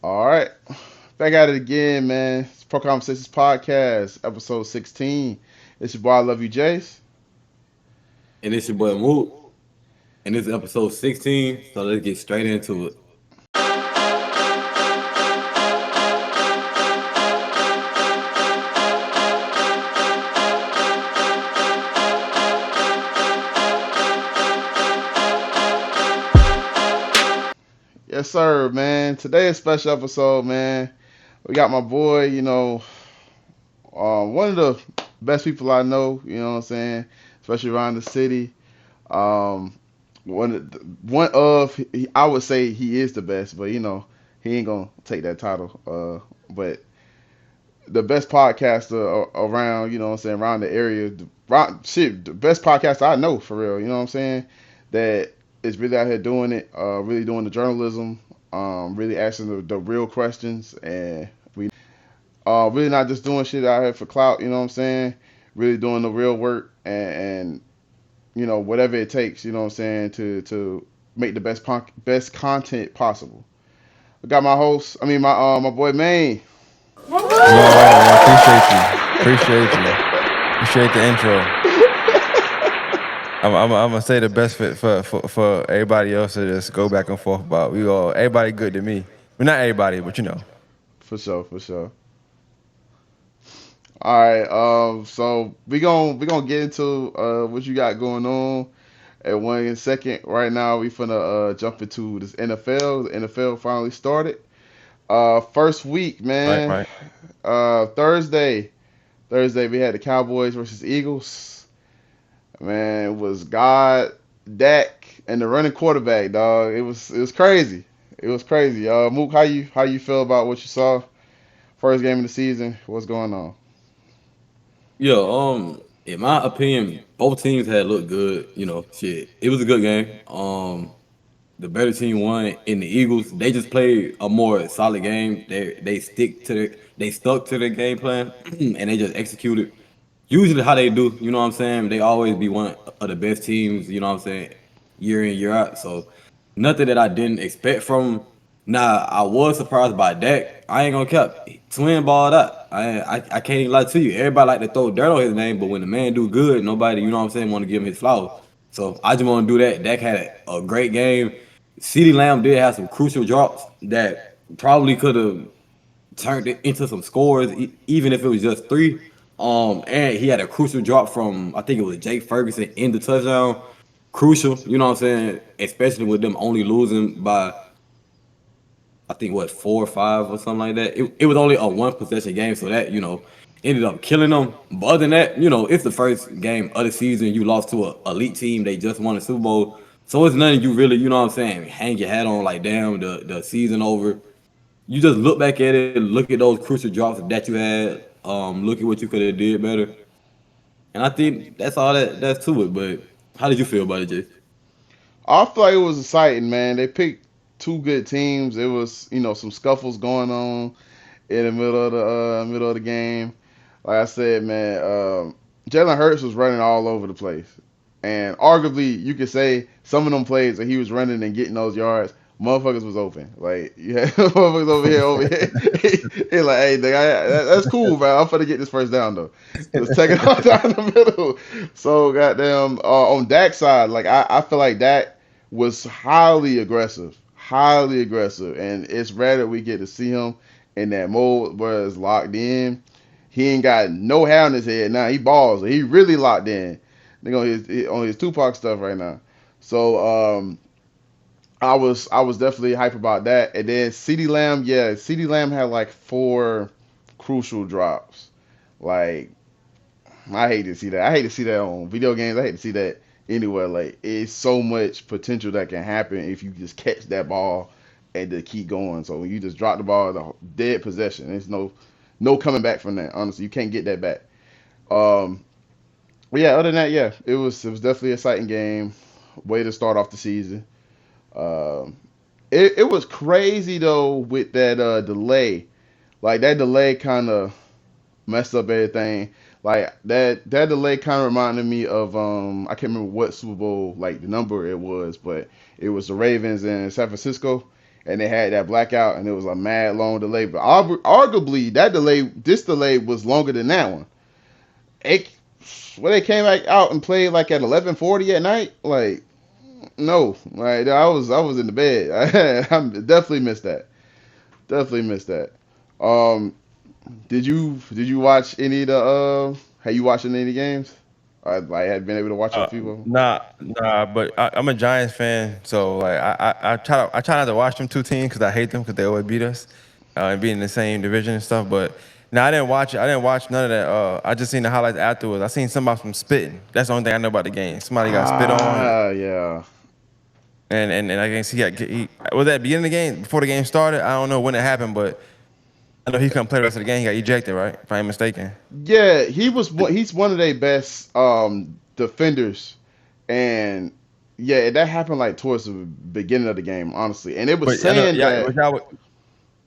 All right, back at it again, man. It's PROCONversations Podcast, episode 16. It's your boy, I love you, Jase. And it's your boy Mook. And this is episode 16. So let's get straight into it. Yes, sir, man. Today is a special episode, man. We got my boy, one of the best people I know. You know what I'm saying, especially around the city. Um, I would say he is the best, but he ain't gonna take that title. But the best podcaster around, you know what I'm saying, around the area. The best podcaster I know, for real, you know what I'm saying, that is really out here doing it, really doing the journalism, really asking the real questions, and we really not just doing shit out here for clout, you know what I'm saying, really doing the real work, and whatever it takes, you know what I'm saying, to make the best content possible. I got my host, my boy Maine. Appreciate you. Appreciate you. Appreciate the intro. I'm gonna say the best for everybody else to just go back and forth about. Everybody good to me. Well, not everybody, but you know. For sure, for sure. All right, so we gonna get into what you got going on at 1 second. Right now, we finna jump into this NFL. The NFL finally started. First week, Right, man. right. Thursday we had the Cowboys versus Eagles. Man, it was God, Dak, and the running quarterback, dog. It was crazy. It was crazy. Mook, how you feel about what you saw? First game of the season. What's going on? Yeah, in my opinion, both teams had looked good. Shit. It was a good game. The better team won in the Eagles. They just played a more solid game. They stuck to their game plan and they just executed. Usually how they do, you know what I'm saying? They always be one of the best teams, you know what I'm saying, year in, year out. So nothing that I didn't expect from 'em. Now I was surprised by Dak. I ain't gonna cap. Twin balled out. I can't even lie to you. Everybody like to throw dirt on his name, but when the man do good, nobody, you know what I'm saying, want to give him his flowers. So I just want to do that. Dak had a great game. CeeDee Lamb did have some crucial drops that probably could have turned it into some scores, even if it was just three. And he had a crucial drop from I think it was Jake Ferguson in the touchdown. Crucial, you know what I'm saying? Especially with them only losing by I think what 4 or 5 or something like that. It was only a one possession game, so that ended up killing them. But other than that, it's the first game of the season. You lost to a elite team. They just won the Super Bowl, so it's nothing you really, you know what I'm saying, hang your hat on like damn the season over. You just look back at it, look at those crucial drops that you had, look at what you could have did better, and I think that's all that's to it. But how did you feel about it, Jay? I feel like it was exciting, man. They picked two good teams. It was, some scuffles going on in the middle of the game. Like I said, man, Jalen Hurts was running all over the place, and arguably you could say some of them plays that he was running and getting those yards, motherfuckers was open. Like you had motherfuckers over here. He like, hey, nigga, that's cool, man. I'm finna get this first down though. Just take it all down the middle. So goddamn, on Dak's side, like I feel like Dak was highly aggressive, and it's rare that we get to see him in that mode where it's locked in. He ain't got no hair on his head now. He balls. He really locked in. Nigga on his Tupac stuff right now. So I was definitely hype about that. And then CeeDee Lamb, yeah, CeeDee Lamb had like four crucial drops. Like I hate to see that. I hate to see that on video games. I hate to see that anywhere. Like it's so much potential that can happen if you just catch that ball and to keep going. So when you just drop the ball, the dead possession. There's no coming back from that. Honestly, you can't get that back. Um, but yeah, other than that, yeah, it was definitely an exciting game. Way to start off the season. Um, it was crazy though with that delay. Like that delay kind of messed up everything. Like that delay kind of reminded me of I can't remember what Super Bowl like the number it was, but it was the Ravens in San Francisco, and they had that blackout, and it was a mad long delay. But arguably this delay was longer than that one. It, when they came back out and played like at 11:40 at night, like no, like I was in the bed. I definitely missed that. Definitely missed that. Um, did you watch any of the have you watched any of the games? I had been able to watch a few of them. Nah, but I'm a Giants fan, so like I try not to watch them two teams because I hate them because they always beat us and being in the same division and stuff. But no, I didn't watch it. I didn't watch none of that. I just seen the highlights afterwards. I seen somebody from spitting. That's the only thing I know about the game. Somebody got spit on, Yeah. and I guess he was that at the beginning of the game before the game started. I don't know when it happened, but I know he couldn't play the rest of the game. He got ejected, right? If I'm mistaken. Yeah, he's one of their best defenders, and yeah, that happened like towards the beginning of the game, honestly. And it was But I know, saying yeah, that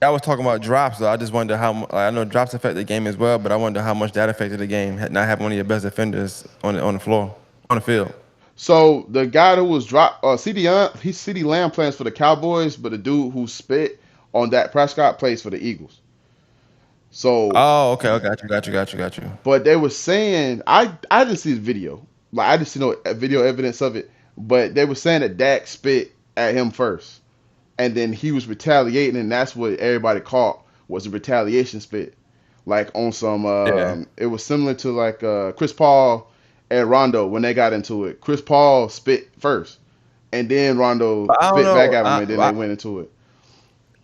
I was talking about drops, though. I just wonder I know drops affect the game as well, but I wonder how much that affected the game. Not having one of your best defenders on the floor, on the field. so the guy who was dropped, CD Lamb plays for the Cowboys, but the dude who spit on Dak Prescott plays for the Eagles. So, Oh, okay, got you. but they were saying I didn't see the video, like I didn't see no video evidence of it, but they were saying that Dak spit at him first, and then he was retaliating, and that's what everybody caught was a retaliation spit, like on some. Yeah. It was similar to like Chris Paul and Rondo when they got into it. Chris Paul spit first, and then Rondo But I don't spit back know. at him, and then they went into it.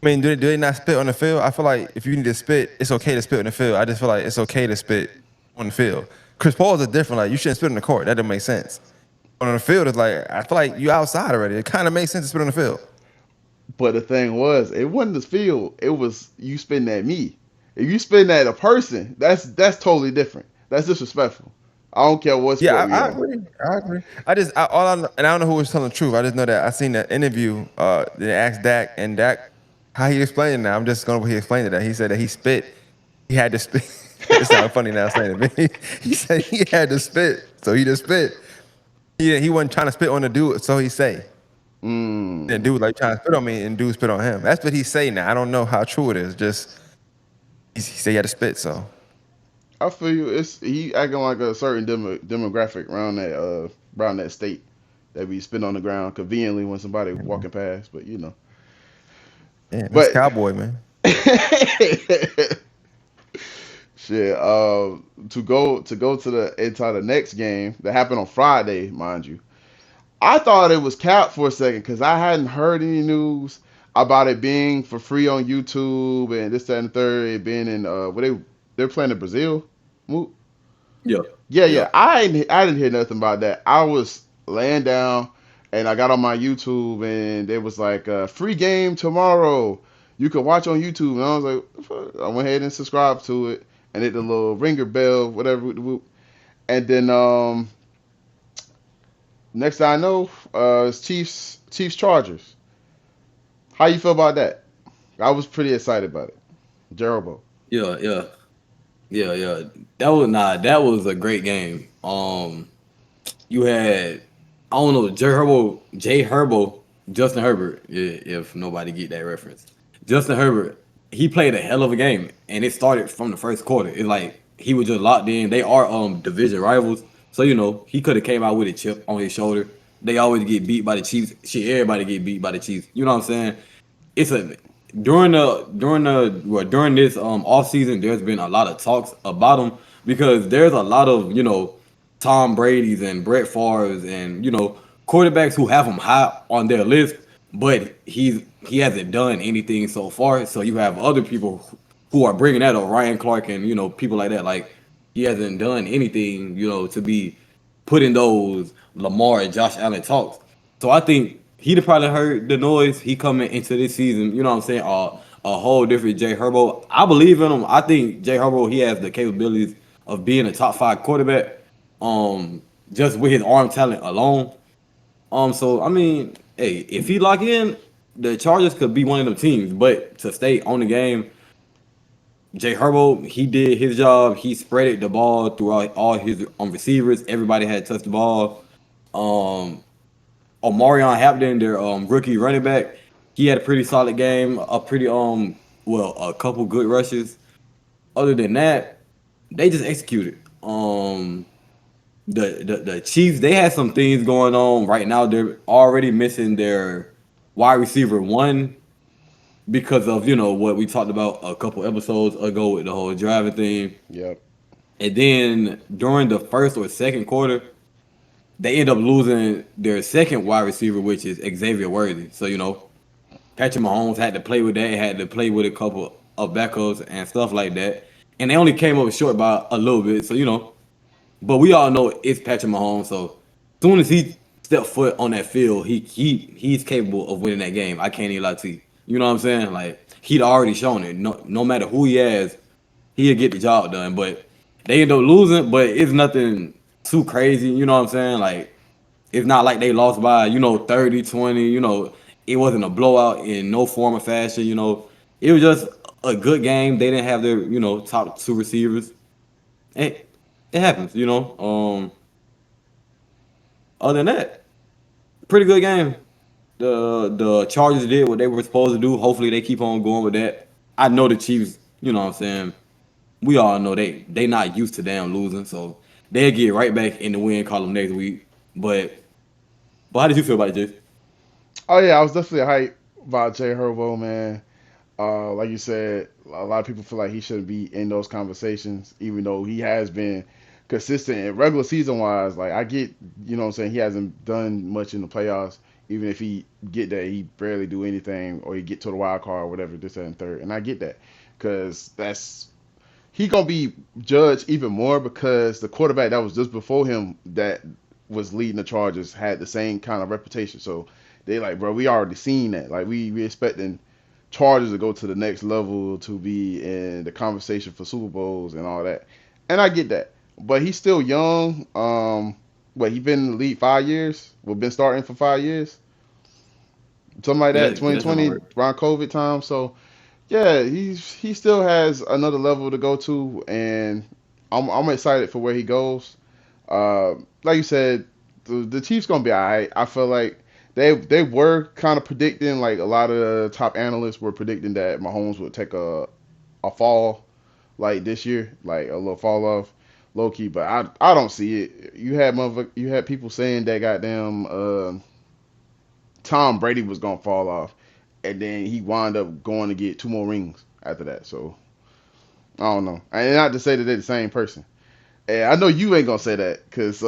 I mean, do they not spit on the field? I feel like if you need to spit, it's okay to spit on the field. I just feel like it's okay to spit on the field. Chris Paul's a different. Like you shouldn't spit on the court. That doesn't make sense. On the field, it's like I feel like you outside already. It kind of makes sense to spit on the field. But the thing was, it wasn't the field. It was you spitting at me. If you spitting at a person, that's totally different. That's disrespectful. I don't care what Yeah, sport we I on. agree. I agree. All I know, and I don't know who was telling the truth. I just know that I seen that interview. They asked Dak, and Dak, how he explained it. Now I'm just going to he explained it. That he said that he spit. He had to spit. It sounds funny now saying it. He said he had to spit, so he just spit. He wasn't trying to spit on the dude, so he say. And dude like trying to spit on me, and dude spit on him. That's what he say now. I don't know how true it is. Just he said he had to spit, so. I feel you. It's he acting like a certain demographic around that state that be spitting on the ground conveniently when somebody walking past. But you know, Yeah, that's but cowboy, man. shit. To go to the into the next game that happened on Friday, mind you. I thought it was capped for a second because I hadn't heard any news about it being for free on YouTube and this, that, and the third. It being in they're playing in Brazil. Mook? Yeah. Yeah, Yeah. yeah. I didn't hear nothing about that. I was laying down and I got on my YouTube and it was like free game tomorrow. You can watch on YouTube, and I was like, "Fuck." I went ahead and subscribed to it and hit the little ringer bell, whatever. And then next thing I know, it's Chiefs Chargers. How you feel about that? I was pretty excited about it. Jerobo. Yeah, yeah, yeah. That was a great game. You had I don't know Jay Herbo, Justin Herbert. If nobody get that reference, Justin Herbert, he played a hell of a game, and it started from the first quarter. It's like he was just locked in. They are division rivals, so he could have came out with a chip on his shoulder. They always get beat by the Chiefs. Shit, everybody get beat by the Chiefs. You know what I'm saying? It's a during this off season, there's been a lot of talks about him because there's a lot of Tom Brady's and Brett Favre's and quarterbacks who have him high on their list, but he hasn't done anything so far. So you have other people who are bringing that up, Ryan Clark and people like that. Like he hasn't done anything to be put in those Lamar and Josh Allen talks. So I think he'd have probably heard the noise. He coming into this season, you know what I'm saying? A whole different Jay Herbo. I believe in him. I think Jay Herbo, he has the capabilities of being a top 5 quarterback. Just with his arm talent alone. So I mean, hey, if he lock in, the Chargers could be one of them teams. But to stay on the game, Jay Herbo, he did his job. He spreaded the ball throughout all his receivers. Everybody had touched the ball. Um, Omarion Hampton, their rookie running back, he had a pretty solid game. A pretty a couple good rushes. Other than that, they just executed. The Chiefs, they had some things going on right now. They're already missing their wide receiver one because of what we talked about a couple episodes ago with the whole driving thing. Yep. And then during the first or second quarter, they end up losing their second wide receiver, which is Xavier Worthy. So Patrick Mahomes had to play with that, had to play with a couple of backups and stuff like that. And they only came up short by a little bit. So but we all know it's Patrick Mahomes. So as soon as he stepped foot on that field, he's capable of winning that game. I can't even lie to you. You know what I'm saying? Like, he'd already shown it. No matter who he has, he'll get the job done. But they end up losing, but it's nothing too crazy. You know what I'm saying? Like, it's not like they lost by 30, 20. It wasn't a blowout in no form or fashion. It was just a good game. They didn't have their top two receivers. It happens. Other than that, pretty good game. The Chargers did what they were supposed to do. Hopefully they keep on going with that. I know the Chiefs, you know what I'm saying? We all know they not used to damn losing, so they'll get right back in the win column next week. But how did you feel about it, Jase? Oh yeah, I was definitely hyped about Jay Herbo, man. Like you said, a lot of people feel like he shouldn't be in those conversations, even though he has been consistent and regular season wise. Like, I get, what I'm saying, he hasn't done much in the playoffs. Even if he get there, he barely do anything, or he get to the wild card or whatever, this that, and third. And I get that, because he gonna be judged even more because the quarterback that was just before him that was leading the Chargers had the same kind of reputation. So they like, bro, we already seen that. Like, we expecting Chargers to go to the next level, to be in the conversation for Super Bowls and all that. And I get that. But he's still young. He been in the league 5 years? We've been starting for 5 years? Something like that, 2020, around COVID time. So, yeah, he still has another level to go to, and I'm excited for where he goes. Like you said, the Chiefs going to be all right. I feel like they were kind of predicting, like a lot of the top analysts were predicting that Mahomes would take a fall like this year, like a little fall off, low key. But I don't see it. You had people saying that goddamn Tom Brady was gonna fall off, and then he wound up going to get 2 more rings after that. So I don't know. And not to say that they're the same person. And I know you ain't gonna say that, because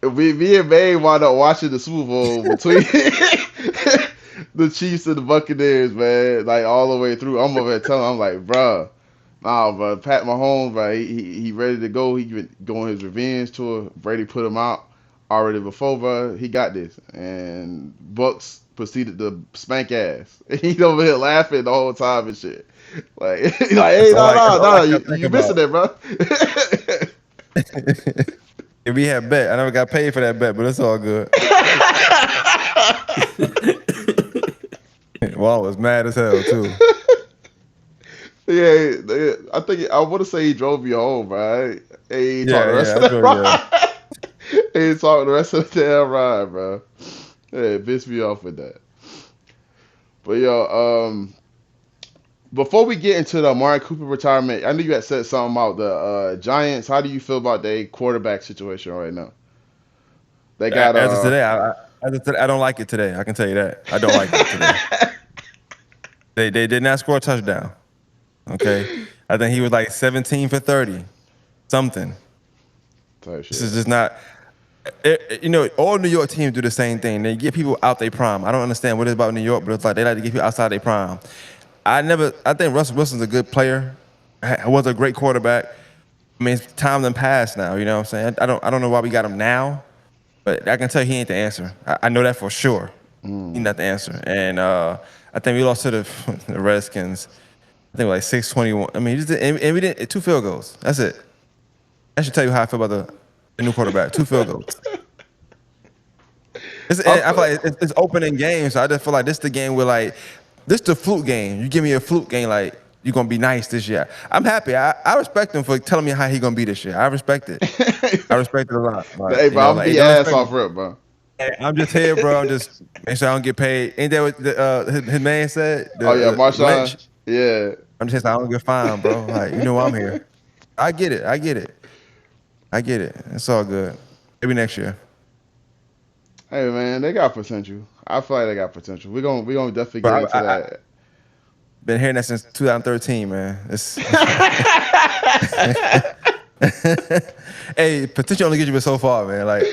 me and May wound up watching the Super Bowl between the Chiefs and the Buccaneers, man. Like, all the way through. I'm over there telling him, I'm like, bruh, nah, but Pat Mahomes, bro, he ready to go. He going his revenge tour. Brady put him out already before, bro. He got this. And Bucks proceeded to spank ass. He's over here laughing the whole time and shit. Like, hey, no, you missing it, bro. If we had bet, I never got paid for that bet, but it's all good. Wall was mad as hell too. Yeah, I think I want to say he drove you home, right? He ain't talking the rest of the ride. He ain't talking the rest of the damn ride, bro. Yeah, it pissed me off with that. But yo, before we get into the Amari Cooper retirement, I know you had said something about the Giants. How do you feel about their quarterback situation right now? They got as of today, I don't like it today. I can tell you that. I don't like it today. They did not score a touchdown. Okay, I think he was like 17 for 30, something. This is just not. All New York teams do the same thing. They get people out their prime. I don't understand what it is about New York, but it's like they like to get people outside their prime. I think Russell Wilson's a good player. Was a great quarterback. I mean, time done passed now. You know what I'm saying? I don't know why we got him now, but I can tell you he ain't the answer. I know that for sure. He's not the answer. And I think we lost to the Redskins. I think like 6-21. I mean, and we didn't 2 field goals. That's it. I should tell you how I feel about the new quarterback. 2 field goals. I feel like it's opening games, so I just feel like this is the game where, like, this is the fluke game. You give me a fluke game, like, you're gonna be nice this year. I'm happy. I respect him for telling me how he gonna be this year. I respect it. I respect it a lot. But, Hey, bro, I'm like, be don't ass respect off me. rip, bro. Hey, I'm just here, bro. I'm just make sure I don't get paid. Ain't that what his man said? Oh yeah, Marshawn. Lynch. Yeah. I'm just saying I don't get fined, bro. Like, you know I'm here. I get it. I get it. I get it. It's all good. Maybe next year. Hey man, they got potential. I feel like they got potential. We're gonna definitely get But into that. been hearing that since 2013, man. It's hey, potential only gets you so far, man. Like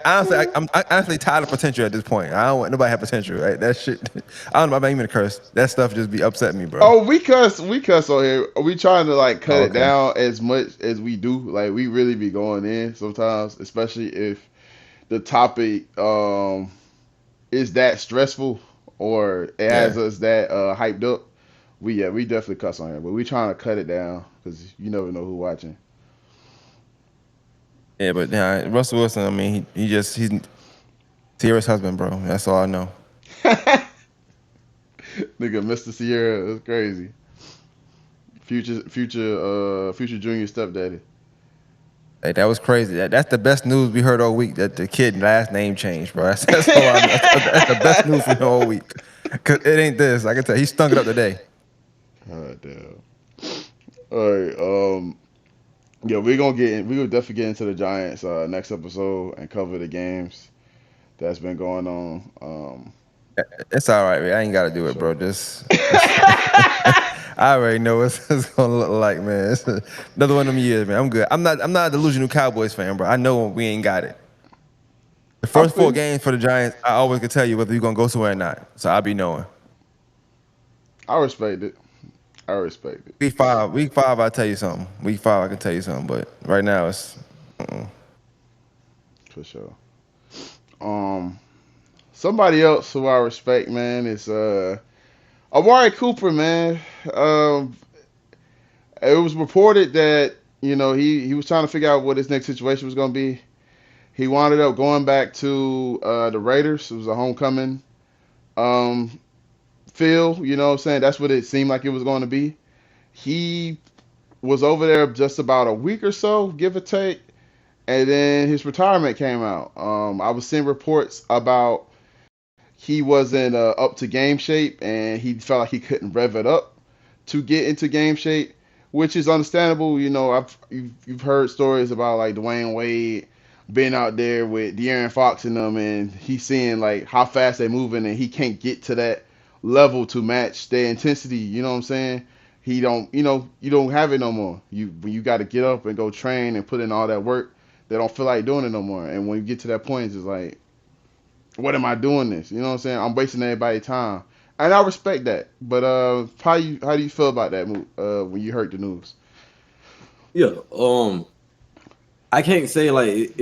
I'm honestly tired of potential at this point. I don't want nobody have potential, right? That shit. I don't know. I'm not even a curse. That stuff just be upsetting me, bro. Oh, we cuss on here. We trying to like cut it Okay. down as much as we do. Like we really be going in sometimes, especially if the topic is that stressful or it has us that hyped up. We definitely cuss on here, but we trying to cut it down because you never know who watching. Yeah, but Russell Wilson. I mean, he's Sierra's husband, bro. That's all I know. Nigga, Mr. Sierra, that's crazy. Future junior stepdaddy. Hey, that was crazy. That's the best news we heard all week. That the kid last name changed, bro. That's all I know. That's the best news we heard all week. Cause it ain't this. I can tell. He stunk it up today. Oh damn. All right. Yeah, we're gonna definitely get into the Giants next episode and cover the games that's been going on. It's all right, man. I ain't got to do it, Sure. bro. I already know what it's gonna look like, man. It's another one of them years, man. I'm good. I'm not a delusional Cowboys fan, bro. I know we ain't got it. The first 4 games for the Giants, I always can tell you whether you're gonna go somewhere or not. So I'll be knowing. I respect it. Week five, I'll tell you something. Week 5, I can tell you something. But right now, it's For sure. Somebody else who I respect, man, is Amari Cooper, man. It was reported that he was trying to figure out what his next situation was gonna be. He wound up going back to the Raiders. It was a homecoming feel, you know what I'm saying? That's what it seemed like it was going to be. He was over there just about a week or so, give or take, and then his retirement came out. I was seeing reports about he wasn't up to game shape, and he felt like he couldn't rev it up to get into game shape, which is understandable. You've heard stories about like Dwayne Wade being out there with De'Aaron Fox and them, and he's seeing like how fast they're moving, and he can't get to that level to match their intensity. You know what I'm saying? He don't, you don't have it no more. You got to get up and go train and put in all that work. They don't feel like doing it no more. And when you get to that point, it's just like, what am I doing this? You know what I'm saying? I'm wasting everybody's time, and I respect that. But how do you feel about that when you heard the news? Yeah, I can't say like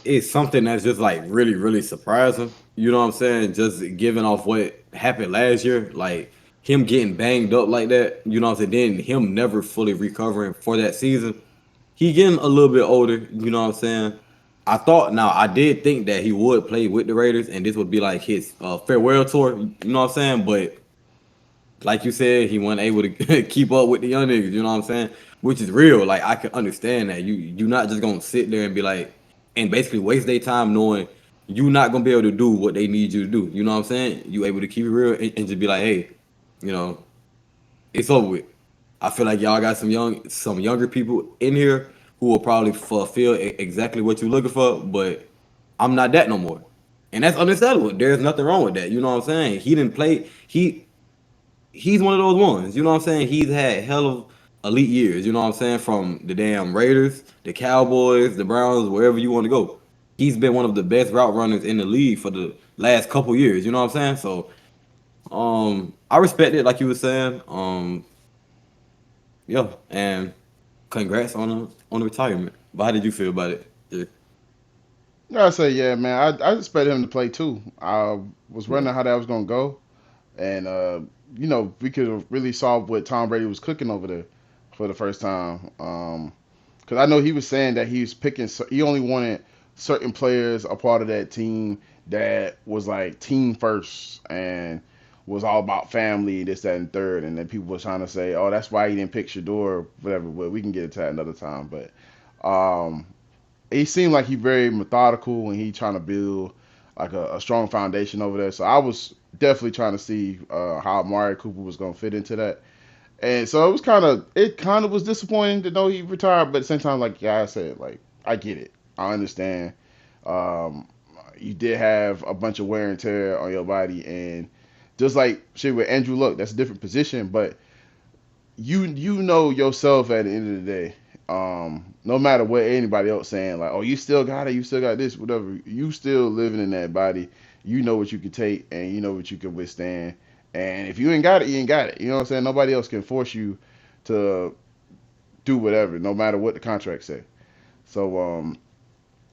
it's something that's just like really, really surprising. You know what I'm saying? Just giving off what happened last year, like him getting banged up like that. You know what I'm saying? Then him never fully recovering for that season. He getting a little bit older. You know what I'm saying? I did think that he would play with the Raiders, and this would be like his farewell tour. You know what I'm saying? But like you said, he wasn't able to keep up with the young niggas. You know what I'm saying? Which is real. Like I can understand that. You're not just gonna sit there and be like, and basically waste their time knowing you're not gonna be able to do what they need you to do. You know what I'm saying? You able to keep it real and just be like, hey, it's over with. I feel like y'all got some younger people in here who will probably fulfill exactly what you're looking for, but I'm not that no more. And that's understandable. There's nothing wrong with that. You know what I'm saying? He didn't play. He's one of those ones. You know what I'm saying? He's had hell of elite years. You know what I'm saying? From the damn Raiders, the Cowboys, the Browns, wherever you want to go. He's been one of the best route runners in the league for the last couple years. You know what I'm saying? So, I respect it, like you were saying. Yeah, and congrats on the retirement. But how did you feel about it? I say, yeah, man. I expected him to play too. I was wondering how that was gonna go, and we could have really saw what Tom Brady was cooking over there for the first time. Because I know he was saying that he was picking. He only wanted certain players a part of that team that was like team first and was all about family, this, that, and third, and then people were trying to say, oh, that's why he didn't pick Shador, whatever. But we can get into that another time. But he seemed like he very methodical when he trying to build like a strong foundation over there. So I was definitely trying to see how Amari Cooper was gonna fit into that. And so it kind of was disappointing to know he retired, but at the same time, like I said, like I get it, I understand. Um, you did have a bunch of wear and tear on your body, and just like shit with Andrew Luck, that's a different position, but you know yourself at the end of the day. No matter what anybody else saying, like, oh, you still got it, you still got this, whatever. You still living in that body. You know what you can take, and you know what you can withstand. And if you ain't got it, you ain't got it. You know what I'm saying? Nobody else can force you to do whatever, no matter what the contract say. So,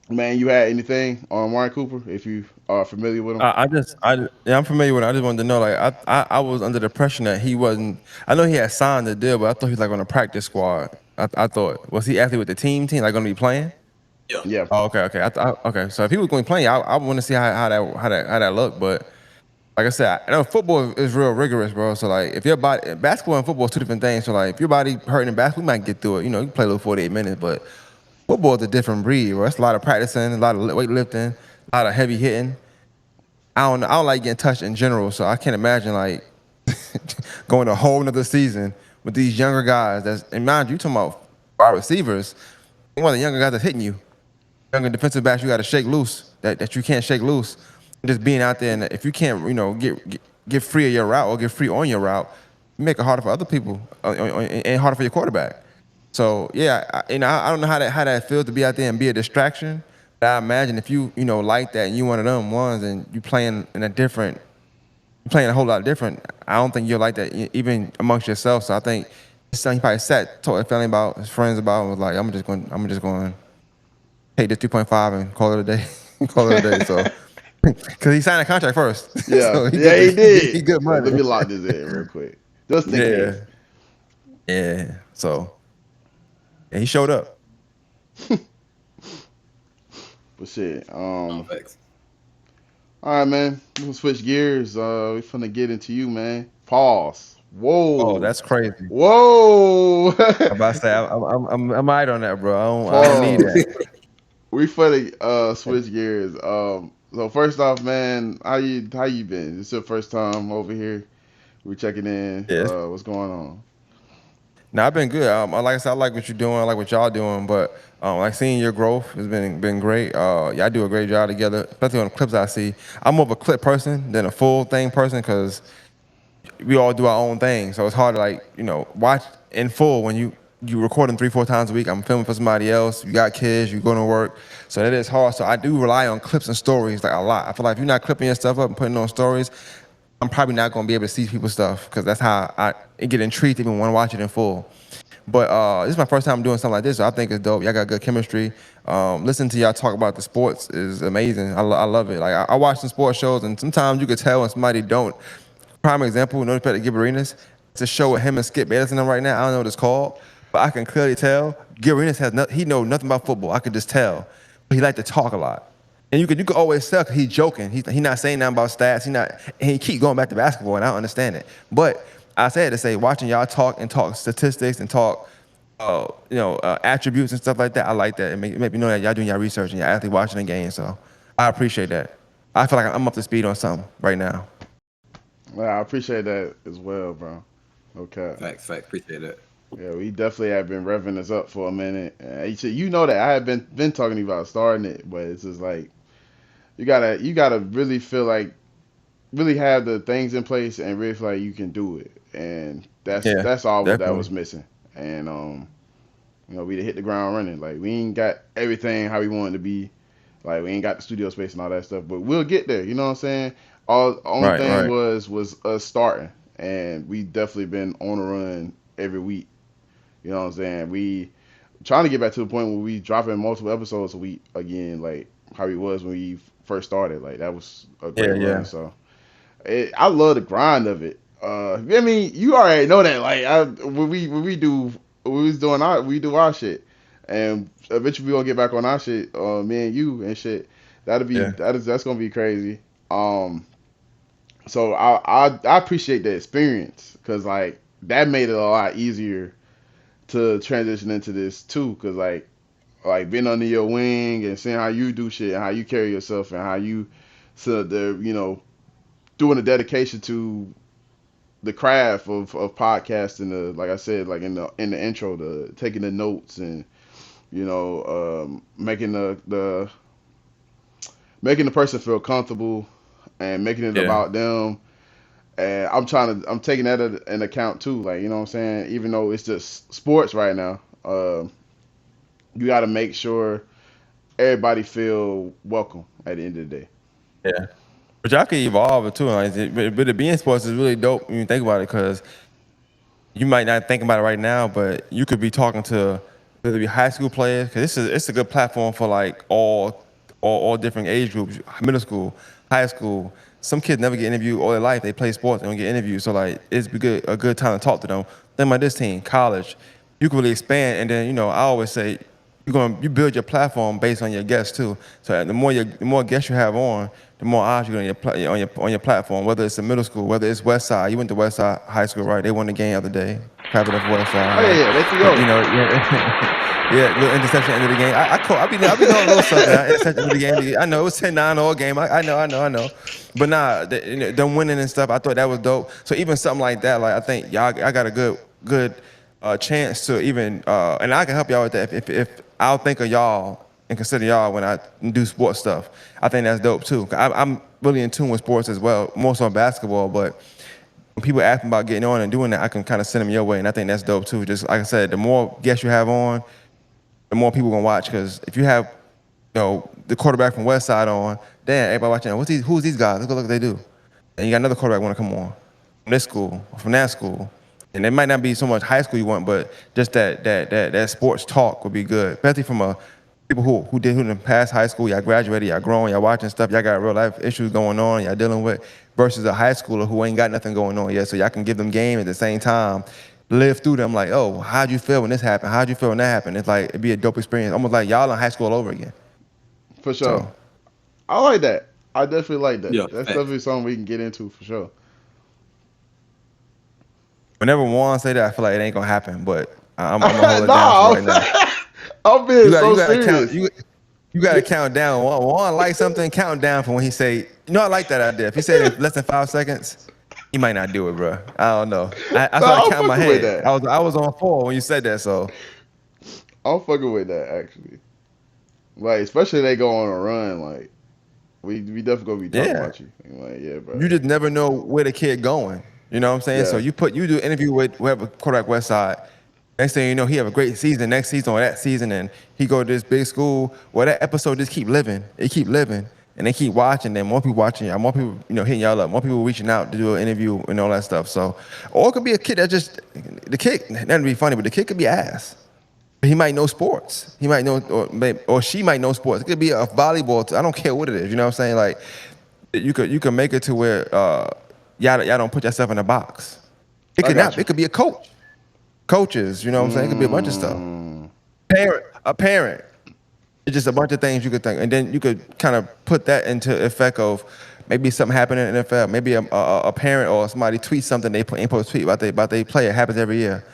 man, you had anything on Amari Cooper? If you are familiar with him, Yeah, I'm familiar with it. I just wanted to know, like, I was under the impression that he wasn't. I know he had signed the deal, but I thought he was like on a practice squad. I thought, was he actually with the team, like going to be playing? Yeah. yeah, Oh, okay. Okay. So if he was going to play, I want to see how that looked. But like I said, I know football is real rigorous, bro. So like, if your body, basketball and football is two different things. So like, if your body hurting in basketball, we might get through it. You know, you can play a little 48 minutes, but football is a different breed, bro. It's a lot of practicing, a lot of weightlifting, a lot of heavy hitting. I don't know. I don't like getting touched in general, so I can't imagine like going a whole nother season with these younger guys. And mind you, talking about wide receivers, one of the younger guys that's hitting you. Younger defensive backs, you got to shake loose. That you can't shake loose. Just being out there, and if you can't, get free of your route or get free on your route, you make it harder for other people and harder for your quarterback. So yeah, I don't know how that feels to be out there and be a distraction. But I imagine if you like that and you one of them ones and you playing a whole lot different. I don't think you're like that even amongst yourself. So I think it's something he probably talked to his family about, his friends about, and was like, I'm just going to take this 2.5 and call it a day. Call it a day. So because he signed a contract first. yeah, So he did. He good So money. let me lock this in real quick, just in case. Yeah. So he showed up. But shit, Facts. all right, man. We're gonna switch gears. We finna get into you, man. Pause. Oh, Whoa. that's crazy. Whoa. I'm about to say I'm right on that, bro. I don't need Pause. that. We finna switch gears. So first off, man, how you been? It's your first time over here. We checking in. Yes. What's going on? Now I've been good. Like I said, I like what you're doing. I like what y'all doing. But like seeing your growth has been great. Y'all do a great job together, especially on the clips I see. I'm more of a clip person than a full thing person because we all do our own thing. So it's hard to watch in full when you recording 3-4 times a week. I'm filming for somebody else. You got kids. You going to work. So that is hard. So I do rely on clips and stories like a lot. I feel like if you're not clipping your stuff up and putting on stories, I'm probably not going to be able to see people's stuff because that's how I get intrigued to even want to watch it in full. But this is my first time doing something like this, so I think it's dope. Y'all got good chemistry. Listening to y'all talk about the sports is amazing. I love it. Like I watch some sports shows, and sometimes you could tell when somebody don't. Prime example, no respect to Gil Arenas. It's a show with him and Skip Bayless in them right now. I don't know what it's called, but I can clearly tell Gil Arenas he know nothing about football. I could just tell, but he like to talk a lot. And you could always tell 'cause he's joking. He not saying nothing about stats. And he keep going back to basketball, and I don't understand it. But I said to say, watching y'all talk statistics and talk, attributes and stuff like that. I like that. It make me know that y'all doing y'all research and y'all actually watching the game. So I appreciate that. I feel like I'm up to speed on something right now. Well, I appreciate that as well, bro. Okay. Facts. Appreciate that. Yeah, we definitely have been revving this up for a minute. You know that I have been talking to you about starting it, but it's just like you gotta really feel like really have the things in place and really feel like you can do it, and that's all that Definitely. was missing. And we hit the ground running. Like we ain't got everything how we want it to be. Like we ain't got the studio space and all that stuff, but we'll get there. You know what I'm saying? Only thing Right. was us starting, and we definitely been on a run every week. You know what I'm saying? We trying to get back to the point where we dropping multiple episodes a week again, like how we was when we first started. Like that was a great Yeah. run. So I love the grind of it. I mean, you already know that. Like when we do we do our shit, and eventually we gonna get back on our shit. Me and you and shit. Yeah. That's gonna be crazy. So I appreciate the experience because like that made it a lot easier to transition into this too. Because like being under your wing and seeing how you do shit and how you carry yourself and how you so the doing the dedication to the craft of podcasting, like I said, like in the intro, the taking the notes and making the person feel comfortable and making it Yeah. about them. And I'm taking that in account too. Like, you know what I'm saying? Even though it's just sports right now, you got to make sure everybody feel welcome at the end of the day. Yeah. But y'all can evolve it too. Like, but the being sports is really dope when you think about it, because you might not think about it right now, but you could be talking to whether it be high school players, because it's a good platform for like all different age groups, middle school, high school. Some kids never get interviewed all their life. They play sports, they don't get interviewed. So like it's a good time to talk to them. Think about this team, college. You can really expand, and then I always say you build your platform based on your guests too. So the more guests you have on, the more eyes you're gonna on your platform. Whether it's a middle school, whether it's West Side. You went to West Side High School, right? They won the game the other day. Clap it up for West Side, Oh yeah, right? yeah, there you But go. yeah, yeah, little interception at the end of the game. I be knowing little stuff now. Interception at the end of the game. I know it was 10-9 all game. I know. But nah, them winning and stuff, I thought that was dope. So even something like that, like I think I got a good chance to even and I can help y'all with that if I'll think of y'all and consider y'all when I do sports stuff. I think that's dope too. I'm really in tune with sports as well, more so basketball. But when people ask me about getting on and doing that, I can kind of send them your way, and I think that's dope too. Just like I said, the more guests you have on, the more people gonna watch. Because if you have the quarterback from West Side on, damn, everybody watching. Who's these guys? Look what they do. And you got another quarterback want to come on from this school, or from that school. And it might not be so much high school you want, but just that sports talk would be good, especially from people who didn't pass high school. Y'all graduated, y'all grown, y'all watching stuff, y'all got real life issues going on, y'all dealing with, versus a high schooler who ain't got nothing going on yet. So y'all can give them game at the same time, live through them. Like, oh, how'd you feel when this happened? How'd you feel when that happened? It's like it'd be a dope experience, almost like y'all in high school all over again. For sure. So I like that. I definitely like that. Yeah, That's facts. definitely something we can get into for sure. whenever Juan say that, I feel like it ain't gonna happen. But I'm gonna hold it down for Nah, right now. I'm being You so gotta count serious. you gotta count down. Juan like something, count down from when he say. I like that idea. If he said it in less than 5 seconds, he might not do it, bro. I don't know. I Nah, started I'm counting my fucking with head. that. I was on 4 when you said that. So I'm fucking with that actually. Like, especially they go on a run. Like, we definitely gonna be talking yeah, about you. I'm like, yeah, bro. you just never know where the kid going. You know what I'm saying? So Yeah, you do an interview with whoever quarterback West Side. Next thing you know, he have a great season next season or that season, and he go to this big school. Well, that episode just keep living. It keep living, and they keep watching. Then more people watching y'all, more people hitting y'all up, more people reaching out to do an interview and all that stuff. So, or it could be a kid that just the kid. That'd be funny, but the kid could be ass. He might know sports. He might know, or she might know sports. It could be a volleyball. I don't care what it is. You know what I'm saying? Like you could make it to where y'all don't put yourself in a box. It I could got not. you. It could be a coaches. You know what I'm saying? It could be a bunch of stuff. Mm, A parent. It's just a bunch of things you could think, and then you could kind of put that into effect of maybe something happened in the NFL. Maybe a parent or somebody tweets something they ain't supposed to tweet about they player. It happens every year.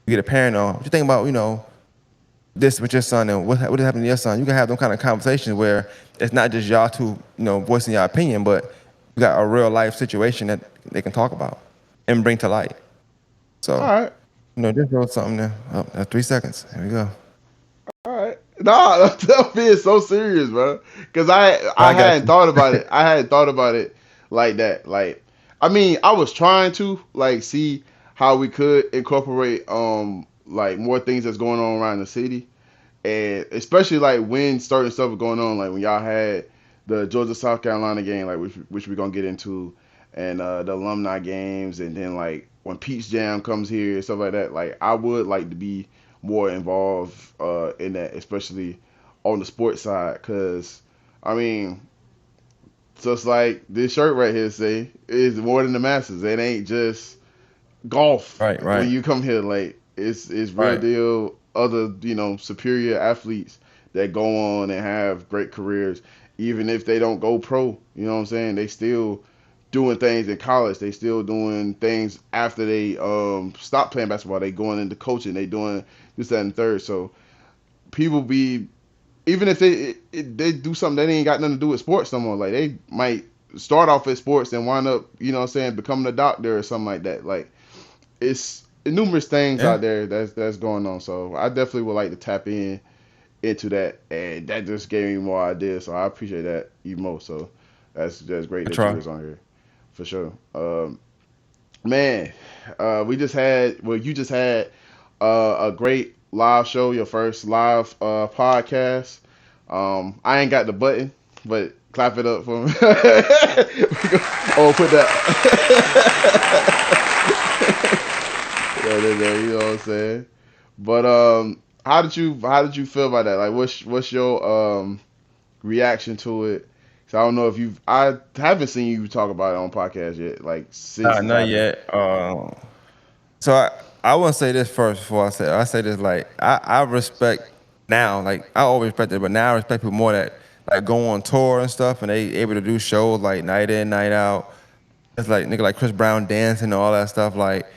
You get a parent on. What you think about this with your son and what happened to your son? You can have them kind of conversations where it's not just y'all two voicing your opinion, but you got a real life situation that they can talk about and bring to light. all So right, just wrote something there. Oh, that's 3 seconds. Here we go. all right. Nah, I'm being so serious, bro. Cause I I got hadn't you. thought about it. I hadn't thought about it like that. Like, I mean, I was trying to like see how we could incorporate like more things that's going on around the city, and especially like when certain stuff was going on, like when y'all had the Georgia South Carolina game, like which we're gonna get into, and the alumni games, and then like when Peach Jam comes here and stuff like that. Like I would like to be more involved in that, especially on the sports side, because I mean, just like this shirt right here say, is more than the masses. It ain't just golf Right, when right, you come here. Like it's real right. deal. Other superior athletes that go on and have great careers, even if they don't go pro. You know what I'm saying? They still doing things in college. They still doing things after they stop playing basketball. They going into coaching. They doing this, that, and third. So people be even if they do something that ain't got nothing to do with sports no more. Like they might start off at sports and wind up, you know what I'm saying, becoming a doctor or something like that. Like it's numerous things Yeah. out there that's going on. So I definitely would like to tap into that, and that just gave me more ideas. So I appreciate that even more. So that's great I that you try. was on here for sure. Man, you just had a great live show, your first live podcast. I ain't got the button, but clap it up for me. Oh, put that. Right in there, you know what I'm saying? But how did you feel about that? Like, what's your reaction to it? So I don't know if I haven't seen you talk about it on podcast yet. Like since it's Not happened. yet. So I want to say this first before I say this. Like I respect now. Like I always respected, but now I respect people more that like go on tour and stuff, and they able to do shows like night in, night out. It's like nigga like Chris Brown dancing and all that stuff. Like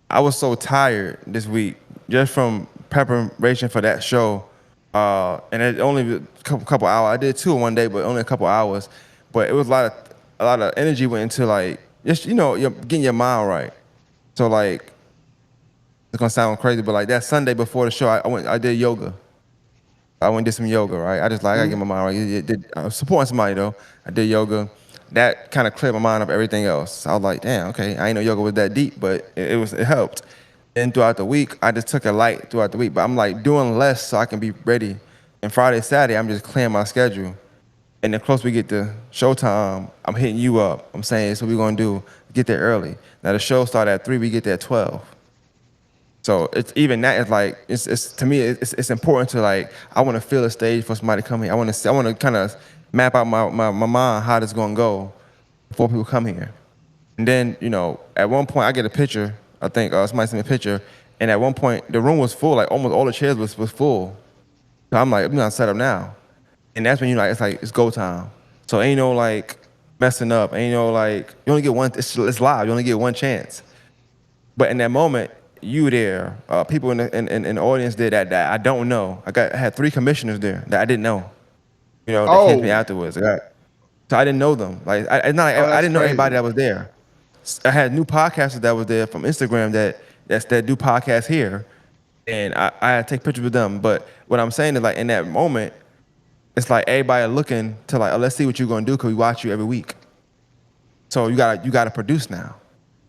I was so tired this week just from preparation for that show. And it only was a couple hours. I did two in one day, but only a couple hours. But it was a lot of energy went into like just you're getting your mind right. So like it's gonna sound crazy, but like that Sunday before the show, I did yoga. I went and did some yoga, right? I just like I gotta get my mind right. I was supporting somebody though. I did yoga. That kind of cleared my mind of everything else. I was like, damn, okay. I didn't know yoga was that deep, but it helped. And throughout the week, I just took it light throughout the week. But I'm like doing less so I can be ready. And Friday, Saturday, I'm just clearing my schedule. And the closer we get to showtime, I'm hitting you up. I'm saying, so we're gonna do, get there early. Now the show started at 3, we get there at 12. So it's even that is like it's to me it's important to like I want to feel a stage for somebody to come here. I want to kind of map out my mind how this gonna go before people come here. And then at one point I get a picture. I think somebody sent me a picture, and at one point the room was full. Like almost all the chairs was full. So I'm like, I'm gonna set up now, and that's when it's go time. So ain't no like messing up. Ain't no like you only get one. It's live. You only get one chance. But in that moment, you there, people in the audience there that I don't know. I had 3 commissioners there that I didn't know. They came to me afterwards. So I didn't know them. Like it's not like I That's didn't know crazy. everybody that was there. I had new podcasters that was there from Instagram that do podcasts here, and I had to take pictures with them. But what I'm saying is like in that moment, it's like everybody looking to like, oh, let's see what you're gonna do because we watch you every week. So you gotta produce now.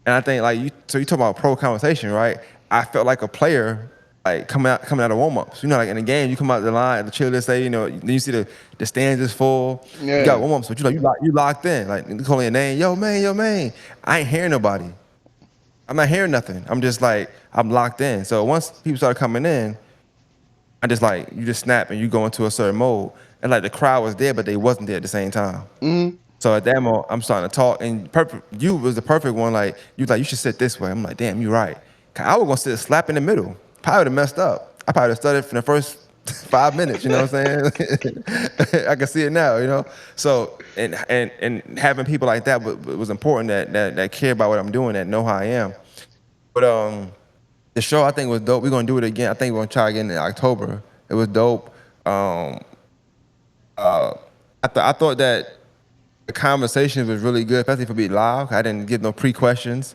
And I think like you talk about pro conversation, right? I felt like a player like coming out of warm-ups. Like in the game, you come out the line, the cheerleaders say, then you see the stands is full. Yeah. You got warm-ups, but you locked in. Like you calling your name, yo man. I ain't hearing nobody. I'm not hearing nothing. I'm just like, I'm locked in. So once people started coming in, I just like, you just snap and you go into a certain mode. And like the crowd was there, but they wasn't there at the same time. Mm-hmm. So at that moment, I'm starting to talk, and you was the perfect one. Like you should sit this way. I'm like, damn, you right. 'Cause I was gonna sit slap in the middle. Probably would have messed up. I probably would have studied for the first 5 minutes. You know what I'm saying? I can see it now. So and having people like that was important that care about what I'm doing, that know how I am. But the show I think was dope. We're gonna do it again. I think we're gonna try again in October. It was dope. I thought that the conversation was really good, especially for being live. I didn't get no pre-questions.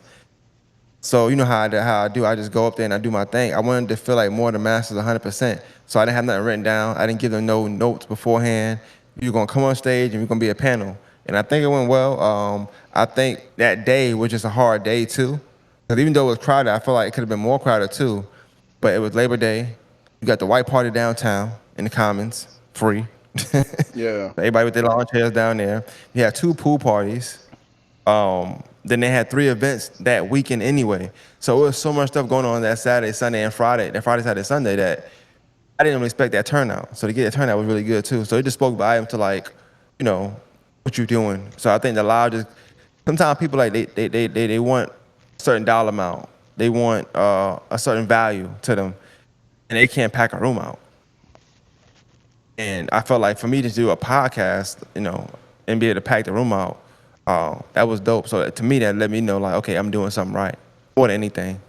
So you know how I do. I just go up there and I do my thing. I wanted to feel like more of the masters 100%. So I didn't have nothing written down. I didn't give them no notes beforehand. You're going to come on stage and we're going to be a panel. And I think it went well. I think that day was just a hard day too. Because even though it was crowded, I feel like it could have been more crowded too. But it was Labor Day. You got the white party downtown in the Commons, free. Yeah. Everybody with their lawn chairs down there. You had 2 pool parties. Then they had 3 events that weekend anyway. So it was so much stuff going on that Saturday, Sunday, and Friday. That Friday, Saturday, Sunday that I didn't even expect that turnout. So to get that turnout was really good too. So it just spoke volume to like, what you're doing. So I think the live just sometimes people like they want a certain dollar amount. They want a certain value to them, and they can't pack a room out. And I felt like for me to do a podcast, and be able to pack the room out, That was dope. So to me, that let me know like, okay, I'm doing something right more than anything.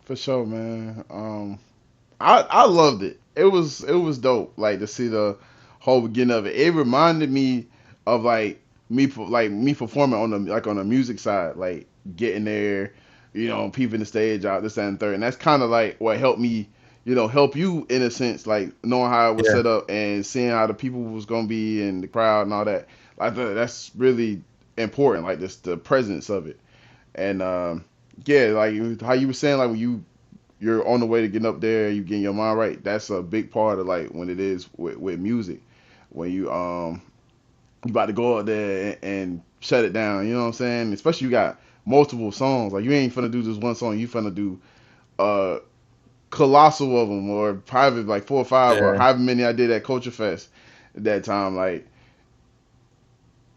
For sure, man. I loved it. It was dope. Like to see the whole beginning of it. It reminded me of me performing on the on the music side, like getting there, peeping the stage out, this that, and third. And that's kind of like what helped me, help you in a sense, like knowing how it was Yeah, set up and seeing how the people was gonna be and the crowd and all that. That's really important. Like this, the presence of it. And yeah, like how you were saying, like when you're on the way to getting up there, you getting your mind right. That's a big part of like when it is with music, when you about to go out there and shut it down. You know what I'm saying? Especially you got multiple songs. Like you ain't finna do just one song. You finna do uh colossal of them or probably like 4 or 5 or yeah, however many I did at Culture Fest at that time. Like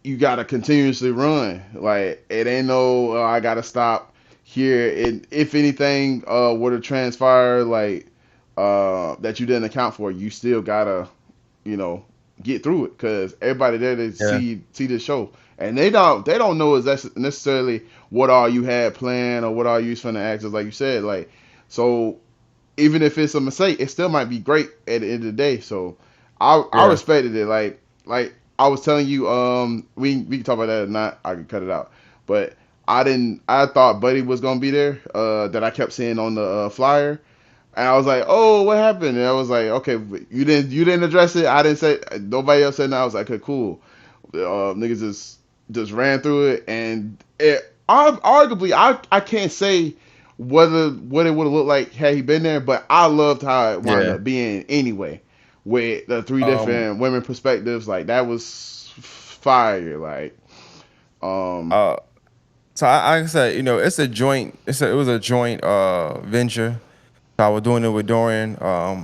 you gotta continuously run. Like it ain't no I gotta stop here. And if anything were to transpire like that you didn't account for, you still gotta you know get through it because everybody there to yeah, see the show and they don't know is that necessarily what all you had planned or what all you was finna act like you said like so even if it's a mistake, it still might be great at the end of the day. So I yeah, respected it. Like I was telling you, we can talk about that or not. I can cut it out. But I didn't. I thought Buddy was gonna be there. That I kept seeing on the flyer, and I was like, oh, what happened? And I was like, okay, but you didn't address it. I didn't say. Nobody else said. No. I was like, okay, cool. Niggas just ran through it, and arguably I can't say what it would have looked like had he been there, but I loved how it wound yeah. up being anyway, with the three Um, different women perspectives. Like that was fire. Like um, uh, so like I said, it's a joint. It was a joint venture. So I was doing it with Dorian.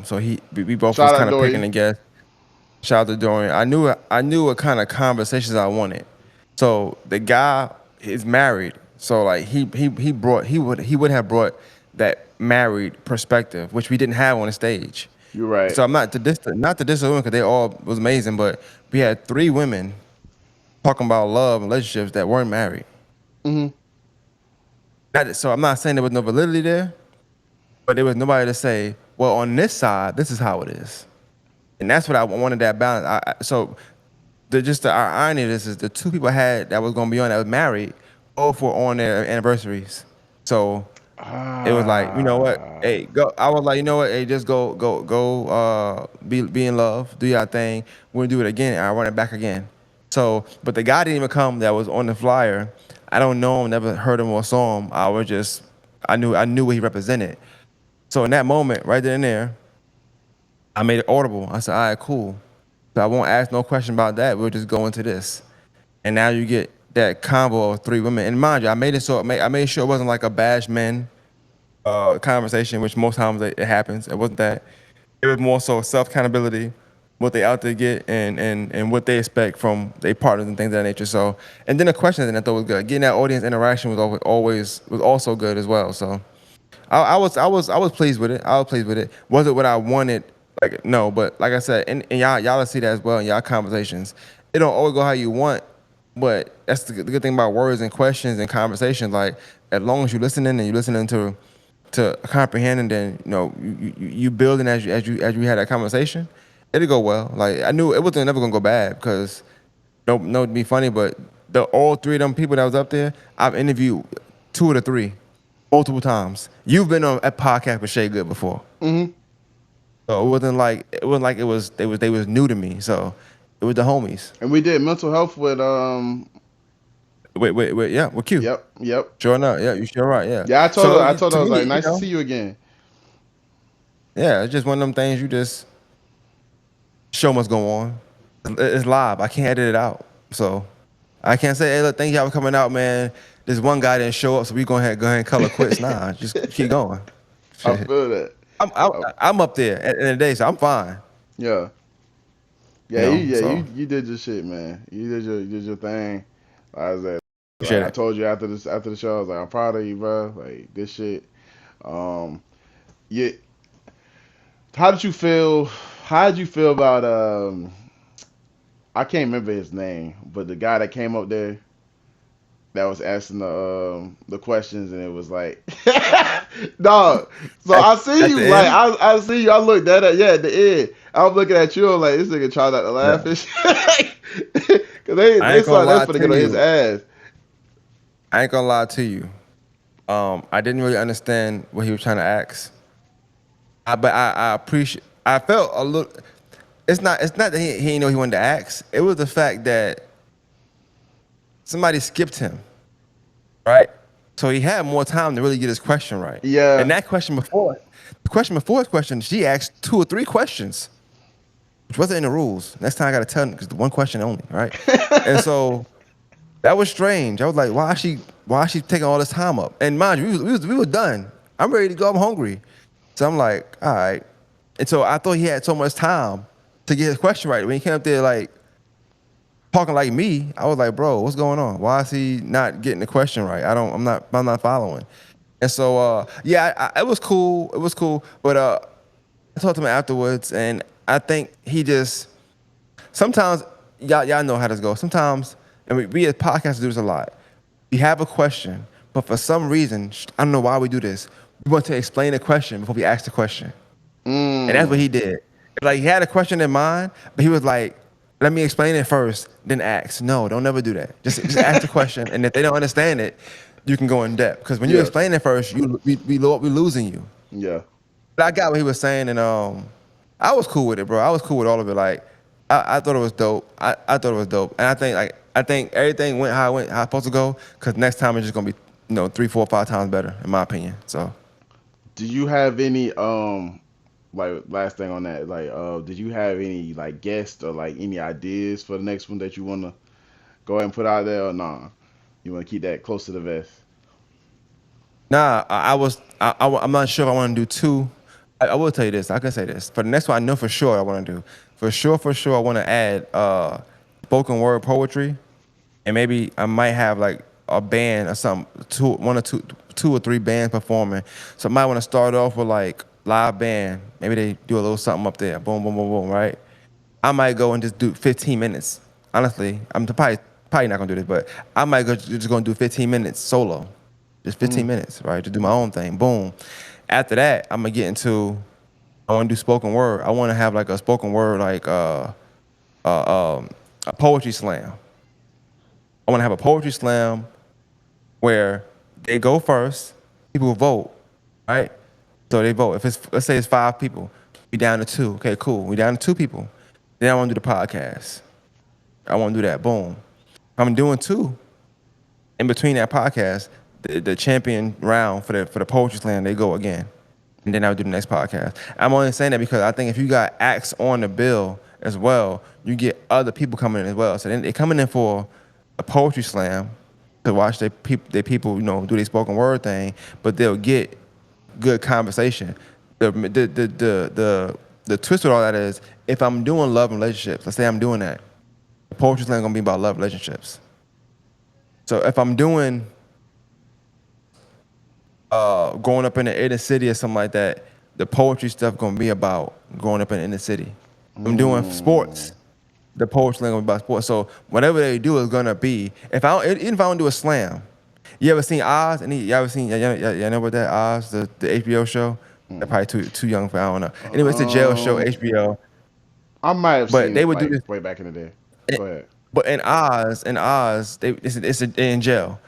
So we both was shout out kind of picking Dory. a guest. Shout out to Dorian. I knew what kind of conversations I wanted. So the guy is married. So like he would have brought that married perspective, which we didn't have on the stage. You're right. So I'm not to diss the women because they all was amazing, but we had three women talking about love and relationships that weren't married. Hmm. So I'm not saying there was no validity there, but there was nobody to say, well, on this side, this is how it is. And that's what I wanted, that balance. So our irony of this is the two people I had that was gonna be on that was married, both were on their anniversaries. So it was like, you know what? Ah, Hey, go. I was like, you know what? Hey, just go. Be in love. Do your thing. We'll do it again. I run it back again. So, but the guy didn't even come. That was on the flyer. I don't know him. Never heard him or saw him. I knew what he represented. So in that moment, right then and there, I made it audible. I said, all right, cool. So I won't ask no question about that. We'll just go into this. And now you get that combo of three women. And mind you, I made sure it wasn't like a bash men conversation, which most times it happens. It wasn't that. It was more so self accountability, what they out there get, and what they expect from their partners and things of that nature. So, and then the questions that I thought was good. Getting that audience interaction was also good as well. So, I was pleased with it. I was pleased with it. Was it what I wanted? Like no, but like I said, and y'all see that as well in y'all conversations. It don't always go how you want, but that's the good thing about words and questions and conversations. Like as long as you're listening and you're listening to comprehend, and then you building as you had that conversation, it'll go well. Like I knew it wasn't never gonna go bad because no, it'd be funny, but all three of them people that was up there, I've interviewed two of the three multiple times. You've been on a podcast with Shay Good before, hmm. so it wasn't like they was new to me. So it was the homies. And we did mental health with Wait, yeah, with Q. Yep, yep. Sure enough, yeah, you sure right, yeah. Yeah, I told her. So I told her to I was me, like, nice to see you again. yeah, it's just one of them things you just show must go on. It's live. I can't edit it out. So I can't say, hey, look, thank y'all for coming out, man. This one guy didn't show up, so we go ahead and color quits. Nah, just keep going. I Shit. feel that. I'm, I'm Uh, I'm up there at the end of the day, so I'm fine. yeah. You Yeah, know, so you did your shit, man. You did your thing. Like I said, like appreciate I it. told you after the show, I was like, I'm proud of you, bro. Like this shit. Um, yeah. How did you feel? How did you feel about I can't remember his name, but the guy that came up there that was asking the questions, and it was like, dog. So At, I see at you, the like end, I see you. I looked at it, yeah, at the end. I was looking at you, I'm like, this nigga tried not to laugh yeah. and shit. Cause they I they ain't gonna saw lie that finna to get on his you. ass. I ain't gonna lie to you. I didn't really understand what he was trying to ask. But I appreciate. I felt a little. It's not. It's not that he didn't know he wanted to ask. It was the fact that somebody skipped him, right? So he had more time to really get his question right. And Yeah, that question before, the question before his question, she asked 2 or 3 questions, which wasn't in the rules. Next time I gotta tell him because the one question only, right? And so that was strange. I was like, why is she taking all this time up? And mind you, we were done. I'm ready to go. I'm hungry. So I'm like, all right. And so I thought he had so much time to get his question right. When he came up there like talking like me, I was like, bro, what's going on? Why is he not getting the question right? I'm not following. And so yeah, it was cool. It was cool. But I talked to him afterwards, and I think he just sometimes y'all know how this goes. Sometimes, and we as podcasters do this a lot. We have a question, but for some reason, I don't know why we do this. We want to explain the question before we ask the question. And that's what he did. Like he had a question in mind, but he was like, "Let me explain it first, then ask." No, don't never do that. Just ask the question, and if they don't understand it, you can go in depth. Because when you yeah, explain it first, we losing you. yeah, But I got what he was saying, and I was cool with it, bro. I was cool with all of it. Like I thought it was dope. I thought it was dope, and I think everything went how it's supposed to go. Because next time it's just gonna be 3, 4, 5 times better, in my opinion. So. Do you have any like last thing on that, like did you have any like guests or like any ideas for the next one that you wanna go ahead and put out there, or nah? You wanna keep that close to the vest? Nah, I'm not sure if I want to do 2. I will tell you this. I can say this. For the next one, I know for sure I want to do. For sure, I want to add spoken word poetry, and maybe I might have like a band or something, 2 or 3 bands performing. So I might want to start off with like live band. Maybe they do a little something up there. Boom, boom, boom, boom. Right. I might go and just do 15 minutes. Honestly, I'm probably not gonna do this, but I might go just gonna do 15 minutes solo, just 15 Mm. minutes, right, to do my own thing. Boom. After that, I'm gonna get into. I want to do spoken word. I want to have like a spoken word, like a poetry slam. I want to have a poetry slam where they go first. People vote, right? So they vote. If it's let's say it's 5 people, we down to 2. Okay, cool. We down to 2 people. Then I want to do the podcast. I want to do that. Boom. I'm doing 2. In between that podcast, the champion round for the poetry slam, they go again. And then I'll do the next podcast. I'm only saying that because I think if you got acts on the bill as well, you get other people coming in as well. So then they're coming in for a poetry slam to watch their people, do their spoken word thing, but they'll get good conversation. The twist with all that is if I'm doing love and relationships, let's say I'm doing that, the poetry slam gonna be about love relationships. So if I'm doing growing up in the inner city or something like that, the poetry stuff gonna be about growing up in the inner city. I'm doing sports, the poetry gonna be about sports. So whatever they do is gonna be. Even if I don't do a slam, you ever seen Oz? You ever seen? Y'all know about that Oz, the HBO show? They're probably too young for. I don't know. Anyway, it's a jail show, Um, HBO. I might have But seen they it would do like this. way back in the day. Go ahead. But in Oz, they're in jail.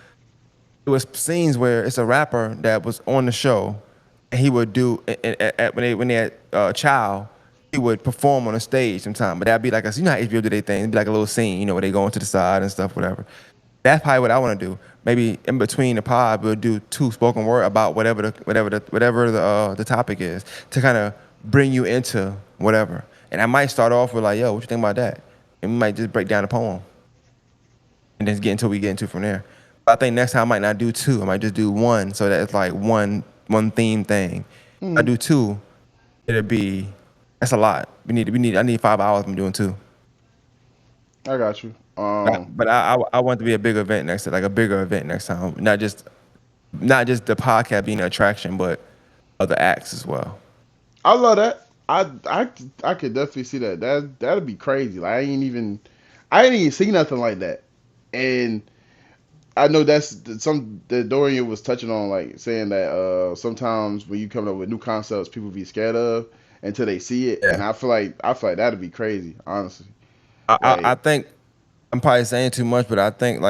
It was scenes where it's a rapper that was on the show, and he would do when they had child, he would perform on a stage sometime. But that'd be like how HBO do their thing. It'd be like a little scene, where they go into the side and stuff, whatever. That's probably what I want to do. Maybe in between the pod, we'll do 2 spoken word about whatever the topic is to kind of bring you into whatever. And I might start off with like, yo, what you think about that? And we might just break down the poem and then get into what we get into from there. But I think next time I might not do 2. I might just do 1, so that it's like one theme thing. If I do 2, that's a lot. I need 5 hours. I'm doing 2. I got you. But I want to be a bigger event next time, like a bigger event next time. Not just the podcast being an attraction, but other acts as well. I love that. I could definitely see that. That'd be crazy. Like I didn't even see nothing like that. And I know that's some that Dorian was touching on, like saying that sometimes when you come up with new concepts, people be scared of until they see it. Yeah. And I feel like that'd be crazy, honestly. I Like, think I'm probably saying too much, but I think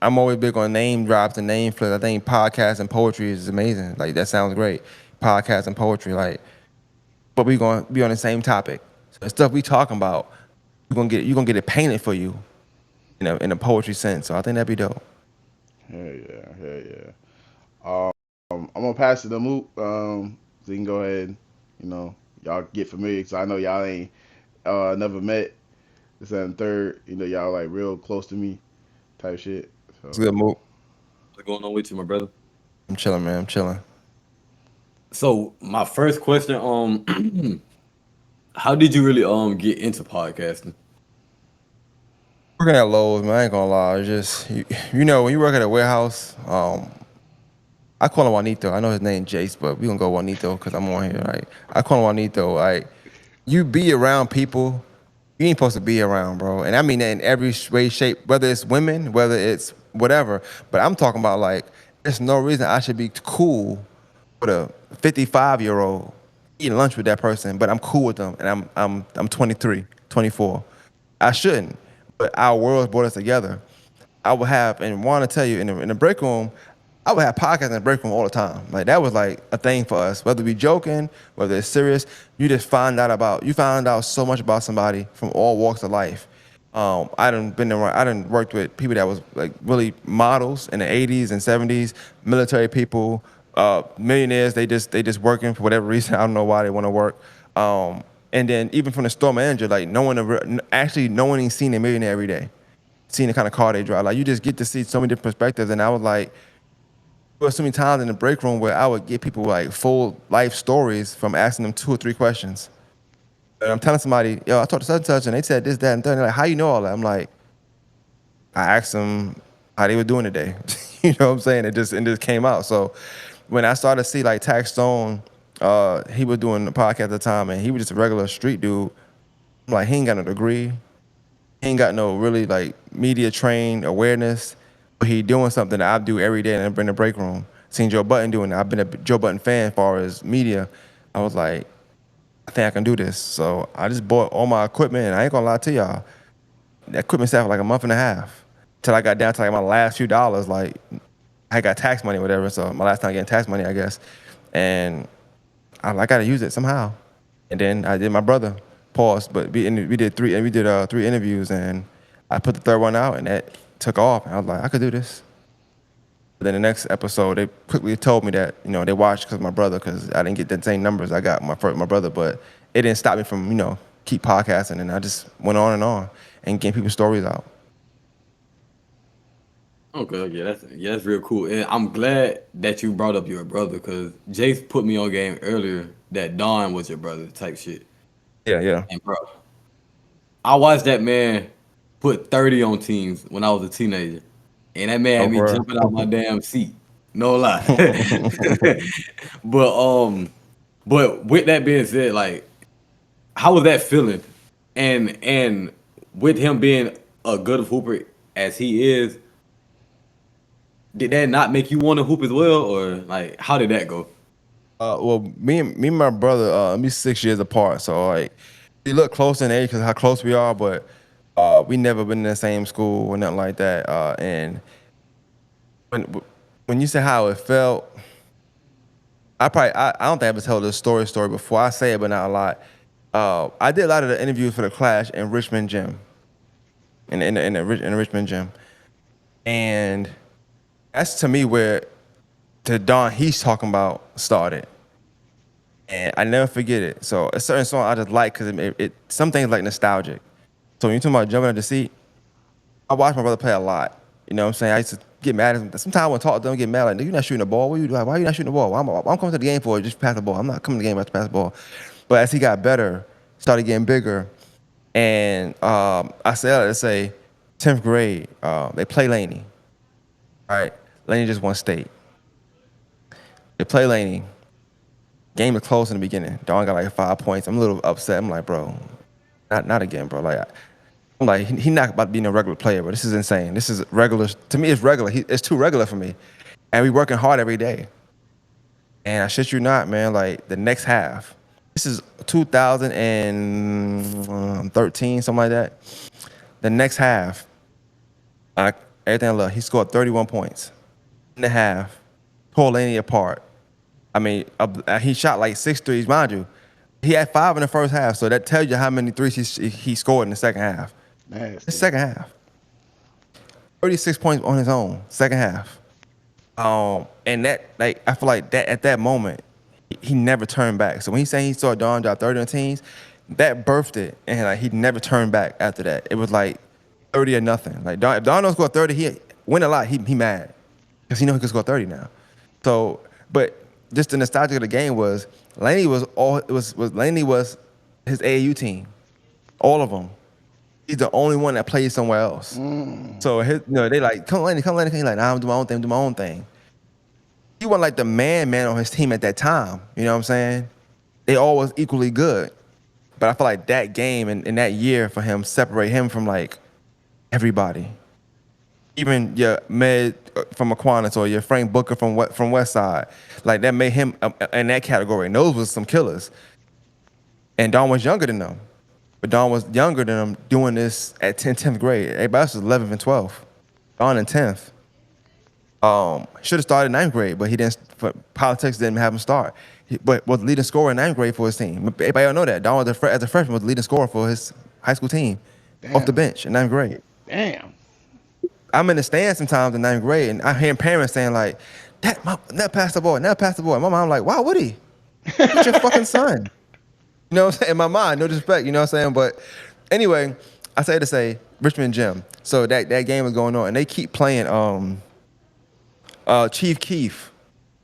I'm always big on name drops and name flips. I think podcast and poetry is amazing. Like that sounds great. Podcast and poetry, like, but we gonna be on the same topic. So the stuff we talking about, you're gonna get it painted for you, in a poetry sense. So I think that'd be dope. hell yeah. I'm gonna pass it to Mook. So you can go ahead. You know, y'all get familiar because I know y'all ain't never met. This and third. You know, y'all like real close to me type shit. It's So a good move. What's going on with you, my brother? I'm chilling, man. I'm chilling. So my first question, how did you really get into podcasting? Working at Lowe's, man. I ain't gonna lie. It's just when you work at a warehouse. I call him Juanito. I know his name Jase, but we gonna go Juanito because I'm on here. Like I call him Juanito. Like you be around people you ain't supposed to be around, bro. And I mean that in every way, shape, whether it's women, whether it's whatever. But I'm talking about like there's no reason I should be cool with a 55-year-old eating lunch with that person, but I'm cool with them, and I'm 23, 24. I shouldn't, but our worlds brought us together. I would have, and want to tell you, in the break room, I would have podcasts in the break room all the time. Like that was like a thing for us. Whether we joking, whether it's serious, you find out so much about somebody from all walks of life. I done worked with people that was like really models in the 80s and 70s, military people, millionaires. They just working for whatever reason. I don't know why they want to work. And then even from the store manager, like no one ain't seen a millionaire every day, seeing the kind of car they drive. Like you just get to see so many different perspectives. And I was like, there were so many times in the break room where I would get people like full life stories from asking them 2 or 3 questions. And I'm telling somebody, yo, I talked to such and such, and they said this, that, and that. And they're like, how you know all that? I'm like, I asked them how they were doing today. You know what I'm saying? It just came out. So when I started to see like Tax Stone, he was doing the podcast at the time, and he was just a regular street dude. I'm like, he ain't got no degree. He ain't got no really like media trained awareness, but he doing something that I do every day in the break room. Seen Joe Budden doing it. I've been a Joe Budden fan as far as media. I was like, I think I can do this. So I just bought all my equipment, and I ain't gonna lie to y'all, the equipment sat for like a month and a half till I got down to like my last few dollars. Like I got tax money or whatever, so my last time getting tax money, I guess. And I gotta use it somehow. And then I did my brother. Pause. But we did 3 interviews, and I put the 3rd one out, and that took off. And I was like, I could do this. But then the next episode, they quickly told me that they watched because my brother, because I didn't get the same numbers I got my brother, but it didn't stop me from keep podcasting, and I just went on and getting people's stories out. Okay, that's real cool, and I'm glad that you brought up your brother because Jace put me on game earlier that Don was your brother type shit. Yeah. And bro, I watched that man put 30 on teams when I was a teenager, and that man Oh, had me bro. jumping out my damn seat. No lie. But with that being said, like, how was that feeling? And with him being a good hooper as he is, did that not make you want to hoop as well, or like how did that go? Well, me and my brother, we 6 years apart, so like we look close in age because how close we are, but we never been in the same school or nothing like that. And when you say how it felt, I don't think I ever told this story before. I say it, but not a lot. I did a lot of the interviews for the Clash in Richmond gym, in the Richmond gym, and that's to me where the Don he's talking about started. And I never forget it. So a certain song I just like because some things like nostalgic. So when you're talking about jumping out the seat, I watch my brother play a lot. You know what I'm saying? I used to get mad at him. Sometimes I want to talk to them, get mad like, you're not shooting the ball. What you doing? Why are you not shooting the ball? I'm coming to the game for it. Just pass the ball. I'm not coming to the game to pass the ball. But as he got better, started getting bigger, and I say to say, 10th grade, they play Laney. All right, Laney just won state. They play Laney. Game is close in the beginning. Dawn got like 5 points. I'm a little upset. I'm like, bro, not again, bro. Like, I I'm like, he not about to be no regular player, but this is insane. This is regular. To me, it's regular. It's too regular for me. And we working hard every day. And I shit you not, man, like the next half. This is 2013, something like that. The next half, everything I love, he scored 31 points in the half, tore Laney apart. I mean, he shot like 6 threes, mind you. He had 5 in the first half, so that tells you how many threes he scored in the second half. Nasty. The second half. 36 points on his own, second half. And that, like, I feel like that at that moment, he never turned back. So when he's saying he saw Don drop 30 on teams, that birthed it, and like he never turned back after that. It was like 30 or nothing. Like if Don don't score 30, he win a lot. He mad because he know he could score 30 now. So, but just the nostalgia of the game was Laney was his AAU team, all of them. He's the only one that plays somewhere else. So they like, come Laney. He's like, nah, I'm doing my own thing. He wasn't like the man on his team at that time. You know what I'm saying? They all was equally good. But I feel like that game and that year for him separate him from like everybody. Even your Med from Aquinas or your Frank Booker from West Side. Like that made him in that category. And those was some killers. And Don was younger than them. But Don was younger than them doing this at 10th grade. Everybody else was 11th and 12th. Don in 10th. Should have started 9th grade, but he didn't. Politics didn't have him start. But was leading scorer in 9th grade for his team. Everybody don't know that. Don was as a freshman was the leading scorer for his high school team. Damn. Off the bench in 9th grade. Damn. I'm in the stands sometimes in 9th grade, and I hear parents saying like, "That pass the ball, that pass the ball." My mom like, "Why would he? He's your fucking son." You know what I'm saying? In my mind, no disrespect, you know what I'm saying? But anyway, I say to say Richmond Gym. So that game is going on, and they keep playing Chief Keef,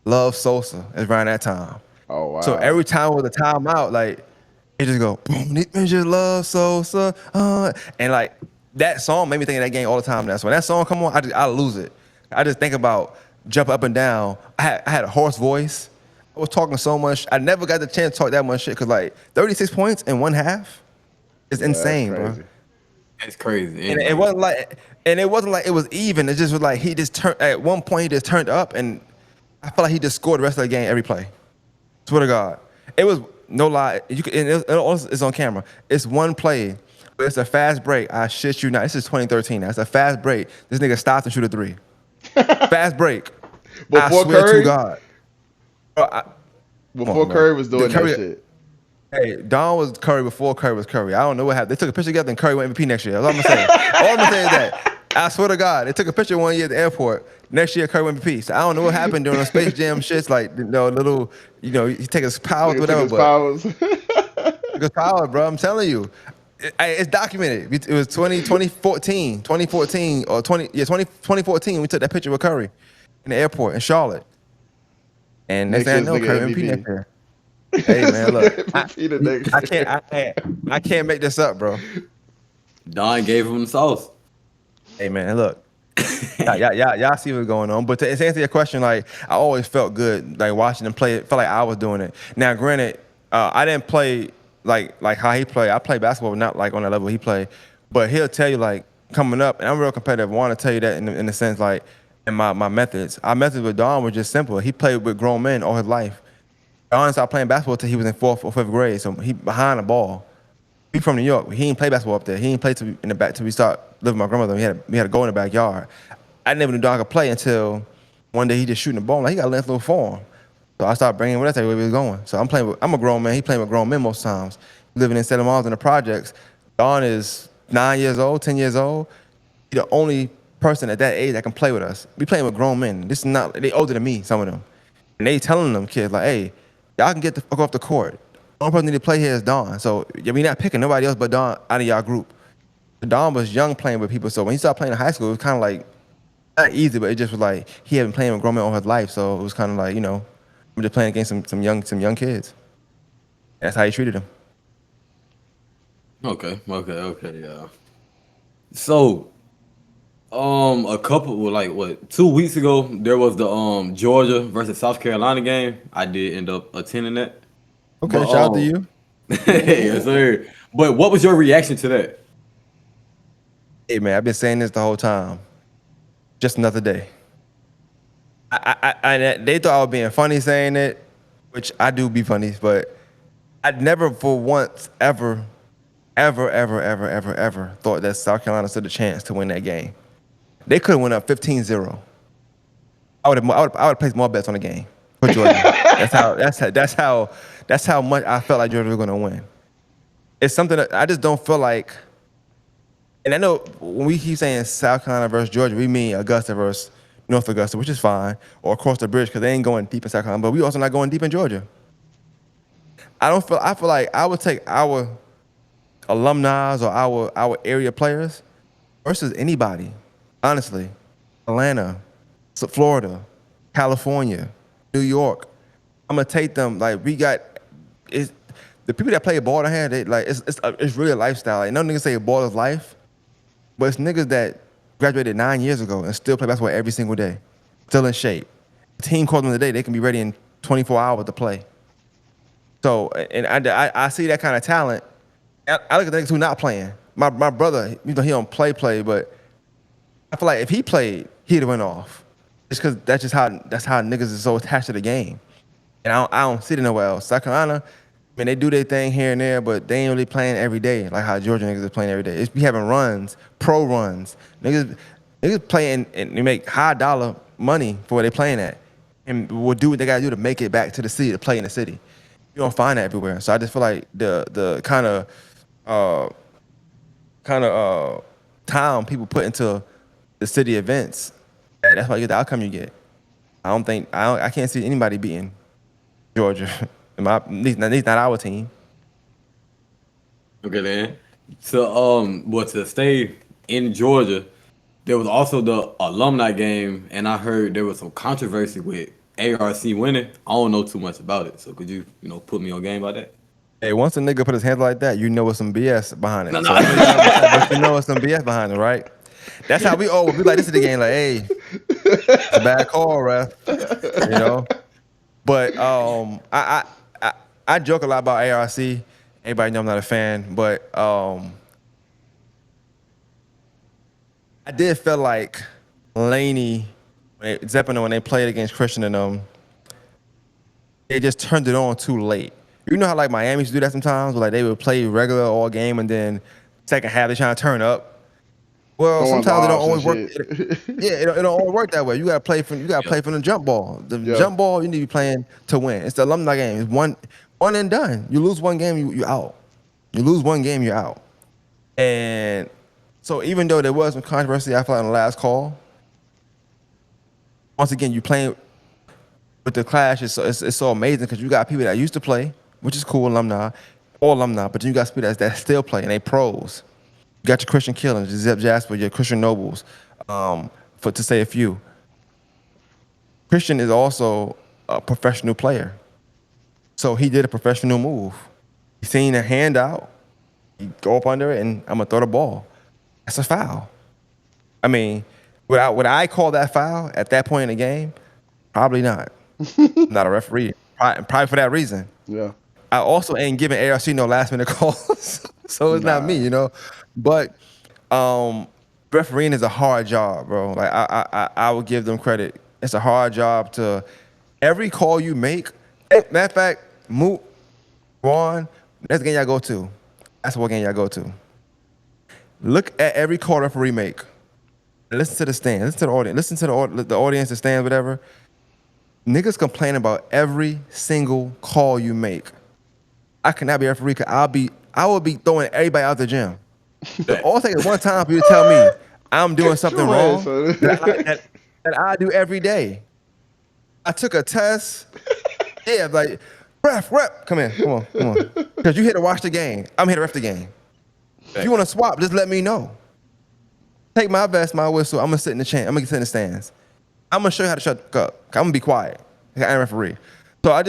Love Sosa is around that time. Oh wow. So every time with a timeout, like it just go boom, just Love Sosa, and like that song made me think of that game all the time. Now, so when that song come on, I lose it. I just think about jump up and down. I had a hoarse voice. I was talking so much. I never got the chance to talk that much shit because like 36 points in one half is insane, bro. It's crazy. And it wasn't like it was even. It just was like he just turned at one point. He just turned up, and I felt like he just scored the rest of the game every play. Swear to God, it was no lie. It's on camera. It's one play. But it's a fast break. I shit you not. This is 2013. Now. It's a fast break. This nigga stops and shoot a 3. Fast break. Before I swear Curry? to God. Before Curry was doing Curry, that shit. Hey, Don was Curry before Curry was Curry. I don't know what happened. They took a picture together and Curry went MVP next year. That's all I'm gonna say. All I'm gonna say is that. I swear to God, they took a picture one year at the airport. Next year, Curry went MVP. So I don't know what happened during the Space Jam shits, like little, he take his powers, whatever. His powers. His power, bro. I'm telling you, it's documented. It was 2014 or 2014. We took that picture with Curry in the airport in Charlotte. And next thing I know, Curry MVP next year. Hey man, look, I can't make this up, bro. Don gave him the sauce. Hey man, look, y'all see what's going on. But to answer your question, like I always felt good, like watching him play. It felt like I was doing it. Now, granted, I didn't play like how he played. I played basketball, but not like on the level he played. But he'll tell you like coming up, and I'm real competitive. I want to tell you that in the sense like in my methods. Our methods with Don were just simple. He played with grown men all his life. Don started playing basketball until he was in 4th or 5th grade, so he behind the ball. He from New York. He didn't play basketball up there. He didn't play in the back till we start living with my grandmother. We had to go in the backyard. I never knew Don could play until one day he just shooting the ball. Like he got a length little form. So I started bringing him with us everywhere we was going. So I'm a grown man. He playing with grown men most times. Living in St. Marys in the projects. Don is 9 years old, 10 years old. He's the only person at that age that can play with us. We playing with grown men. This is not, they older than me, some of them. And they telling them kids like, hey, y'all can get the fuck off the court. The only person need to play here is Don. So we not picking nobody else but Don out of y'all group. Don was young playing with people. So when he started playing in high school, it was kind of like, not easy, but it just was like, he had been playing with grown men all his life. So it was kind of like, I'm just playing against some young kids. That's how he treated them. Okay, yeah. So, a couple, 2 weeks ago, there was the Georgia versus South Carolina game. I did end up attending that. Okay, but, shout out to you. Yes, sir. But what was your reaction to that? Hey man, I've been saying this the whole time. Just another day. They thought I was being funny saying it, which I do be funny, but I never for once ever thought that South Carolina stood a chance to win that game. They could have went up 15-0. I would have placed more bets on the game for Georgia. That's how much I felt like Georgia was going to win. It's something that I just don't feel like. And I know when we keep saying South Carolina versus Georgia, we mean Augusta versus North Augusta, which is fine, or across the bridge because they ain't going deep in South Carolina, but we also not going deep in Georgia. I feel like I would take our alumni or our area players versus anybody, honestly. Atlanta, Florida, California, New York. I'm gonna take them. Like the people that play ball in here. It's really a lifestyle. Like no niggas say ball is life, but it's niggas that graduated 9 years ago and still play basketball every single day, still in shape. The team calls them today, they can be ready in 24 hours to play. So, and I see that kind of talent. I look at the niggas who not playing. My brother, he don't play, but I feel like if he played, he'd have went off. Just because that's how niggas is so attached to the game. And I don't see it nowhere else. South Carolina, I mean, they do their thing here and there, but they ain't really playing every day like how Georgia niggas is playing every day. It's be having runs, pro runs. Niggas playing and they make high dollar money for where they playing at. And will do what they gotta do to make it back to the city, to play in the city. You don't find that everywhere. So I just feel like the kind of time people put into the city events, that's why you get the outcome you get. I can't see anybody beating Georgia. At least not our team. Okay, then. To stay in Georgia, there was also the alumni game, and I heard there was some controversy with ARC winning. I don't know too much about it, so could you put me on game about that? Hey, once a nigga put his hands like that, you know it's some BS behind it. No. But you know it's some BS behind it, right? That's how we like this is the game. Like, hey, it's a bad call, ref. But I joke a lot about ARC. Everybody know I'm not a fan, but I did feel like Laney, Zeppelin, when they played against Christian and them, they just turned it on too late. You know how like Miami used to do that sometimes, where like they would play regular all game and then second half they trying to turn up. Well, sometimes it don't always work. It don't always work that way. You gotta play from the jump ball. The jump ball you need to be playing to win. It's the alumni game. It's one and done. You lose one game, you out. You lose one game, you're out. And so even though there was some controversy, I felt on the last call. Once again, you playing with the clash. It's so amazing because you got people that used to play, which is cool, alumni, but you got people that still play and they pros. You got your Christian Killings, your Zep Jasper, your Christian Nobles, to say a few. Christian is also a professional player. So he did a professional move. He seen a hand out, he go up under it, and I'm going to throw the ball. That's a foul. I mean, would I call that foul at that point in the game? Probably not. I'm not a referee. Probably for that reason. Yeah. I also ain't giving ARC no last minute calls. So it's not me, But refereeing is a hard job, bro. Like I would give them credit. It's a hard job to every call you make. Matter of fact, Mook, Ron, that's the game y'all go to. That's what game y'all go to. Look at every call referee make. Listen to the stand. Listen to the audience. Listen to the audience, the stand, whatever. Niggas complain about every single call you make. I cannot be a referee because I will be throwing everybody out the gym. It all takes one time for you to tell me I'm doing something wrong that I do every day. I took a test. Yeah, like, ref, come on. Because you here to watch the game. I'm here to ref the game. If you want to swap, just let me know. Take my vest, my whistle. I'm going to sit in the chain. I'm going to sit in the stands. I'm going to show you how to shut up. I'm going to be quiet. I ain't referee. So I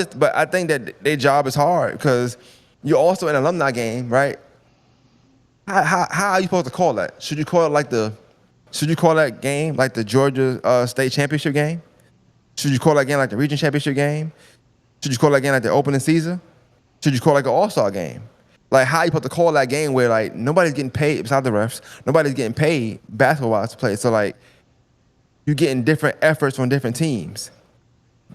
think that their job is hard because you're also in an alumni game, right? How are you supposed to call that? Should you call that game like the Georgia State Championship game? Should you call that game like the Region Championship game? Should you call that game like the opening season? Should you call it like an All-Star game? Like, how you supposed to call that game where like nobody's getting paid besides the refs, nobody's getting paid basketball-wise to play. So like, you're getting different efforts from different teams.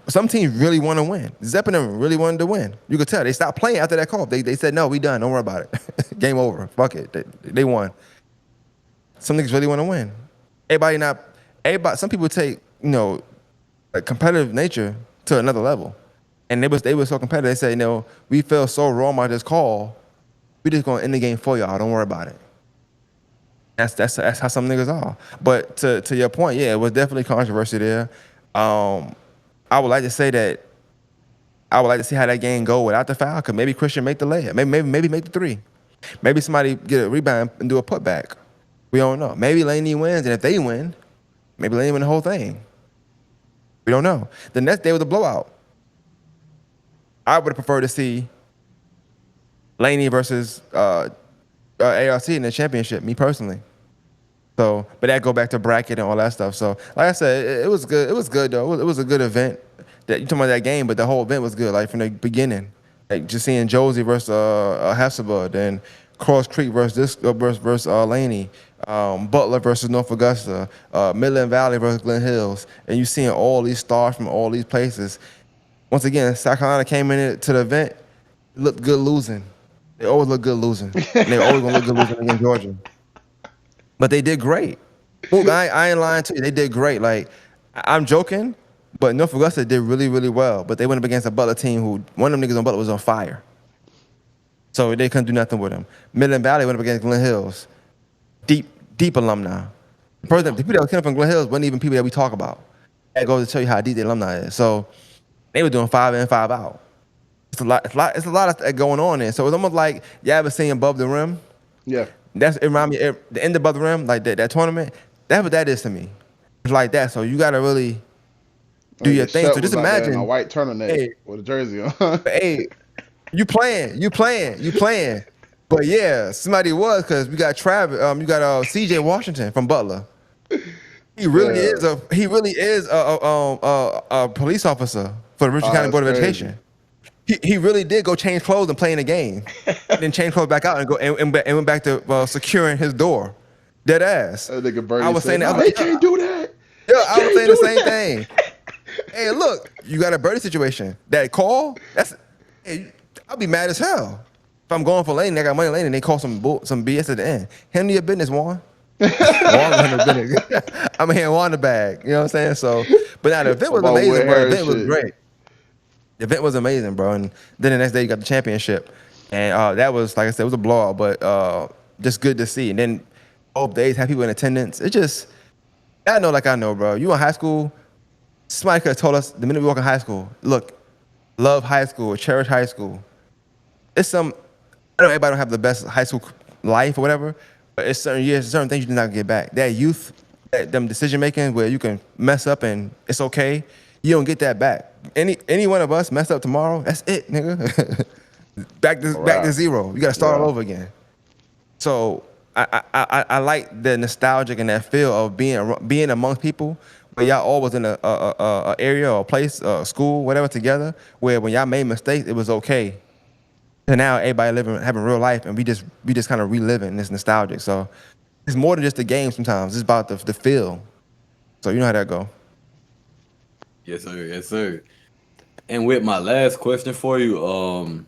Some teams really want to win. Zepp and them really wanted to win. You could tell they stopped playing after that call. They said, no, we done. Don't worry about it. Game over. Fuck it. They won. Some niggas really want to win. Some people take, like competitive nature to another level. And they were so competitive. They said, we feel so wrong by this call. We just gonna end the game for y'all. Don't worry about it. That's how some niggas are. But to your point, yeah, it was definitely controversy there. I would like to say that I would like to see how that game go without the foul. Cause maybe Christian make the layup. Maybe make the three. Maybe somebody get a rebound and do a putback. We don't know. Maybe Laney wins, and if they win, maybe Laney win the whole thing. We don't know. The next day was a blowout. I would have preferred to see Laney versus ARC in the championship, me personally. So, but that go back to bracket and all that stuff. So, like I said, it was good. It was good though. It was a good event. That you talking about that game, but the whole event was good. Like from the beginning, like just seeing Josie versus Hepzibah, then Cross Creek versus Laney, Butler versus North Augusta, Midland Valley versus Glen Hills, and you seeing all these stars from all these places. Once again, South Carolina came to the event, looked good losing. They always look good losing. And they always gonna look good losing against Georgia. But they did great. Look, I ain't lying to you. They did great. Like, I'm joking, but North Augusta did really, really well. But they went up against a Butler team who, one of them niggas on Butler was on fire. So they couldn't do nothing with them. Midland Valley went up against Glen Hills. Deep alumni. The people that came up from Glen Hills wasn't even people that we talk about. That goes to tell you how deep the alumni is. So they were doing 5 in, 5 out. It's a lot of that going on there. So it's almost like you ever seen Above the Rim? Yeah. It remind me the end above the rim, like that tournament. That's what that is to me. It's like that. So you gotta really do your thing. So just imagine a white turtleneck with a jersey on. Hey, you playing. But yeah, somebody was because we got Travis. You got CJ Washington from Butler. He really is a police officer for the Richland County Board of Education. He really did go change clothes and play in the game, then change clothes back out and went back to securing his door. Dead ass. I was saying that. They can't do that. Yeah, I was saying the same thing. Hey, look, you got a birdie situation. That call, I'll be mad as hell. If I'm going for Lane, I got money Lane, and they call some BS at the end. Handle your business, Warren. I'm here Warren the bag. You know what I'm saying? So, but now the event was amazing, bro. The event was great. The event was amazing, bro. And then the next day you got the championship. And that was, like I said, it was a blowout, but just good to see. And then both days had people in attendance. It just, I know, bro. You in high school, somebody could have told us the minute we walk in high school, look, love high school, cherish high school. It's I know everybody don't have the best high school life or whatever, but it's certain years, certain things you do not get back. That youth, them decision making where you can mess up and it's okay, you don't get that back. Any one of us mess up tomorrow, that's it, nigga. back to zero. You gotta start all over again. So I like the nostalgic and that feel of being amongst people where y'all all was in a area or a place, school, whatever together, where when y'all made mistakes, it was okay. And now everybody having real life, and we just kind of reliving this nostalgic. So it's more than just the game sometimes. It's about the feel. So you know how that go. Yes, sir. And with my last question for you,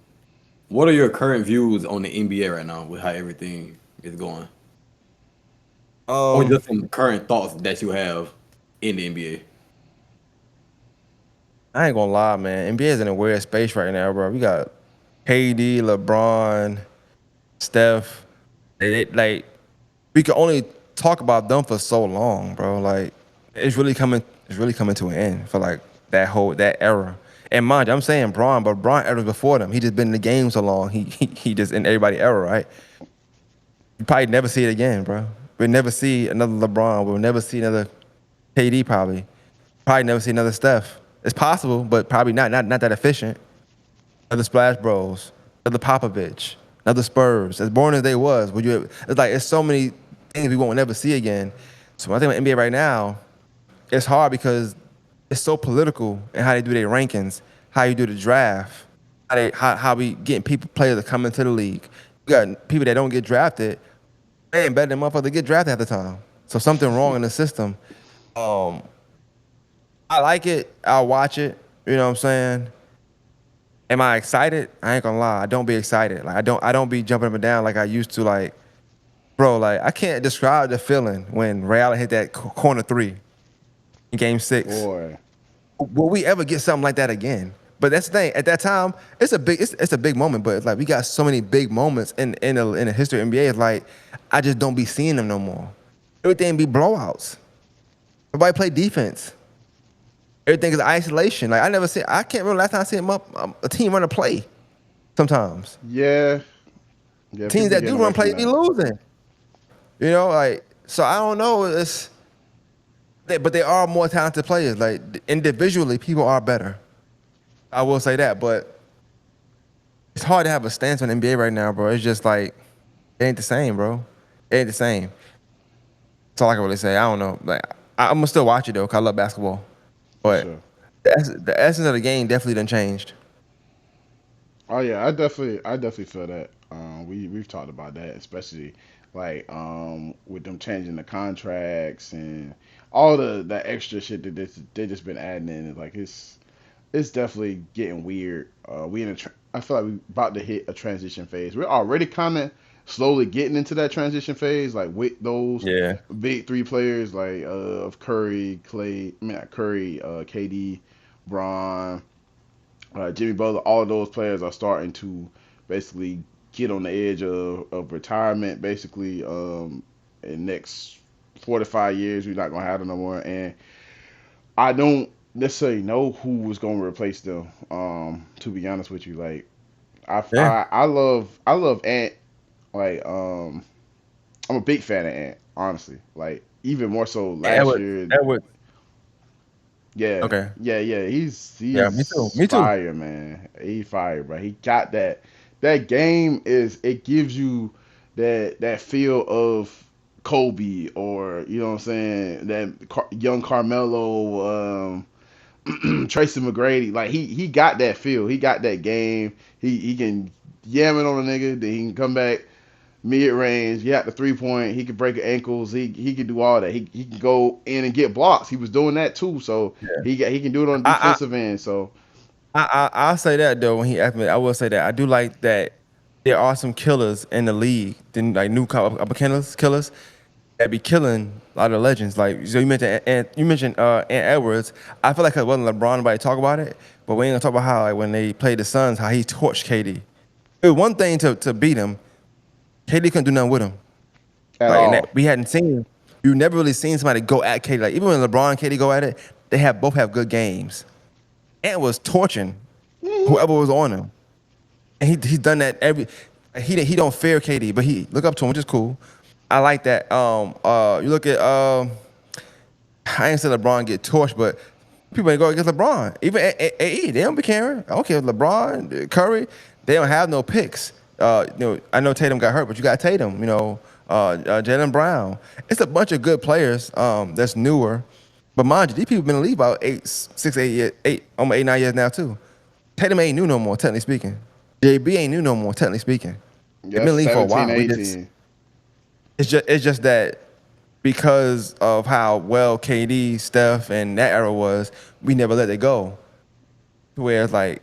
what are your current views on the NBA right now with how everything is going? Or just some current thoughts that you have in the NBA? I ain't gonna lie, man. NBA is in a weird space right now, bro. We got KD, LeBron, Steph. Like, we can only talk about them for so long, bro. Like, it's really coming to an end for like that era. And mind you, I'm saying Bron, but Bron era before them. He just been in the game so long. He just in everybody's era, right? You probably never see it again, bro. We'll never see another LeBron. We'll never see another KD probably. Probably never see another Steph. It's possible, but probably not that efficient. Another Splash Bros, another Popovich, another Spurs. As boring as they was, it's so many things we won't never see again. So I think with NBA right now, it's hard because it's so political in how they do their rankings, how you do the draft, how we getting players to come into the league. got people that don't get drafted. They ain't better than motherfuckers that get drafted at the time. So something wrong in the system. I like it. I'll watch it. You know what I'm saying? Am I excited? I ain't gonna lie. I don't be excited. Like I don't be jumping up and down like I used to. Like, bro, like I can't describe the feeling when Ray Allen hit that corner 3 in Game 6. Boy. Will we ever get something like that again? But that's the thing. At that time, it's a big moment. But it's like we got so many big moments in the history of NBA. It's like I just don't be seeing them no more. Everything be blowouts. Everybody play defense. Everything is isolation. Like I can't remember last time I seen a team run a play. Sometimes. Yeah. Teams that do run plays be losing. You know, like so I don't know. But they are more talented players. Like individually, people are better. I will say that, but it's hard to have a stance on NBA right now, bro. It's just like it ain't the same, bro. It ain't the same. That's all I can really say. I don't know. Like I'm gonna still watch it though, 'cause I love basketball. But sure. the essence of the game definitely done changed. Oh yeah, I definitely feel that. We've talked about that, especially like with them changing the contracts and all the extra shit that they just been adding in. Like it's definitely getting weird. I feel like we about to hit a transition phase. We're already kind of slowly getting into that transition phase, like with those big 3 players like of Curry, KD, Bron, Jimmy Butler. All of those players are starting to basically get on the edge of retirement. Basically, in the next 4 to 5 years, we're not gonna have them no more. And I don't necessarily know who was gonna replace them. To be honest with you, like I love Ant. Like I'm a big fan of Ant, honestly. Like even more so last year. Edward. Yeah. Okay. Yeah. He's Me too. fire, man. He fire, bro. He got that. That game it gives you that feel of Kobe, or you know what I'm saying, that young Carmelo, Tracy McGrady. Like he got that feel. He got that game. He can yam it on a nigga, then he can come back mid range. He had the 3-point. He could break ankles. He could do all that. He can go in and get blocks. He was doing that too. So he can do it on the defensive end. So I'll say that though. When he asked me, I will say that I do like that there are some killers in the league. Then like new killers that be killing a lot of legends. Like so you mentioned Ant Edwards. I feel like it wasn't LeBron, nobody talk about it, but we ain't gonna talk about how like when they played the Suns, how he torched KD. It was one thing to beat him. KD couldn't do nothing with him. At all. We hadn't seen. You never really seen somebody go at KD. Like even when LeBron and KD go at it, they both have good games. Ant was torching whoever was on him, and he's done that he don't fear KD, but he look up to him, which is cool. I like that. You look at I ain't say LeBron get torched, but people ain't go against LeBron. Even AE, they don't be caring. I don't care if LeBron, Curry, they don't have no picks. I know Tatum got hurt, but you got Tatum. Jaylen Brown. It's a bunch of good players that's newer. But mind you, these people been in the league about 8, 9 years now too. Tatum ain't new no more, technically speaking. JB ain't new no more, technically speaking. They've been in the league for a while. 18. It's just that because of how well KD, Steph, and that era was, we never let it go. Where it's like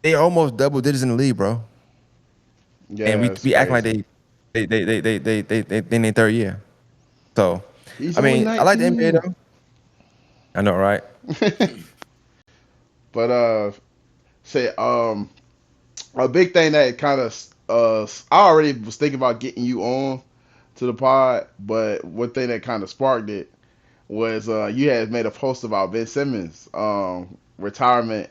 they almost double digits in the league, bro. Yeah, and we acting like they in their 3rd year. So I mean, I like the NBA though. I know, right? But say a big thing that kind of I already was thinking about getting you on to the pod, but one thing that kind of sparked it was you had made a post about Ben Simmons retirement.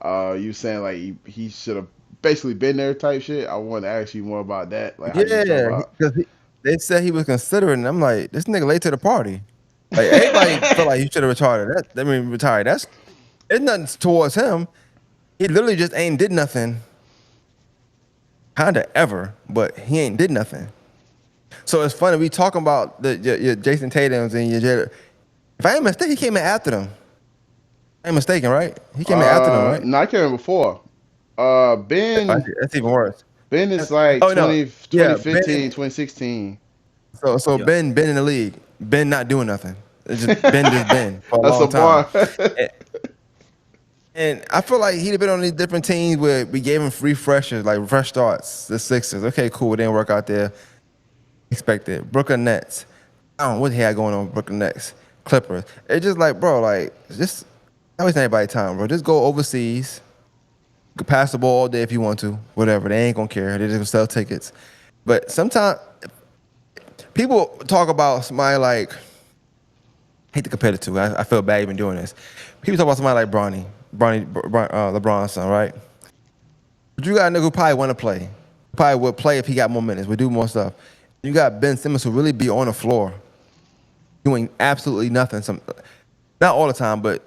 You saying like he should have basically been there type shit. I wanted to ask you more about that. Like, Yeah, because they said he was considering. I'm like, this nigga late to the party. Like everybody felt like he should have retired. Retired. It's nothing towards him. He literally just ain't did nothing. Kinda ever, but he ain't did nothing. So it's funny we talking about your Jason Tatum's and your Jada. If I ain't mistaken, he came in after them. I ain't mistaken, right? He came in after them, right? No, I came in before. Ben. That's even worse. Ben is like Oh no, yeah, 2015, 2016. So Yeah. Ben in the league. Ben not doing nothing. It's just Ben for a That's a long time. bar. And I feel like he'd have been on these different teams where we gave him free freshers, like fresh starts. The Sixers, okay, cool, it didn't work out there. Expected. Brooklyn Nets. I don't know what he had going on with Brooklyn Nets. Clippers. It's just like, bro, like, just not wasting anybody's time, bro. Just go overseas. You can pass the ball all day if you want to. Whatever. They ain't gonna care. They just gonna sell tickets. But sometimes people talk about somebody like, I hate to compare the two. I feel bad even doing this. People talk about somebody like LeBron's son, right? But you got a nigga who probably want to play. Probably would play if he got more minutes, would do more stuff. You got Ben Simmons who really be on the floor doing absolutely nothing. Not all the time, but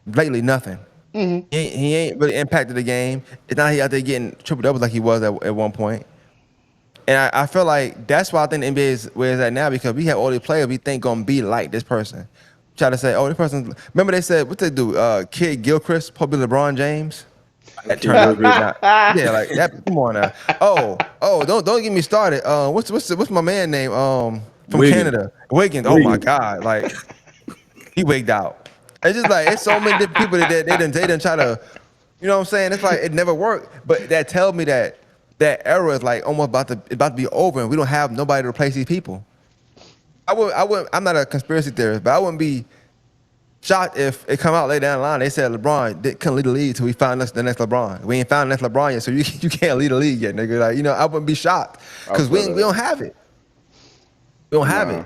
lately nothing. Mm-hmm. He ain't really impacted the game. It's not he out there getting triple doubles like he was at one point. And I feel like that's why I think the NBA is where it's at now, because we have all these players we think gonna be like this person. Try to say, oh, this person. Remember they said what they do? Kid Gilchrist, probably LeBron James. That turned out not. Yeah, like that. Come on now. Oh, don't get me started. What's my man name? From Wiggins. Canada, Wiggins. Oh my God, like he wigged out. It's just like it's so many different people that they didn't try to. You know what I'm saying? It's like it never worked. But that tells me that era is like almost about to be over, and we don't have nobody to replace these people. I'm not a conspiracy theorist, but I wouldn't be shocked if it come out later down the line. They said LeBron couldn't lead the league until we found the next LeBron. We ain't found the next LeBron yet, so you can't lead the league yet, nigga. Like, I wouldn't be shocked because we don't have it. We don't have it.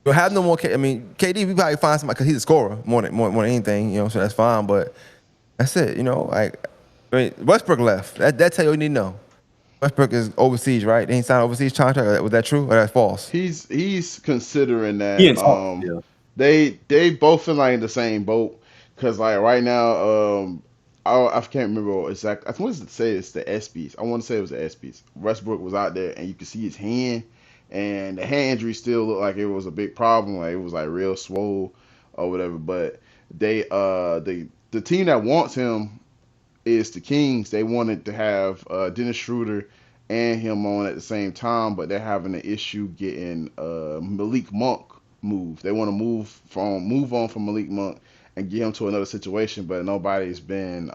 We don't have no more. KD, we probably find somebody because he's a scorer more than anything. So that's fine. But that's it. Westbrook left. That tell you what you need to know. Westbrook is overseas, right? They ain't signed overseas contract. Was that true or that's false? He's considering that. Yeah. They both in like the same boat because like right now, I can't remember exactly. I want to say it's the ESPYs. I want to say it was the ESPYs. Westbrook was out there and you could see his hand, and the hand injury still looked like it was a big problem. Like it was like real swole or whatever. But they the team that wants him is the Kings. They wanted to have Dennis Schroeder and him on at the same time, but they're having an issue getting Malik Monk moved. They want to move on from Malik Monk and get him to another situation, but nobody's been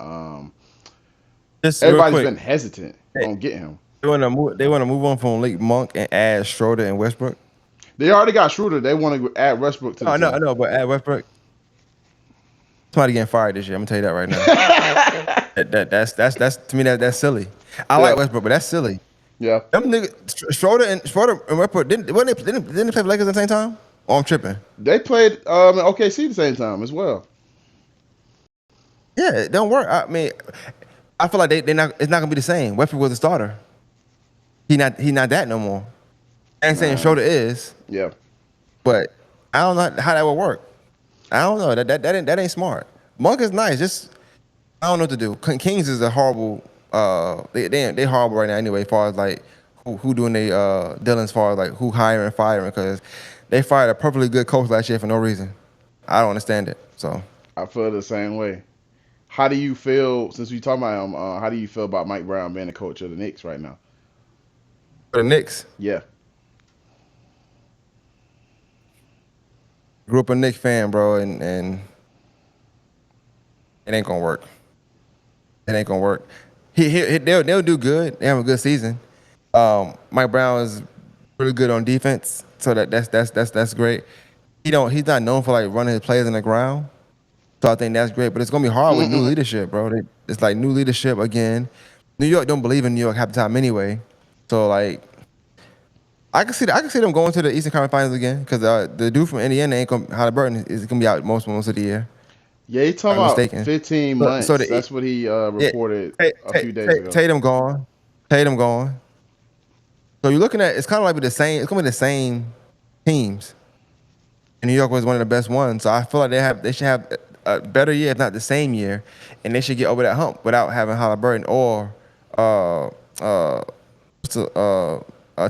everybody's been hesitant on getting him. They want to move on from Malik Monk and add Schroeder and Westbrook. They already got Schroeder. They want to add Westbrook to the team. I know, but add Westbrook. Somebody getting fired this year. I'm gonna tell you that right now. that's to me that's silly. I like Westbrook, but that's silly. Yeah. Them niggas, Schroeder and Westbrook didn't they play for Lakers at the same time? Oh, I'm tripping. They played OKC the same time as well. Yeah, it don't work. I feel like it's not gonna be the same. Westbrook was a starter. He not that no more. I ain't saying Schroeder is. Yeah. But I don't know how that would work. I don't know. That ain't smart. Monk is nice. Just I don't know what to do. Kings is a horrible. They horrible right now anyway. As far as like who doing they dealing as far as like who hiring and firing, because they fired a perfectly good coach last year for no reason. I don't understand it. So I feel the same way. How do you feel, since we talking about him, how do you feel about Mike Brown being the coach of the Knicks right now? For the Knicks? Yeah. Grew up a Knicks fan, bro, and it ain't gonna work. It ain't gonna work. They'll do good. They have a good season. Mike Brown is really good on defense, so that's great. He's not known for like running his players in the ground, so I think that's great. But it's gonna be hard with new leadership, bro. It's like new leadership again. New York don't believe in New York half the time anyway, so like I can see them going to the Eastern Conference Finals again because the dude from Indiana Halliburton is gonna be out most of the year. Yeah, he's talking about 15 months. So that's what he reported a few days ago. Tatum gone. So you're looking at it's kind of like the same. It's gonna be the same teams. And New York was one of the best ones, so I feel like they should have a better year, if not the same year, and they should get over that hump without having Halliburton or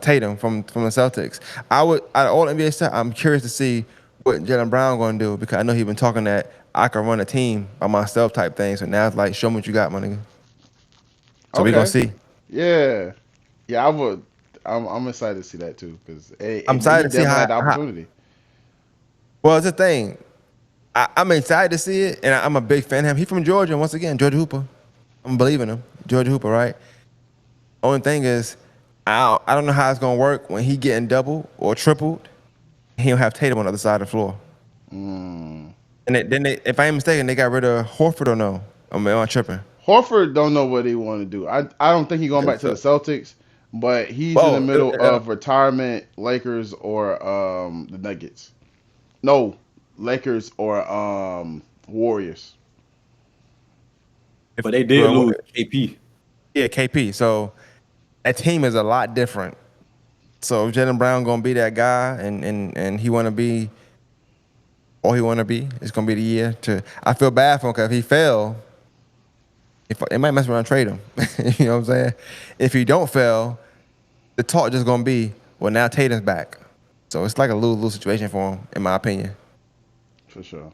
Tatum from the Celtics. Out of all NBA stuff, I'm curious to see what Jaylen Brown gonna do because I know he's been talking that I can run a team by myself type thing. So now it's like, show me what you got, my nigga. So we gonna see. Yeah, yeah, I would. I'm excited to see that too because I'm he excited to see definitely had the how opportunity. well, it's the thing. I'm excited to see it, and I'm a big fan of him. He's from Georgia, and once again, Georgia Hooper. I'm believing him. Georgia Hooper, right? Only thing is, I don't know how it's gonna work when he getting double or tripled. He'll have Tatum on the other side of the floor. Mm. And if I ain't mistaken, they got rid of Horford or no? Am I tripping? Horford don't know what he want to do. I don't think he's going back to the Celtics, but he's in the Oh, middle of retirement, Lakers or the Nuggets. No, Lakers or Warriors. But they did lose KP. Yeah, KP. So that team is a lot different. So if Jaylen Brown gonna be that guy, and he wanna be all he wanna be, it's gonna be the year to. I feel bad for him because if he fail, if it might mess around and trade him. You know what I'm saying? If he don't fail, the talk just gonna be, well, now Tatum's back. So it's like a lose-lose situation for him, in my opinion. For sure.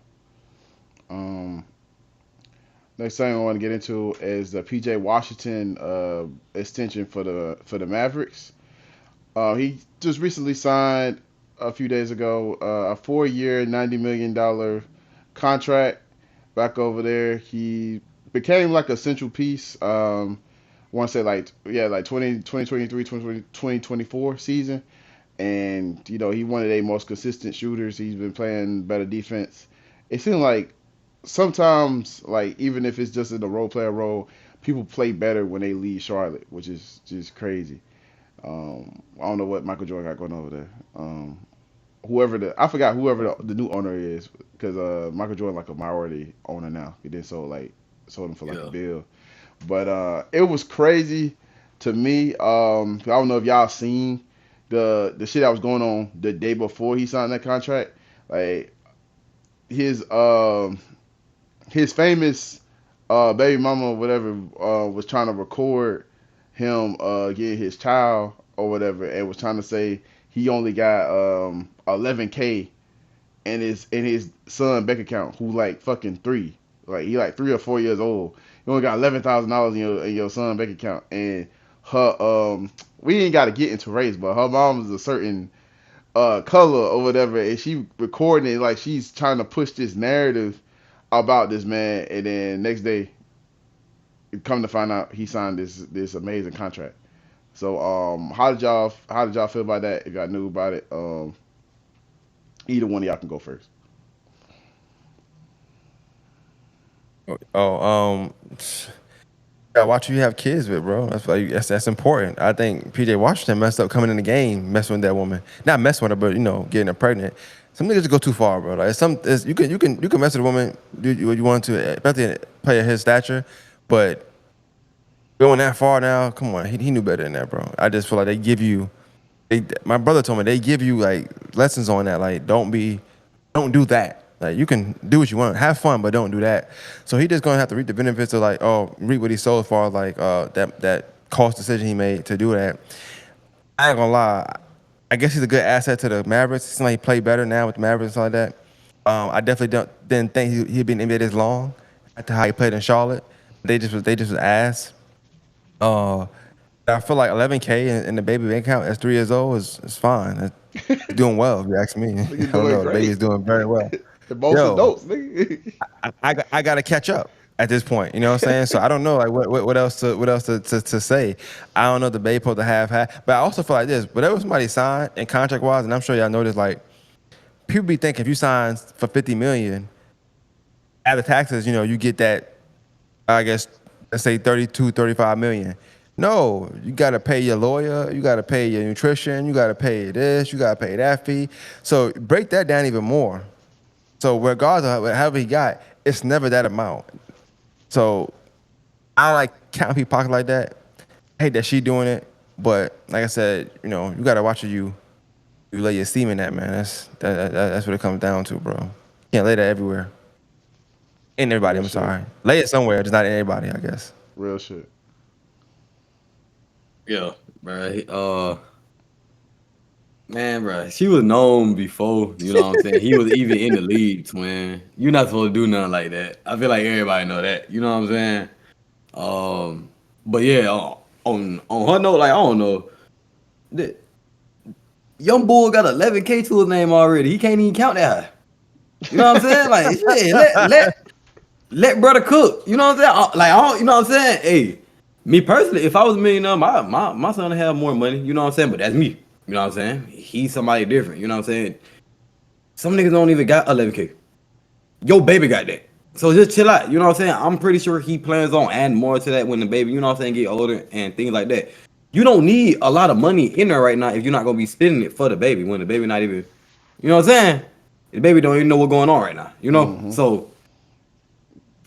Next thing I want to get into is the PJ Washington extension for the Mavericks. He just recently signed a few days ago a 4-year, $90 million contract back over there. He became like a central piece. I want to say like 2023, 2024 season. And, he one of their most consistent shooters. He's been playing better defense. It seems like sometimes, like, even if it's just in the role player role, people play better when they leave Charlotte, which is just crazy. I don't know what Michael Jordan got going over there. I forgot whoever the new owner is, because Michael Jordan like a minority owner now. He did sold him for like a bill, but it was crazy to me. I don't know if y'all seen the shit that was going on the day before he signed that contract. Like his famous baby mama or whatever was trying to record him getting his child or whatever, and was trying to say he only got $11K in his son bank account, who like fucking 3, like he like 3 or 4 years old. You only got $11,000 in your son bank account, and her we ain't got to get into race, but her mom is a certain color or whatever, and she recording it like she's trying to push this narrative about this man, and then next day, come to find out he signed this amazing contract. So how did y'all feel about that? If y'all knew about it, either one of y'all can go first. Gotta watch who you have kids with, bro. That's important. I think PJ Washington messed up coming in the game, messing with that woman. Not messing with her, but getting her pregnant. Some niggas just go too far, bro. Like you can mess with a woman you want to, especially play at his stature, but going that far now, come on, he knew better than that, bro. I just feel like my brother told me they give you like lessons on that, like don't do that. Like you can do what you want, have fun, but don't do that. So he just gonna have to reap the benefits of reap what he sold as far as that cost decision he made to do that. I ain't gonna lie, I guess he's a good asset to the Mavericks. It seems like he played better now with the Mavericks and stuff like that. I definitely didn't think he'd been in the NBA this long after how he played in Charlotte. They just was ass. I feel like $11K in the baby bank account at 3 years old is fine. It's doing well, if you ask me. I don't know. The baby's doing very well. The most adults, nigga. I got to catch up at this point. You know what I'm saying? So I don't know what else to say. I don't know the baby supposed to have had, but I also feel like this. Whatever somebody signed and contract wise, and I'm sure y'all know this, like people be thinking if you sign for $50 million, after taxes, you get that. I guess let's say 32, 35 million. No, you got to pay your lawyer, you got to pay your nutrition, you got to pay this, you got to pay that fee. So break that down even more. So regardless of however he got, it's never that amount. So I don't like counting people's pockets like that. I hate that she doing it, but like I said, you got to watch you lay your semen at, man. That's what it comes down to, bro. You can't lay that everywhere. In everybody, I'm sorry. Lay it somewhere, just not in everybody, I guess. Real shit. Yeah, bro. Man, bro, she was known before, you know what I'm saying? He was even in the league, twin. You're not supposed to do nothing like that. I feel like everybody know that, you know what I'm saying? But yeah, on her note, like I don't know, the young bull got 11K to his name already. He can't even count that high. You know what I'm saying? Like shit, let brother cook. You know what I'm saying? Like I don't, you know what I'm saying? Hey, me personally, if I was a millionaire, my son would have more money. You know what I'm saying? But that's me. You know what I'm saying? He's somebody different. You know what I'm saying? Some niggas don't even got 11K. Your baby got that. So just chill out. You know what I'm saying? I'm pretty sure he plans on adding more to that when the baby, you know what I'm saying, get older and things like that. You don't need a lot of money in there right now if you're not gonna be spending it for the baby when the baby not even, you know what I'm saying? The baby don't even know what's going on right now. You know? Mm-hmm. So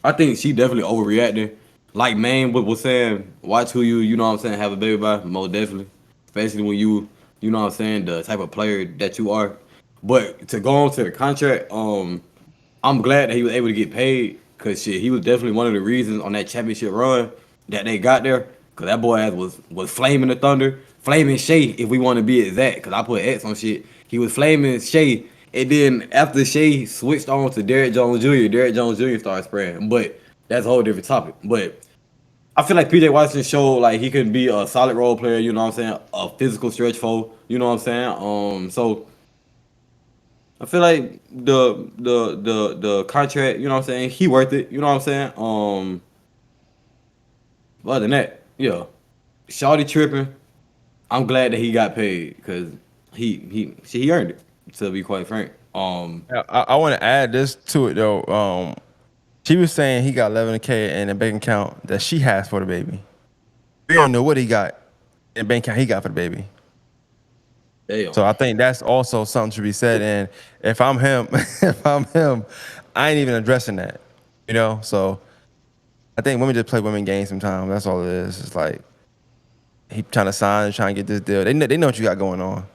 I think she definitely overreacting. Like Maine was saying, watch who you know what I'm saying, have a baby by, most definitely. Especially when you know what I'm saying, the type of player that you are. But to go on to the contract, I'm glad that he was able to get paid because shit, he was definitely one of the reasons on that championship run that they got there. Cause that boy ass was flaming the Thunder, flaming Shea if we want to be exact. Cause I put X on shit. He was flaming Shea, and then after Shea switched on to Derrick Jones Jr., Derrick Jones Jr. started spraying. But that's a whole different topic. But I feel like PJ Washington showed like he could be a solid role player. You know what I'm saying? A physical stretch four. You know what I'm saying? So I feel like the contract, you know what I'm saying, he worth it, you know what I'm saying? Other than that, yeah. Shawty tripping. I'm glad that he got paid because he earned it, to be quite frank. I want to add this to it though. She was saying he got 11K in a bank account that she has for the baby. We don't know what he got in the bank account he got for the baby. Damn. So I think that's also something to be said. And if I'm him, I ain't even addressing that. You know? So I think women just play women games sometimes. That's all it is. It's like he trying to sign, trying to get this deal. They know what you got going on.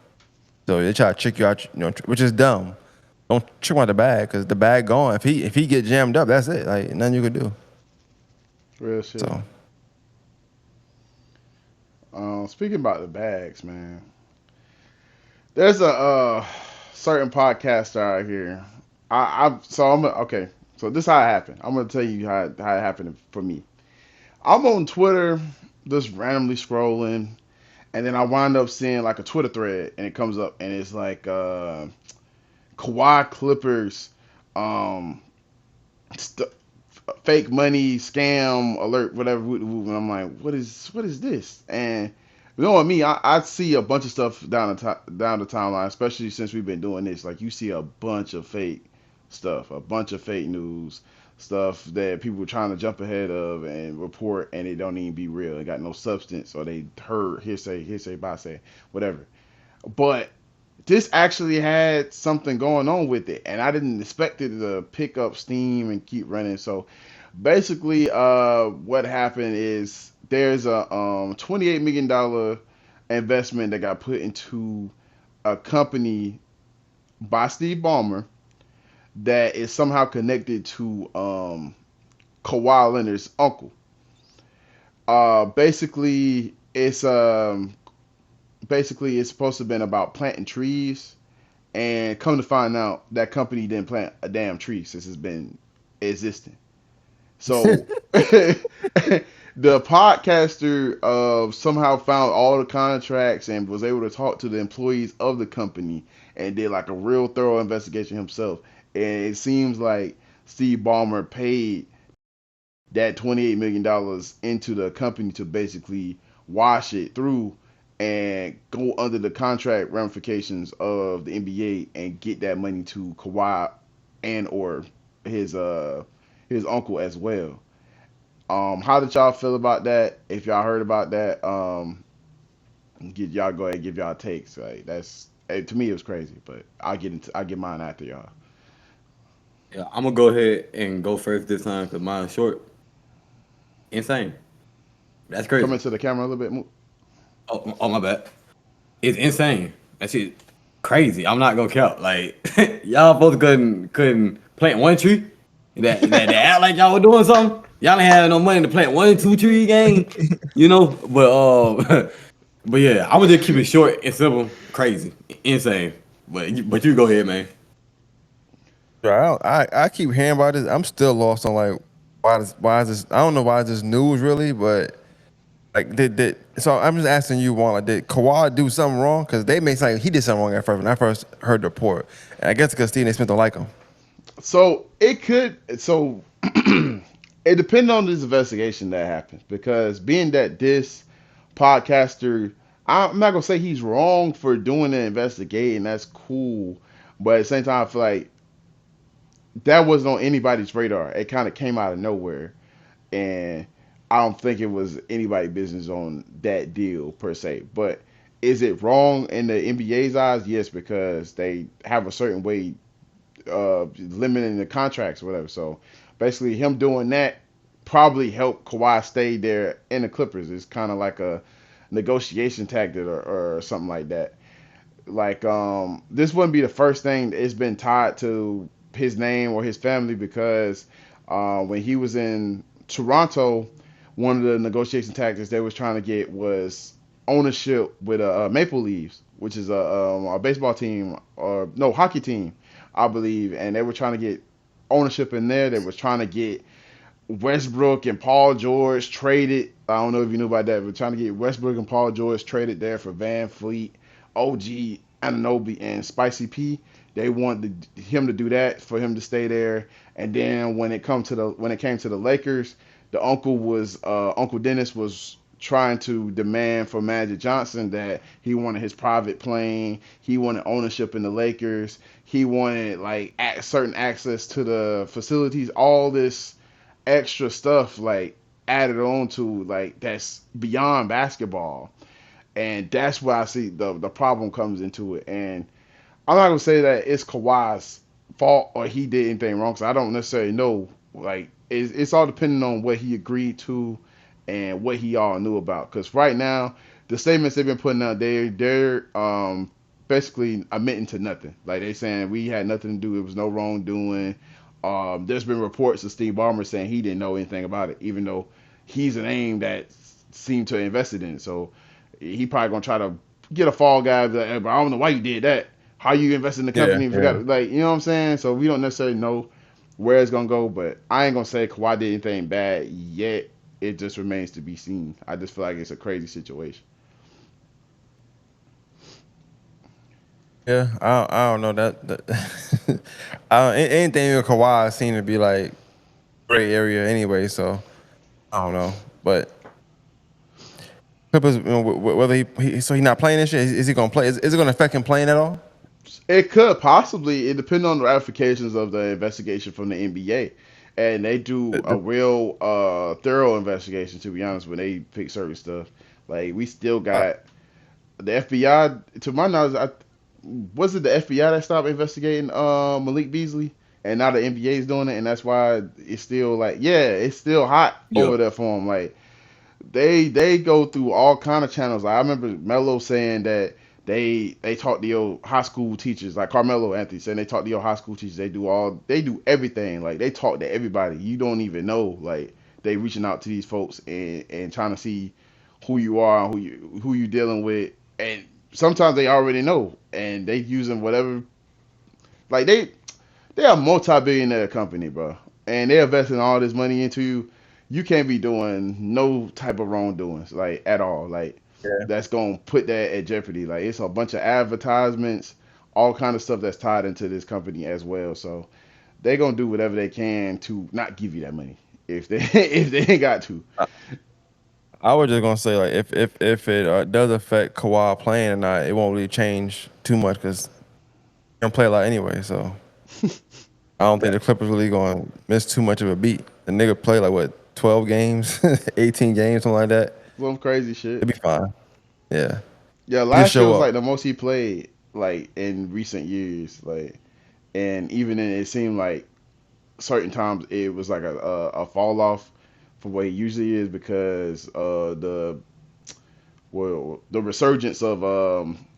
So they try to trick you out, you know, which is dumb. Don't trick him out the bag because the bag gone. If he get jammed up, that's it. Like nothing you could do. Real shit. So Speaking about the bags, man. There's a certain podcaster out here. Okay. So this is how it happened. I'm gonna tell you how it happened for me. I'm on Twitter, just randomly scrolling, and then I wind up seeing like a Twitter thread, and it comes up, and it's like Kawhi Clippers, st- fake money scam alert, whatever. And I'm like, what is this? And you know what me, I see a bunch of stuff down the timeline, especially since we've been doing this. Like you see a bunch of fake stuff, a bunch of fake news stuff that people are trying to jump ahead of and report, and it don't even be real. It got no substance, or they heard hearsay, by say, whatever. But this actually had something going on with it, and I didn't expect it to pick up steam and keep running. So basically, what happened is there's a $28 million investment that got put into a company by Steve Ballmer that is somehow connected to Kawhi Leonard's uncle. Basically, it's supposed to have been about planting trees, and come to find out that company didn't plant a damn tree since it's been existing. So the podcaster somehow found all the contracts and was able to talk to the employees of the company and did like a real thorough investigation himself. And it seems like Steve Ballmer paid that $28 million into the company to basically wash it through and go under the contract ramifications of the NBA and get that money to Kawhi and or his uncle as well. How did y'all feel about that? If y'all heard about that, get y'all go ahead and give y'all takes. Like to me it was crazy, but I'll get mine after y'all. Yeah, I'm gonna go ahead and go first this time because mine's short. Insane. That's Come crazy. into the camera a little bit more. Oh my bad. It's insane. That shit crazy. I'm not gonna count. Like y'all both couldn't plant one tree. That act like y'all were doing something. Y'all ain't have no money to plant 1, 2 tree gang. You know, but but yeah, I'm gonna just keep it short and simple. Crazy, insane. But you go ahead, man. I keep hearing about this. I'm still lost on like why is this? I don't know why is this news really, but Like so I'm just asking you, Juan, like, did Kawhi do something wrong? Because they may say he did something wrong at first when I first heard the report. And I guess because Stephen A. Smith don't like him. So it could. So it depends on this investigation that happens because being that this podcaster, I'm not gonna say he's wrong for doing the investigating. That's cool, but at the same time, I feel like that wasn't on anybody's radar. It kind of came out of nowhere, and I don't think it was anybody's business on that deal per se. But is it wrong in the NBA's eyes? Yes, because they have a certain way limiting the contracts or whatever. So basically, him doing that probably helped Kawhi stay there in the Clippers. It's kind of like a negotiation tactic or something like that. Like this wouldn't be the first thing it's been tied to his name or his family because when he was in Toronto, one of the negotiation tactics they was trying to get was ownership with Maple Leafs, which is a baseball team or no hockey team, I believe, and they were trying to get ownership in there. They was trying to get Westbrook and Paul George traded. I don't know if you knew about that, but trying to get Westbrook and Paul George traded there for Van Fleet, OG Anunoby, and Spicy P. They wanted him to do that for him to stay there. And then when it came to the Lakers, the Uncle Dennis was trying to demand from Magic Johnson that he wanted his private plane, he wanted ownership in the Lakers, he wanted like certain access to the facilities, all this extra stuff like added on to like that's beyond basketball. And that's where I see the problem comes into it. And I'm not gonna say that it's Kawhi's fault or he did anything wrong because I don't necessarily know. Like it's all depending on what he agreed to and what he all knew about. Because right now, the statements they've been putting out there, they're basically admitting to nothing. Like they saying we had nothing to do. It was no wrongdoing. There's been reports of Steve Ballmer saying he didn't know anything about it, even though he's a name that seemed to invested in it. So he probably gonna try to get a fall guy, but I don't know why you did that. How you invested in the company? Yeah, Forgot, like you know what I'm saying. So we don't necessarily know where it's gonna go, but I ain't gonna say Kawhi did anything bad yet. It just remains to be seen. I just feel like it's a crazy situation. yeah. I don't know that. Anything with Kawhi seemed to be like gray area anyway. So I don't know, but Clippers, whether so he not playing this year, is he gonna play? Is it gonna affect him playing at all? It could possibly. It depends on the ramifications of the investigation from the NBA, and they do a real thorough investigation. To be honest, when they pick certain stuff, like we still Uh, got the FBI. To my knowledge, was it the FBI that stopped investigating Malik Beasley, and now the NBA is doing it, and that's why it's still like it's still hot Yeah. over there for them. Like they go through all kind of channels. Like, I remember Melo saying that they talk to your high school teachers, like Carmelo Anthony saying they talk to your high school teachers. They do everything. Like they talk to everybody. You don't even know. Like they reaching out to these folks and trying to see who you are, who you dealing with, and sometimes they already know, and they using whatever. Like they're a multi-billionaire company, bro, and they're investing all this money into you. You can't be doing no type of wrongdoings, like at all. Like yeah. that's gonna put that at jeopardy. Like it's a bunch of advertisements, all kind of stuff that's tied into this company as well. So they're gonna do whatever they can to not give you that money if they if they ain't got to. I was just gonna say like if it does affect Kawhi playing or not, it won't really change too much because he don't play a lot anyway. So I don't think That the Clippers really gonna miss too much of a beat. The nigga play like what 12 games, 18 games, something like that. some crazy It'll shit. be fine. Yeah, Yeah, he just last year show was up. like the most he played like in recent years. Like and even then it seemed like certain times it was like a fall off from what he usually is because the resurgence of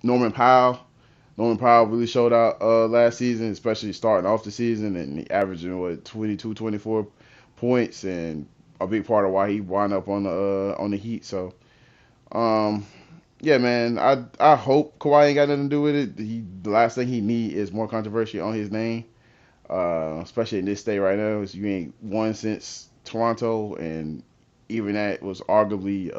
Norman Powell. Norman Powell really showed out last season, especially starting off the season and he averaging 22, 24 points and a big part of why he wound up on the Heat. So um yeah, man, I hope Kawhi ain't got nothing to do with it. The last thing he need is more controversy on his name, especially in this state right now. Is you ain't won since Toronto, and even that was arguably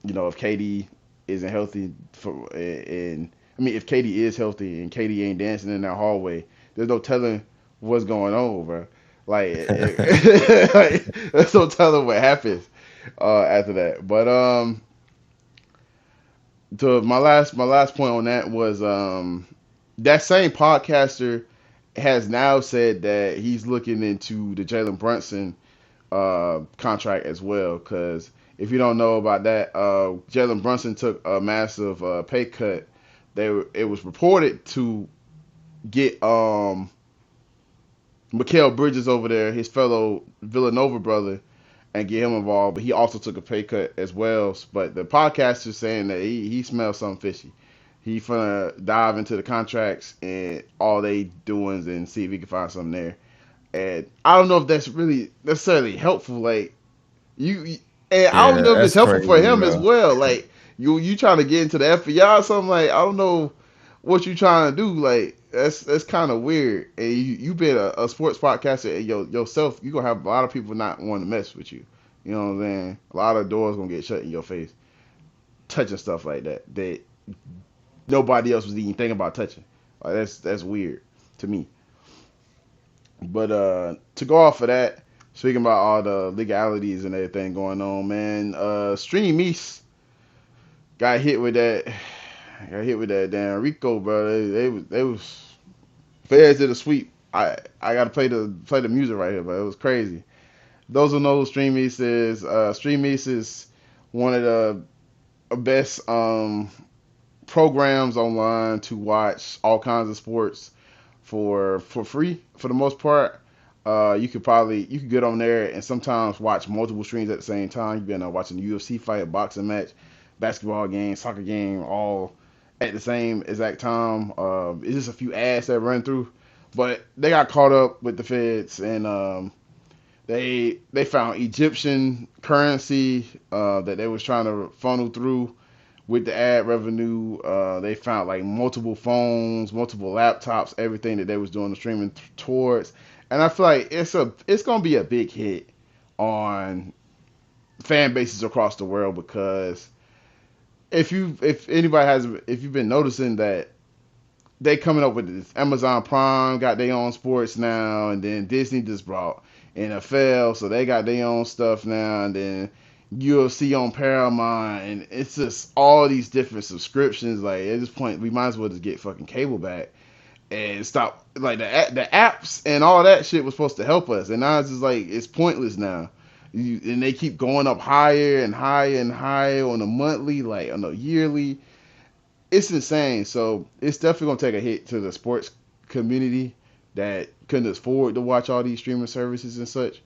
if KD isn't healthy and I mean if KD is healthy and KD ain't dancing in that hallway, there's no telling what's going on, bro. Like, like there's no telling what happens after that. But to my last point on that was that same podcaster has now said that he's looking into the Jalen Brunson contract as well. Because if you don't know about that, Jalen Brunson took a massive pay cut. It was reported to get Mikal Bridges over there, his fellow Villanova brother, and get him involved. But he also took a pay cut as well. But the podcaster saying that he smells something fishy. He finna dive into the contracts and all they doings and see if he can find something there. And I don't know if that's really necessarily helpful. Like and I don't Yeah, know if it's that's helpful for crazy, him as bro. well. Like you trying to get into the FBI or something. Like I don't know what you trying to do. Like that's kind of weird. And you been a sports podcaster and yourself, you gonna have a lot of people not wanting to mess with you. You know what I'm saying? A lot of doors gonna get shut in your face, touching stuff like that nobody else was even thinking about touching. Like that's weird to me. But to go off of that, speaking about all the legalities and everything going on, man, StreamEast got hit with that. Got hit with that damn Rico, bro. They was feds did a sweep. I gotta play the music right here, but it was crazy. Those who know who StreamEast is one of the best programs online to watch all kinds of sports for free for the most part. You could get on there and sometimes watch multiple streams at the same time. You've been watching a UFC fight, a boxing match, basketball game, soccer game, all at the same exact time. It's just a few ads that run through, but they got caught up with the feds and they found Egyptian currency that they was trying to funnel through with the ad revenue. They found like multiple phones, multiple laptops, everything that they was doing the streaming towards. And I feel like it's gonna be a big hit on fan bases across the world because if you've been noticing that they coming up with this Amazon Prime got their own sports now, and then Disney just brought NFL, so they got their own stuff now, and then UFC on Paramount, and it's just all these different subscriptions. Like at this point, we might as well just get fucking cable back and stop. Like the apps and all that shit was supposed to help us, and now it's just like it's pointless now. And they keep going up higher and higher and higher on a monthly, like on a yearly. It's insane. So it's definitely gonna take a hit to the sports community that couldn't afford to watch all these streaming services and such.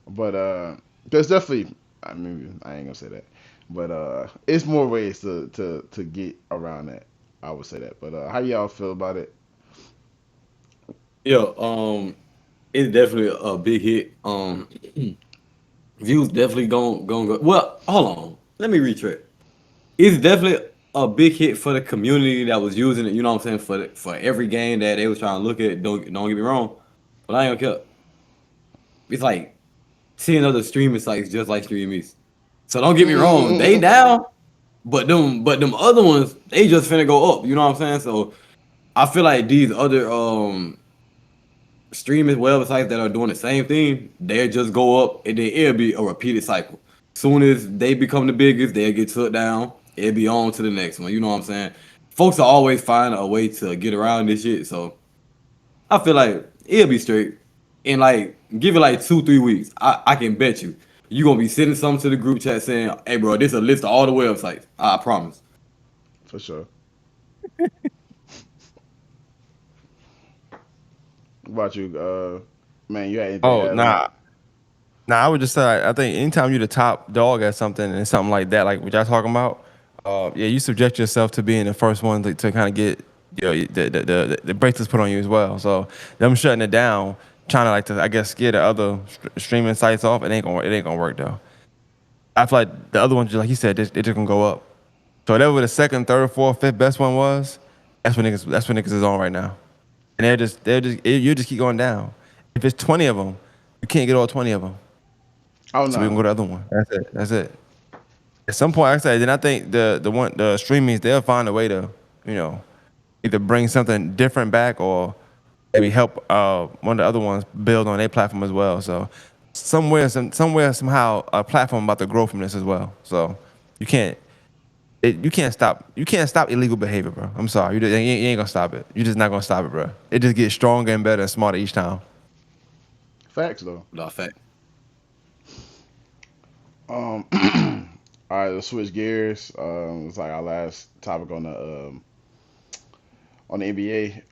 But there's definitely, I mean, I ain't gonna say that, but it's more ways to get around that. I would say that. But how y'all feel about it? Yeah, it's definitely a big hit. Views definitely going go. Well, hold on. Let me retract. It's definitely a big hit for the community that was using it. You know what I'm saying? For every game that they was trying to look at. Don't get me wrong, but I ain't gonna care. It's like seeing other streaming sites just like StreamEast. So don't get me wrong, they down, but them other ones they just finna go up. You know what I'm saying? So I feel like these other streaming websites that are doing the same thing, they'll just go up and then it'll be a repeated cycle. Soon as they become the biggest, they'll get shut down. It'll be on to the next one. You know what I'm saying? Folks will always find a way to get around this shit. So I feel like it'll be straight. And like give it like 2-3 weeks. I can bet you gonna be sending something to the group chat saying, hey bro, this is a list of all the websites. I promise. For sure. What about you, man? You had anything Oh to add on it? nah, I would just say I think anytime you're the top dog at something and something like that, like what y'all talking about, yeah, you subject yourself to being the first one to kind of get the bracelets put on you as well. So them shutting it down, trying to I guess scare the other streaming sites off, it ain't gonna work though. I feel like the other ones, just like you said, they just gonna go up. So whatever the second, third, fourth, fifth best one was, that's what niggas is on right now. And you just keep going down. If it's 20 of them, you can't get all 20 of them. Oh So we can no. go to the other one. That's it. At some point, like I said, then I think the StreamEast, they'll find a way to, either bring something different back or maybe help one of the other ones build on their platform as well. So somehow a platform about to grow from this as well. So you can't stop illegal behavior, bro. I'm sorry, you ain't gonna stop it. You're just not gonna stop it, bro. It just gets stronger and better and smarter each time. Facts though. No fact. All right, let's switch gears. It's like our last topic on the NBA.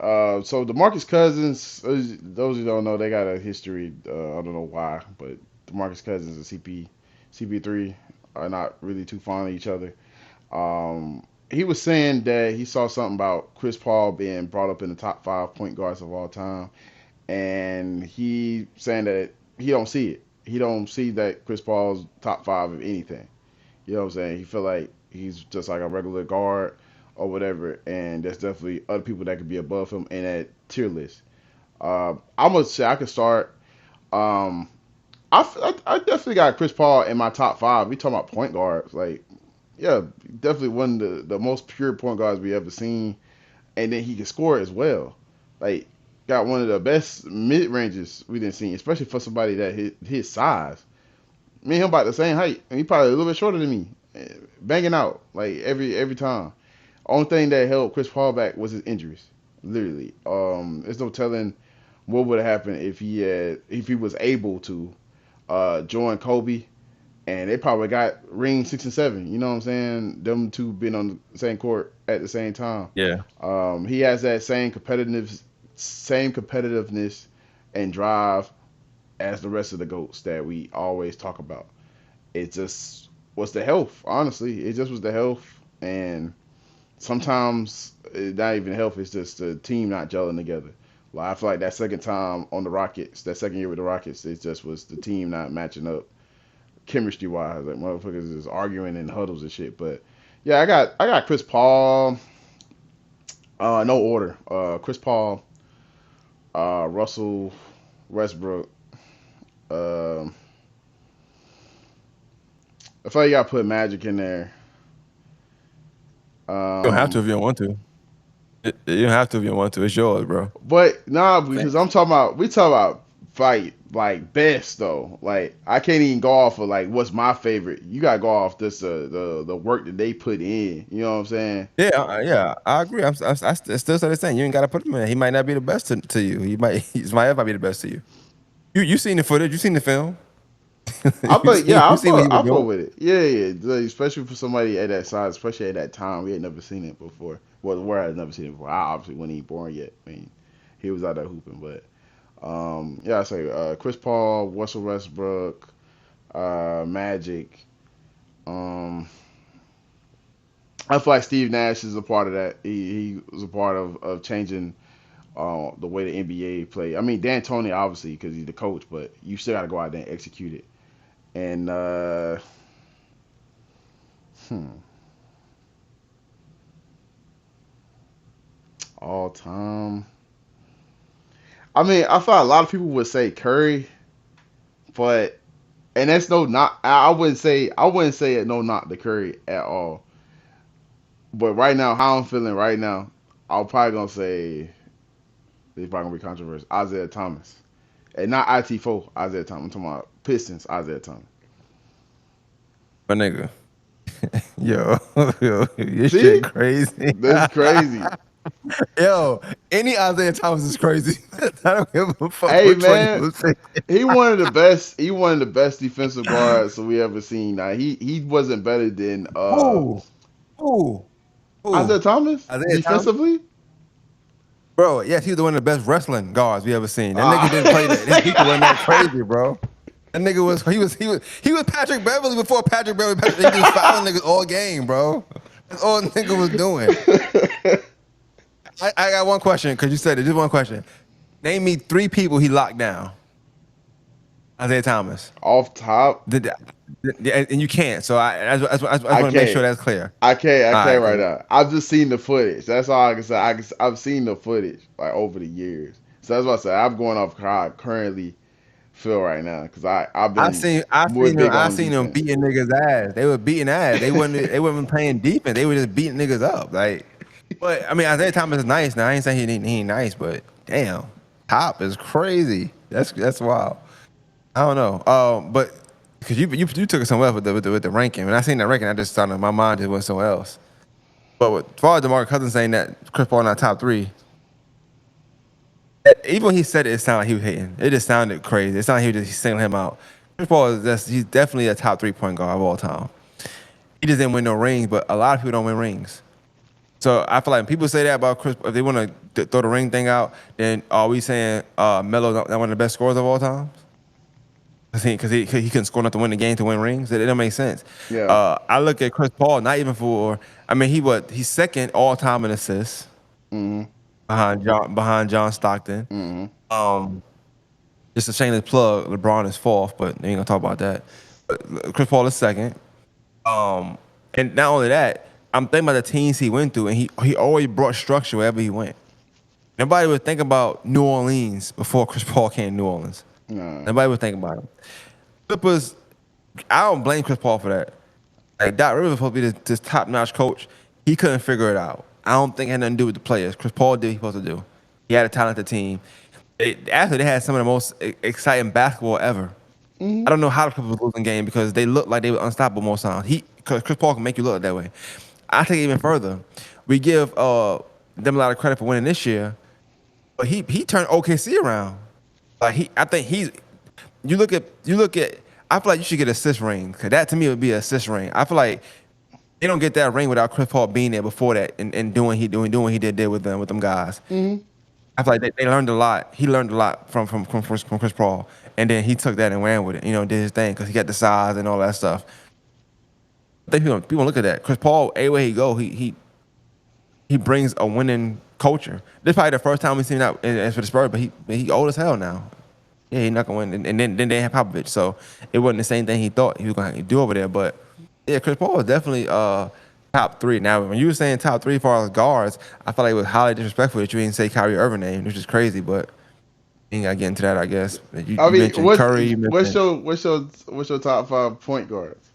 So DeMarcus Cousins, those who don't know, they got a history. I don't know why, but DeMarcus Cousins and CP3 are not really too fond of each other. He was saying that he saw something about Chris Paul being brought up in the top 5 point guards of all time, and he saying that he don't see it. He don't see that Chris Paul's top 5 of anything. You know what I'm saying? He feel like he's just like a regular guard or whatever, and there's definitely other people that could be above him in that tier list. I'm gonna say I could start. I definitely got Chris Paul in my top 5. We talking about point guards, like yeah, definitely one of the most pure point guards we ever seen, and then he can score as well. Like got one of the best mid ranges we didn't see, especially for somebody that his size. Me and him about the same height, and he probably a little bit shorter than me, banging out like every time. Only thing that held Chris Paul back was his injuries. Literally, there's no telling what would have happened if he was able to join Kobe, and they probably got ring 6 and 7. You know what I'm saying? Them two being on the same court at the same time. Yeah. He has that same competitiveness and drive as the rest of the GOATs that we always talk about. It just was the health, honestly. It just was the health, and sometimes it's not even health, it's just the team not gelling together. Like, I feel like that second time on the Rockets, that second year with the Rockets, it just was the team not matching up chemistry-wise. Like, motherfuckers is arguing in huddles and shit. But, yeah, I got Chris Paul, no order. Chris Paul, Russell Westbrook, I feel like you gotta put Magic in there. You don't have to if you don't want to. You don't have to if you don't want to. It's yours, bro. But nah, because we talk about fight like best though. Like I can't even go off of like what's my favorite. You gotta go off this the work that they put in. You know what I'm saying? Yeah, I agree. I still say the same. You ain't gotta put him in. He might not be the best to you. He might ever be the best to you. You seen the footage? You seen the film? I fuck with it. Yeah. Like, especially for somebody at that size, especially at that time, we had never seen it before. Well, the world had never seen it before. I obviously wasn't even born yet. I mean, he was out there hooping, but yeah, I say Chris Paul, Russell Westbrook, Magic. I feel like Steve Nash is a part of that. He was a part of changing the way the NBA play. I mean, D'Antoni obviously because he's the coach, but you still got to go out there and execute it. And all time. I mean, I thought a lot of people would say Curry, but and that's no not. I wouldn't say it no not to Curry at all. But right now, how I'm feeling right now, I'm probably gonna say it's probably gonna be controversial. Isaiah Thomas, and not IT4 Isaiah Thomas. I'm talking about Pistons Isaiah Thomas. My nigga, yo, your shit crazy. That's crazy. Yo, any Isaiah Thomas is crazy. I don't give a fuck. Hey man, he one of the best. He one of the best defensive guards we ever seen. Now he wasn't better than Isaiah Thomas defensively. Bro, yes, he was one of the best wrestling guards we ever seen. That nigga didn't play that. That nigga wasn't that crazy, bro. That nigga was Patrick Beverly before Patrick Beverly. He was fouling niggas all game, bro. That's all the nigga was doing. I got one question because you said it. Just one question. Name me 3 people he locked down. Isaiah Thomas. Off top. And you can't. So I want to make sure that's clear. I can't right now. I've just seen the footage. That's all I can say. I've seen the footage like over the years. So that's what I said. I'm going off how I currently feel right now because I've I been seen I more seen them big I on seen them defense. beating niggas ass. They were beating ass. They wasn't playing defense. They were just beating niggas up. Like, but I mean, Isaiah Thomas is nice. Now I ain't saying he ain't nice, but damn, Top is crazy. That's wild. I don't know. But because you took it somewhere else with the ranking. When I seen that ranking, I just started my mind just went somewhere else. But as far as DeMarcus Cousins saying that Chris Paul not top 3, even when he said it sounded like he was hating. It just sounded crazy. It sounded like he was just singling him out. Chris Paul he's definitely a top 3 point guard of all time. He just didn't win no rings, but a lot of people don't win rings. So I feel like when people say that about Chris, if they want to throw the ring thing out, then are we saying Melo's not one of the best scorers of all time? Because he couldn't score enough to win the game to win rings. It don't make sense. Yeah. I look at Chris Paul, not even for. I mean, he's second all time in assists Mm-hmm. behind John Stockton. Mm-hmm. Just a shameless plug. LeBron is fourth, but we ain't gonna talk about that. But Chris Paul is second. And not only that, I'm thinking about the teams he went through, and he always brought structure wherever he went. Nobody would think about New Orleans before Chris Paul came to New Orleans. No. Nobody would think about him. Clippers, I don't blame Chris Paul for that. Like, Doc Rivers was supposed to be this top-notch coach. He couldn't figure it out. I don't think it had nothing to do with the players. Chris Paul did what he was supposed to do. He had a talented team. Actually, they had some of the most exciting basketball ever. I don't know how the Clippers was losing game because they looked like they were unstoppable most times. Because Chris Paul can make you look that way. I take it even further. We give them a lot of credit for winning this year, but he turned OKC around. Like I think you look at. I feel like you should get an assist ring because that to me would be an assist ring. I feel like they don't get that ring without Chris Paul being there before that and doing what he did with them guys. I feel like they learned a lot. He learned a lot from Chris Paul, and then he took that and ran with it. Did his thing because he got the size and all that stuff. I think people look at that. Chris Paul, everywhere he go, he brings a winning culture. This is probably the first time we've seen that as for the Spurs, but he old as hell now. Yeah, he's not gonna win. And then they have Popovich, so it wasn't the same thing he thought he was gonna do over there. But yeah, Chris Paul was definitely top 3. Now, when you were saying top 3 as far as guards, I felt like it was highly disrespectful that you didn't say Kyrie Irving name, which is crazy. But you ain't gotta get into that, I guess. You mentioned Curry. What's your top 5 point guards?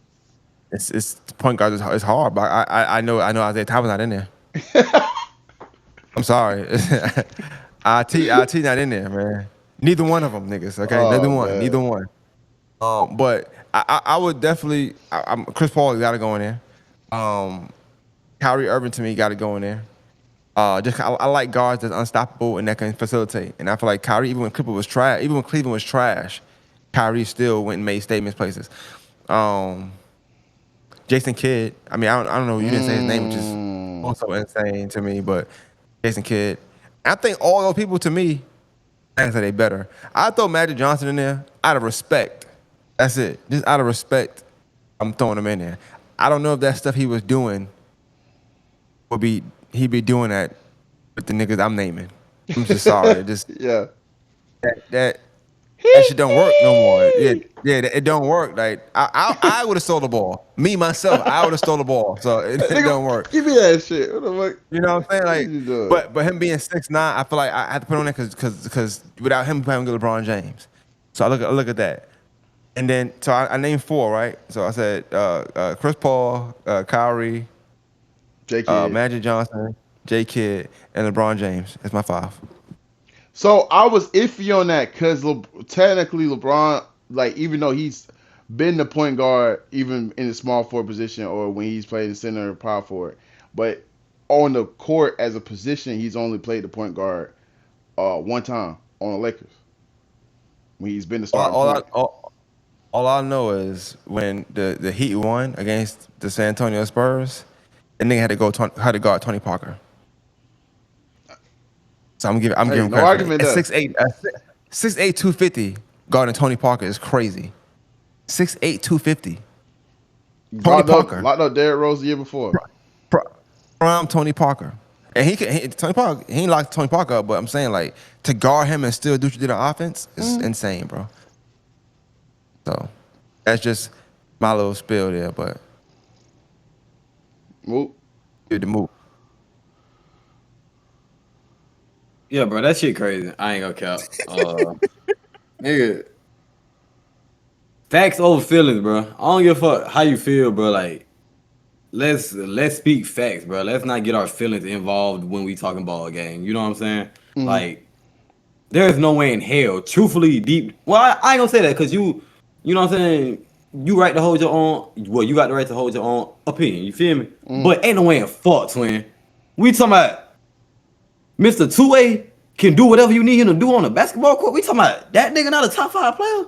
It's point guard is hard, but I know Isaiah Thomas not in there. I'm sorry. IT not in there, man. Neither one of them niggas, okay? Neither one. But I would definitely Chris Paul got to go in there. Kyrie Irving to me got to go in there. I like guards that's unstoppable and that can facilitate. And I feel like Kyrie, even when Cleveland was trash, Kyrie still went and made statements places. Jason Kidd. I mean, I don't know. You didn't say his name, which is also insane to me. But Jason Kidd. I think all those people to me, I can say they better. I throw Magic Johnson in there out of respect. That's it. Just out of respect, I'm throwing him in there. I don't know if that stuff he was doing he'd be doing that with the niggas I'm naming. I'm just sorry. Just Yeah. that shit don't work no more. Yeah, it don't work. Like I would have stole the ball. Me myself, I would have stole the ball. So it don't work. Give me that shit. What the fuck? You know what I'm saying? you doing? Like, but him being 6'9", I feel like I had to put on there because without him playing with LeBron James. So I look at that, and then so I named 4, right? So I said Chris Paul, Kyrie, J. Kidd. Magic Johnson, J. Kidd, and LeBron James. That's my 5. So I was iffy on that because technically LeBron, like even though he's been the point guard even in the small forward position or when he's played in center or power forward, but on the court as a position, he's only played the point guard one time on the Lakers when he's been the starting point. All I know is when the Heat won against the San Antonio Spurs, the nigga had to guard Tony Parker. So I'm giving no credit. argument there. 6'8", 250 guarding Tony Parker is crazy. 6'8", 250. Tony Parker. Locked up Derrick Rose the year before. Prime Tony Parker. And Tony Parker, he ain't locked Tony Parker up, but I'm saying like to guard him and still do what you did on offense is insane, bro. So that's just my little spiel there, but Mook. good to move. Yeah, bro, that shit crazy. I ain't gonna count. Nigga, Facts over feelings, bro. I don't give a fuck how you feel, bro. Like, let's speak facts, bro. Let's not get our feelings involved when we talking about a game. You know what I'm saying? Like, there's no way in hell, truthfully, deep. Well, I ain't gonna say that because you know what I'm saying. You right to hold your own. Well, you got the right to hold your own opinion. You feel me? But ain't no way in fuck, twin. We talking about Mr. 2A can do whatever you need him to do on the basketball court. We talking about that nigga not a top 5 player.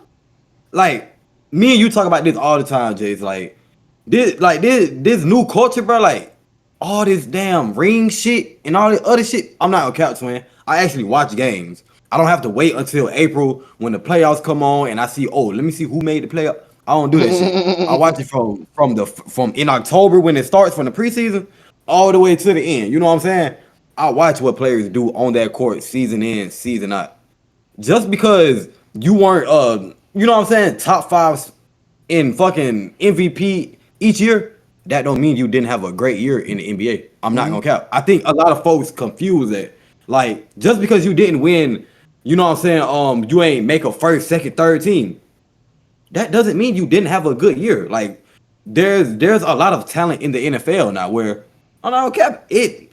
Like, me and you talk about this all the time, Jase. Like this new culture, bro. Like all this damn ring shit and all this other shit. I'm not gonna count, twin. I actually watch games. I don't have to wait until April when the playoffs come on and I see, oh, let me see who made the playoff. I don't do that shit. I watch it from in October when it starts from the preseason all the way to the end. You know what I'm saying? I watch what players do on that court season in, season out. Just because you weren't you know what I'm saying, top 5 in fucking MVP each year, that don't mean you didn't have a great year in the NBA. I'm not gonna count. I think a lot of folks confuse that. Like, just because you didn't win, you know what I'm saying, you ain't make a first, second, third team. That doesn't mean you didn't have a good year. Like, there's a lot of talent in the NFL now where, I don't know, cap, it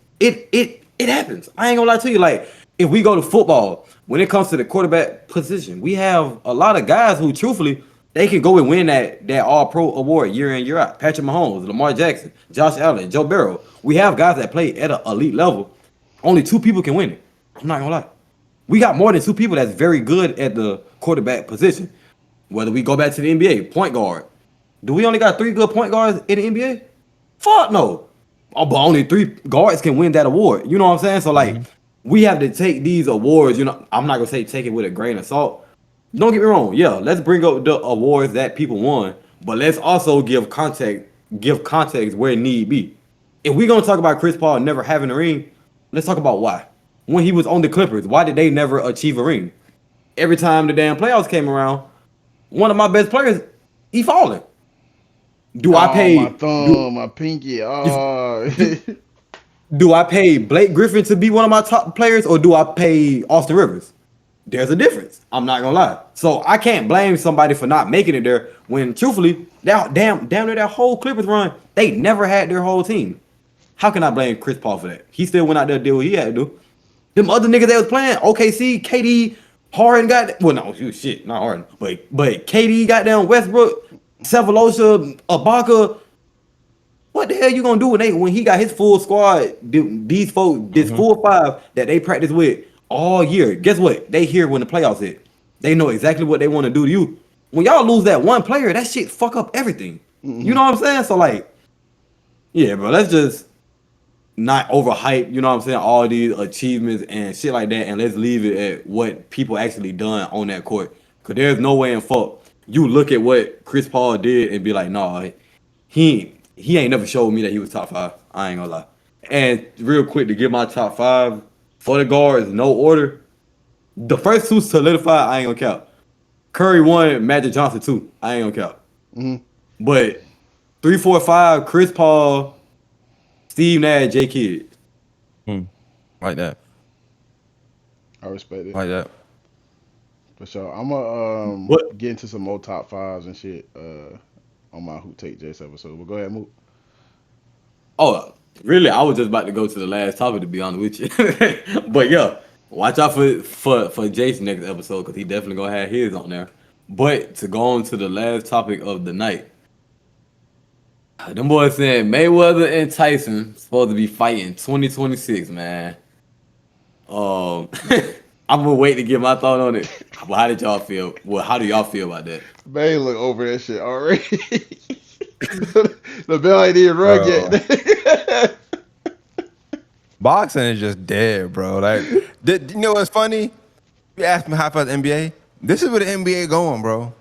happens. I ain't gonna lie to you. Like, if we go to football, when it comes to the quarterback position, we have a lot of guys who, truthfully, they can go and win that All-Pro award year in, year out. Patrick Mahomes, Lamar Jackson, Josh Allen, Joe Burrow. We have guys that play at an elite level. Only 2 people can win it. I'm not gonna lie. We got more than 2 people that's very good at the quarterback position. Whether we go back to the NBA, point guard. Do we only got 3 good point guards in the NBA? Fuck no. Oh, but only 3 guards can win that award. You know what I'm saying? So, like, we have to take these awards, you know, I'm not going to say take it with a grain of salt. Don't get me wrong. Yeah, let's bring up the awards that people won, but let's also give context where it need be. If we're going to talk about Chris Paul never having a ring, let's talk about why. When he was on the Clippers, why did they never achieve a ring? Every time the damn playoffs came around, one of my best players, he falling. Do I pay my thumb, my pinky? Oh. Do I pay Blake Griffin to be one of my top players, or do I pay Austin Rivers? There's a difference. I'm not gonna lie. So I can't blame somebody for not making it there when, truthfully, down near that whole Clippers run, they never had their whole team. How can I blame Chris Paul for that? He still went out there and did what he had to do. Them other niggas that was playing, OKC, KD, Harden got, well, no, shit, not Harden, but KD got down Westbrook, Sefolosha, Ibaka. What the hell you gonna do when he got his full squad? These folks, this full 5 that they practice with all year. Guess what? They here when the playoffs hit. They know exactly what they want to do to you. When y'all lose that one player, that shit fuck up everything. You know what I'm saying? So, like, yeah, bro, let's just not overhype, you know what I'm saying, all these achievements and shit like that, and let's leave it at what people actually done on that court. Because there's no way in fuck you look at what Chris Paul did and be like, nah, he ain't never showed me that he was top 5. I ain't gonna lie. And real quick, to get my top 5 for the guards, no order. The first 2 solidified, I ain't gonna count. Curry 1, Magic Johnson 2. I ain't gonna count. But 3, 4, 5, Chris Paul, Steve Nash, J. Kidd. Like that. I respect it. Like that. For sure. I'm gonna get into some more top 5s and shit on my Who Take Jase episode. But go ahead, Mook. Oh, really? I was just about to go to the last topic, to be honest with you. But yeah, watch out for Jason next episode, because he definitely gonna have his on there. But to go on to the last topic of the night, them boys saying Mayweather and Tyson supposed to be fighting 2026, man. I'm gonna wait to get my thought on it. But how did y'all feel? Well, how do y'all feel about that? Man, look over that shit already. The bell ain't even rung yet. Boxing is just dead, bro. Like, you know what's funny? You asked me how I felt the NBA. This is where the NBA going, bro.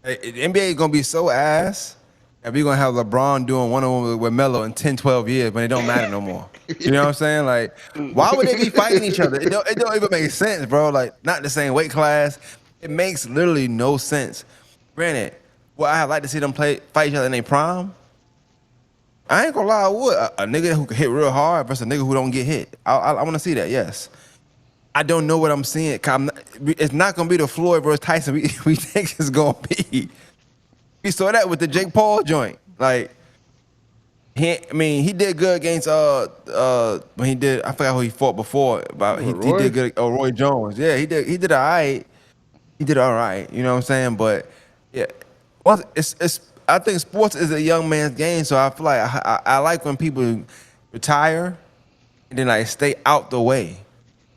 Like, the NBA is gonna be so ass. And we're going to have LeBron doing one-on-one with Melo in 10, 12 years when it don't matter no more. You know what I'm saying? Like, why would they be fighting each other? It don't even make sense, bro. Like, not the same weight class. It makes literally no sense. Granted, would I like to see them fight each other in their prime? I ain't going to lie, I would. A nigga who can hit real hard versus a nigga who don't get hit. I want to see that, yes. I don't know what I'm seeing. It's not gonna be the Floyd versus Tyson we think it's gonna be. We saw that with the Jake Paul joint. Like, he did good against when he did. I forgot who he fought before. But he Roy? did good. Oh, Roy Jones. Yeah, he did all right. He did all right. You know what I'm saying? But yeah, well, it's. I think sports is a young man's game. So I feel like I like when people retire and then like stay out the way.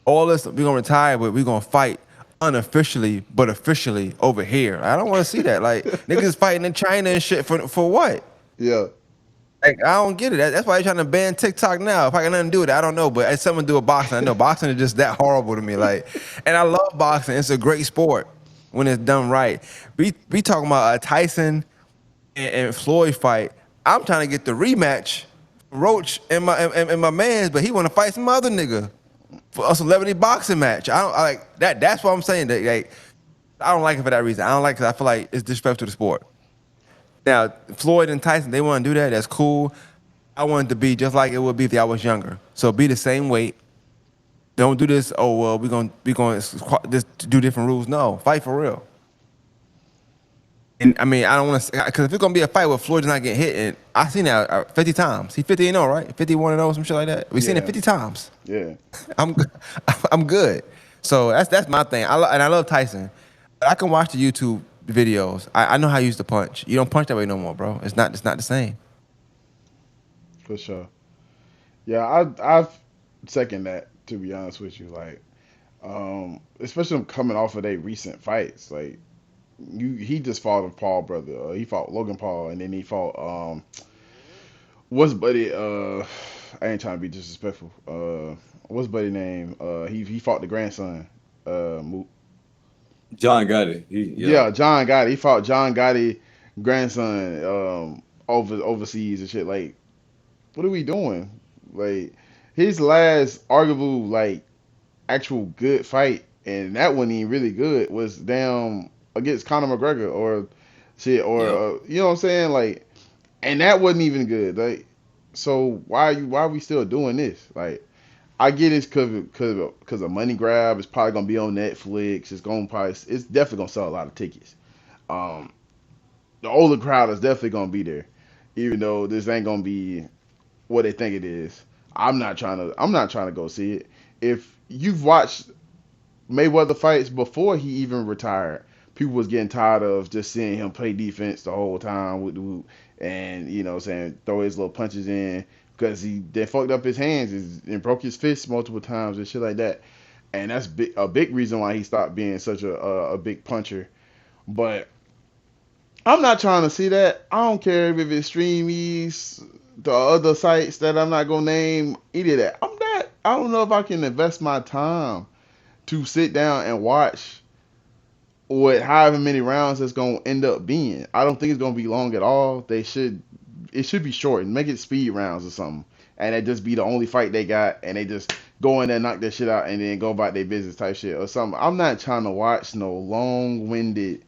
All this, we're gonna retire, but we're gonna fight unofficially, but officially over here. I don't want to see that. Like niggas fighting in China and shit for what? Yeah. Like I don't get it. That's why they're trying to ban TikTok now. If I got nothing to do with it, I don't know. But it's something to do with boxing. I know boxing is just that horrible to me. Like, and I love boxing. It's a great sport when it's done right. We talking about a Tyson and Floyd fight. I'm trying to get the rematch, Roach and my man's, but he want to fight some other nigga for a celebrity boxing match. I like that. That's what I'm saying. That, like, I don't like it for that reason. I don't like it 'cause I feel like it's disrespectful to the sport. Now, Floyd and Tyson, they want to do that. That's cool. I want it to be just like it would be if I was younger. So be the same weight. Don't do this. Oh well, we're gonna just do different rules. No, fight for real. And I mean, I don't want to, because if it's gonna be a fight where Floyd's not getting hit, and I've seen that 50 times. He 50-0, right? 51-0, some shit like that. We've seen it 50 times. Yeah. I'm good. So that's my thing. And I love Tyson. I can watch the YouTube videos. I know how to use the punch. You don't punch that way no more, bro. It's not the same. For sure. Yeah, I've second that, to be honest with you. Like, especially coming off of their recent fights. Like, he just fought a Paul brother. He fought Logan Paul, and then he fought what's buddy? I ain't trying to be disrespectful. What's buddy name? He fought the grandson. Mook. John Gotti. Yeah, John Gotti. He fought John Gotti grandson overseas and shit. Like, what are we doing? Like, his last arguable like actual good fight, and that wasn't even really good, was down against Conor McGregor or shit, or you know what I'm saying? Like, and that wasn't even good. Like, so why are we still doing this? Like, I get it's because of money grab. It's probably gonna be on Netflix. It's definitely gonna sell a lot of tickets. The older crowd is definitely gonna be there, even though this ain't gonna be what they think it is. I'm not trying to go see it. If you've watched Mayweather fights before he even retired, people was getting tired of just seeing him play defense the whole time with the and you know what I'm saying, throw his little punches in, because they fucked up his hands and broke his fists multiple times and shit like that. And that's a big reason why he stopped being such a big puncher. But I'm not trying to see that. I don't care if it's StreamEast, the other sites that I'm not gonna name, any of that. I don't know if I can invest my time to sit down and watch what however many rounds it's gonna end up being. I don't think it's gonna be long at all. It should be short and make it speed rounds or something. And that just be the only fight they got, and they just go in there, knock that shit out, and then go about their business type shit or something. I'm not trying to watch no long-winded,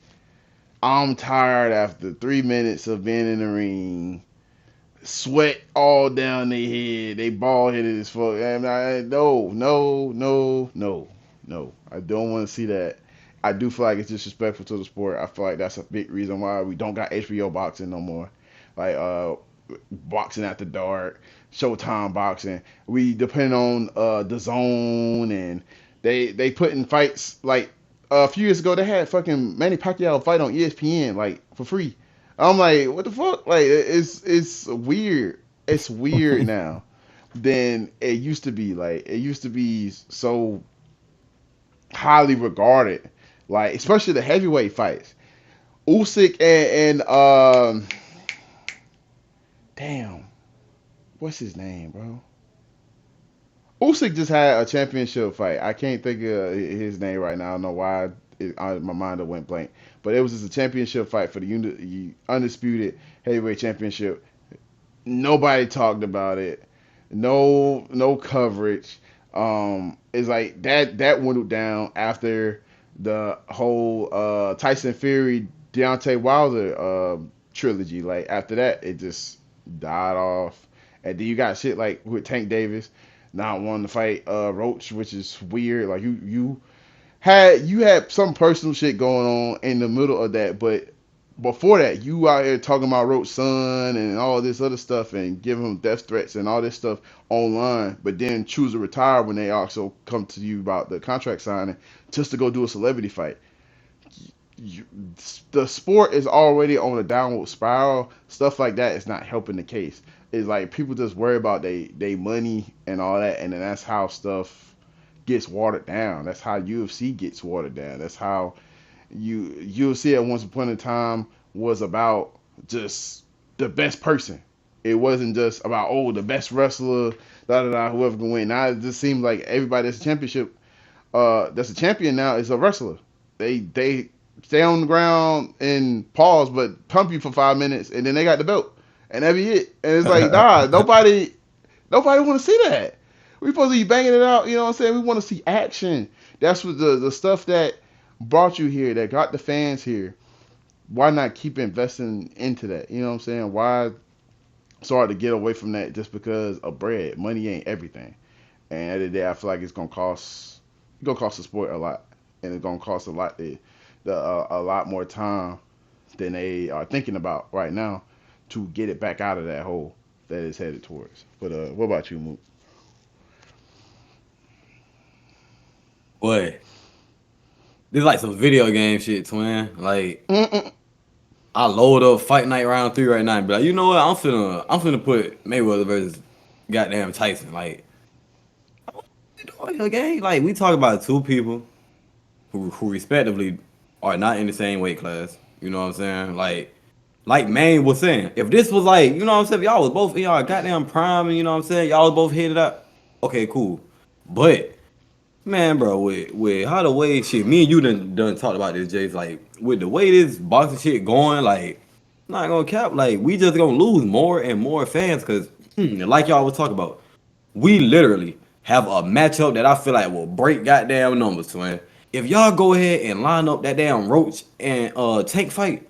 I'm tired after 3 minutes of being in the ring, sweat all down their head, they bald headed as fuck. And no. I don't want to see that. I do feel like it's disrespectful to the sport. I feel like that's a big reason why we don't got HBO boxing no more. Like boxing after dark, Showtime boxing. We depend on the Zone, and they put in fights like a few years ago. They had fucking Manny Pacquiao fight on ESPN like for free. I'm like, what the fuck? Like, it's weird. It's weird now than it used to be. Like, it used to be so highly regarded. Like, especially the heavyweight fights. Usyk and damn, what's his name, bro? Usyk just had a championship fight. I can't think of his name right now. I don't know why my mind went blank. But it was just a championship fight for the undisputed heavyweight championship. Nobody talked about it. No coverage. It's like that went down after the whole Tyson Fury Deontay Wilder trilogy. Like, after that, it just died off. And then you got shit like with Tank Davis. not wanting to fight Roach, which is weird. Like you had some personal shit going on in the middle of that, but before that, you out here talking about Roach's son and all this other stuff and giving him death threats and all this stuff online, but then choose to retire when they also come to you about the contract signing just to go do a celebrity fight. You, the sport is already on a downward spiral. Stuff like that is not helping the case. It's like people just worry about they money and all that, and then that's how stuff gets watered down. That's how UFC gets watered down. That's how UFC at once upon a time was about just the best person. It wasn't just about the best wrestler, da da da, whoever can win. Now it just seems like everybody that's a championship, that's a champion now is a wrestler. They stay on the ground and pause, but pump you for 5 minutes, and then they got the belt, and that be it. And it's like, nah, nobody want to see that. We supposed to be banging it out, you know what I'm saying? We want to see action. That's what the stuff that brought you here, that got the fans here. Why not keep investing into that? You know what I'm saying? Why start to get away from that just because of bread? Money ain't everything. And at the end of the day, I feel like it's gonna cost the sport a lot, and it's gonna cost a lot a lot more time than they are thinking about right now to get it back out of that hole that it's headed towards. But what about you, Mook? Boy, this is like some video game shit, twin. Like, I load up Fight Night Round 3 right now and be like, you know what? I'm finna put Mayweather versus goddamn Tyson. Like, okay, like we talk about two people who respectively are not in the same weight class. You know what I'm saying? Like Maine was saying, if this was like, you know what I'm saying, if y'all was both in y'all goddamn prime, and you know what I'm saying, y'all was both headed up, okay, cool. But man, bro, with how the way shit, me and you done talked about this, Jase. Like with the way this boxing shit going, like not gonna cap, like we just gonna lose more and more fans because, like y'all was talking about, we literally have a matchup that I feel like will break goddamn numbers, twin. If y'all go ahead and line up that damn Roach and Tank fight,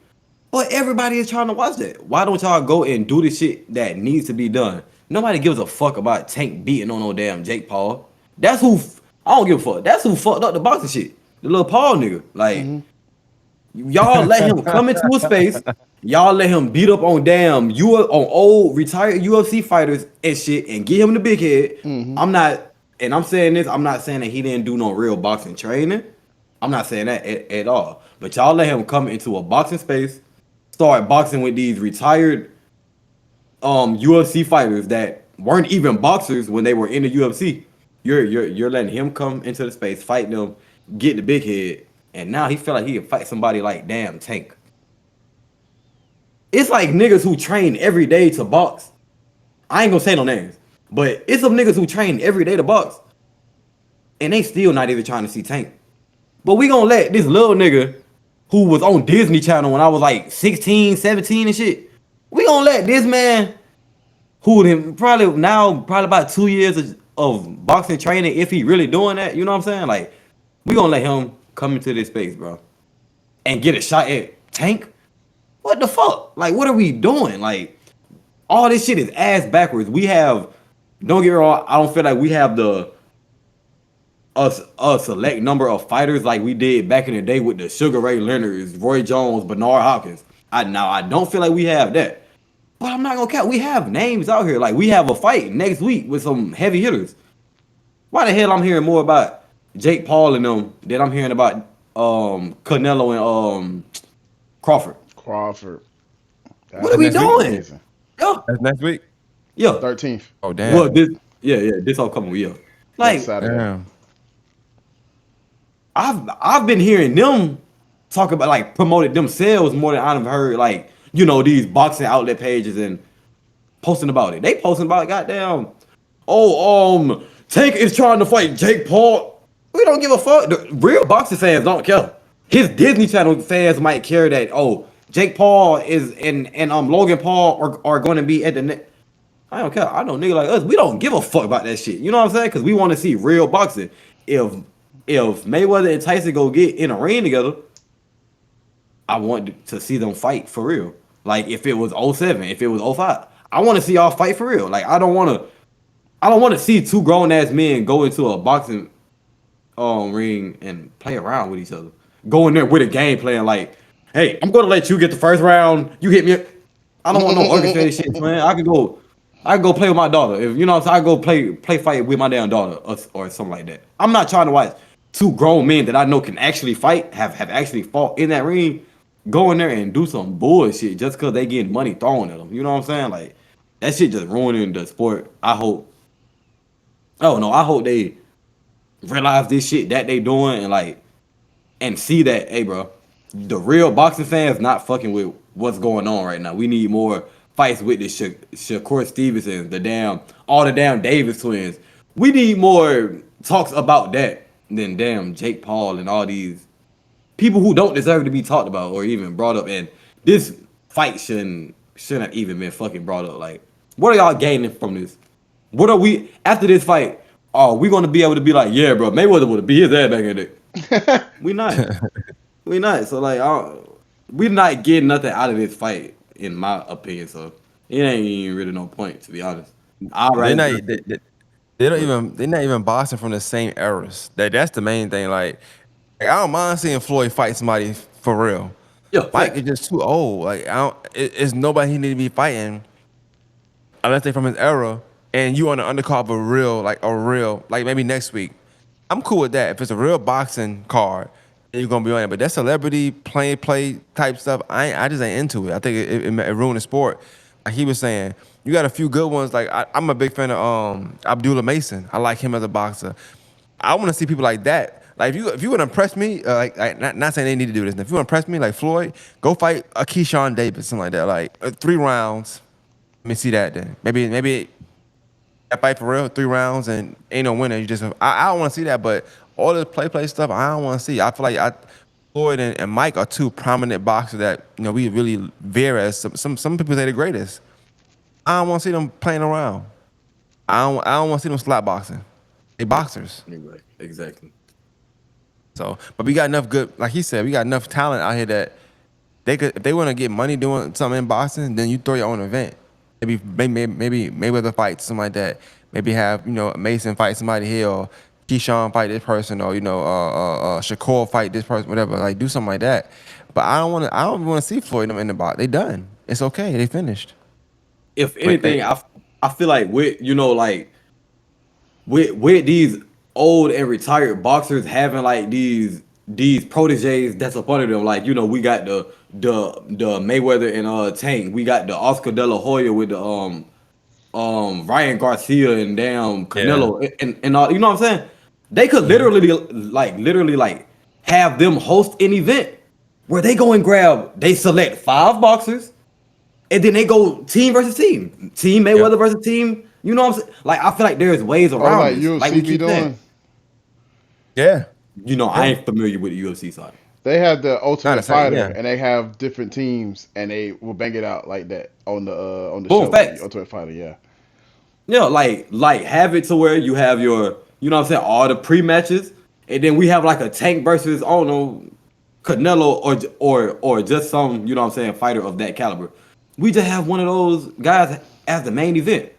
but everybody is trying to watch that. Why don't y'all go and do the shit that needs to be done? Nobody gives a fuck about Tank beating on no damn Jake Paul. That's who. I don't give a fuck. That's who fucked up the boxing shit. The little Paul nigga. Like, y'all let him come into a space. Y'all let him beat up on on old retired UFC fighters and shit and get him the big head. I'm not, and I'm saying this, I'm not saying that he didn't do no real boxing training. I'm not saying that at all. But y'all let him come into a boxing space, start boxing with these retired UFC fighters that weren't even boxers when they were in the UFC. You're letting him come into the space, fight them, get the big head, and now he feel like he can fight somebody like damn Tank. It's like niggas who train every day to box. I ain't gonna say no names, but it's some niggas who train every day to box, and they still not even trying to see Tank. But we gonna let this little nigga who was on Disney Channel when I was like 16, 17 and shit, we gonna let this man who probably about 2 years of boxing training, if he really doing that, you know what I'm saying? Like, we gonna let him come into this space, bro, and get a shot at Tank? What the fuck? Like, what are we doing? Like, all this shit is ass backwards. We have, don't get me wrong, I don't feel like we have a select number of fighters like we did back in the day with the Sugar Ray Leonards, Roy Jones, Bernard Hopkins. I don't feel like we have that. But I'm not gonna count. We have names out here. Like, we have a fight next week with some heavy hitters. Why the hell I'm hearing more about Jake Paul and them than I'm hearing about Canelo and Crawford? What are we doing? Yo. That's next week. Yeah. 13th. Oh damn. Well, this upcoming week. Like, damn. I've been hearing them talk about, like, promoted themselves more than I've heard, like, you know, these boxing outlet pages and posting about it. They posting about goddamn, Tank is trying to fight Jake Paul. We don't give a fuck. The real boxing fans don't care. His Disney Channel fans might care that, Jake Paul is and Logan Paul are going to be at the net. I don't care. I know nigga like us, we don't give a fuck about that shit. You know what I'm saying? Because we want to see real boxing. If Mayweather and Tyson go get in a ring together, I want to see them fight for real. Like, if it was 07, if it was 05, I want to see y'all fight for real. Like, I don't want to I don't want to see two grown ass men go into a boxing ring and play around with each other. Go in there with a game plan like, hey, I'm gonna let you get the first round. You hit me. I don't want no orchestrated shit, man. I could go play with my daughter. If you know what I'm saying, I go play fight with my damn daughter or something like that. I'm not trying to watch two grown men that I know can actually fight, have actually fought in that ring, go in there and do some bullshit just because they getting money thrown at them. You know what I'm saying? Like that shit just ruining the sport. I hope they realize this shit that they doing and see that, hey, bro, the real boxing fans not fucking with what's going on right now. We need more fights with the Shakur Stevenson, all the damn Davis twins. We need more talks about that than damn Jake Paul and all these people who don't deserve to be talked about or even brought up. And this fight shouldn't have even been fucking brought up. Like, what are y'all gaining from this? What are we after this fight? Are we gonna be able to be like, yeah, bro, Mayweather would have beat his ass back in it? We not. We not. So like, we're not getting nothing out of this fight, in my opinion. So it ain't even really no point, to be honest. They're not even boxing from the same eras. That's the main thing. Like I don't mind seeing Floyd fight somebody for real. Yeah, Mike is just too old. Like it's nobody he need to be fighting unless they from his era. And you on the undercard of a real, like maybe next week. I'm cool with that. If it's a real boxing card, then you're gonna be on it. But that celebrity play type stuff, I just ain't into it. I think it ruined the sport. Like he was saying, you got a few good ones. Like I'm a big fan of Abdullah Mason. I like him as a boxer. I want to see people like that. Like if you would impress me, not saying they need to do this. If you want to impress me, like Floyd, go fight a Keyshawn Davis, something like that. Like 3 rounds. Let me see that then. Maybe that fight for real, 3 rounds and ain't no winner. You just I don't want to see that. But all this play stuff, I don't want to see. I feel like Floyd and Mike are 2 prominent boxers that we really veer as some people say the greatest. I don't want to see them playing around. I don't want to see them slap boxing. They boxers. Exactly. So, but we got enough good, like he said, we got enough talent out here that they could, if they want to get money doing something in boxing, then you throw your own event. Maybe Mayweather fight, something like that. Maybe have Mason fight somebody here, or Keyshawn fight this person, or Shakur fight this person, whatever. Like do something like that. But I don't want to see Floyd in the box. They done. It's okay. They finished. If anything, I feel like with these old and retired boxers having like these proteges that's a part of them. Like we got the Mayweather and Tank. We got the Oscar De La Hoya with the Ryan Garcia and damn Canelo and all. You know what I'm saying? They could literally have them host an event where they go and they select 5 boxers and then they go team versus team. Team Mayweather versus team. You know what I'm saying? Like I feel like there's ways around like this. UFC Like we keep doing. saying. Yeah. I ain't familiar with the UFC side. They have the Ultimate Fighter, yeah. and they have different teams, and they will bang it out like that on the Boom, show. facts. The Ultimate Fighter, yeah. Yeah, like have it to where you have your, what I'm saying, all the pre-matches, and then we have like a Tank versus, I don't know, Canelo or just some, what I'm saying, fighter of that caliber. We just have one of those guys as the main event.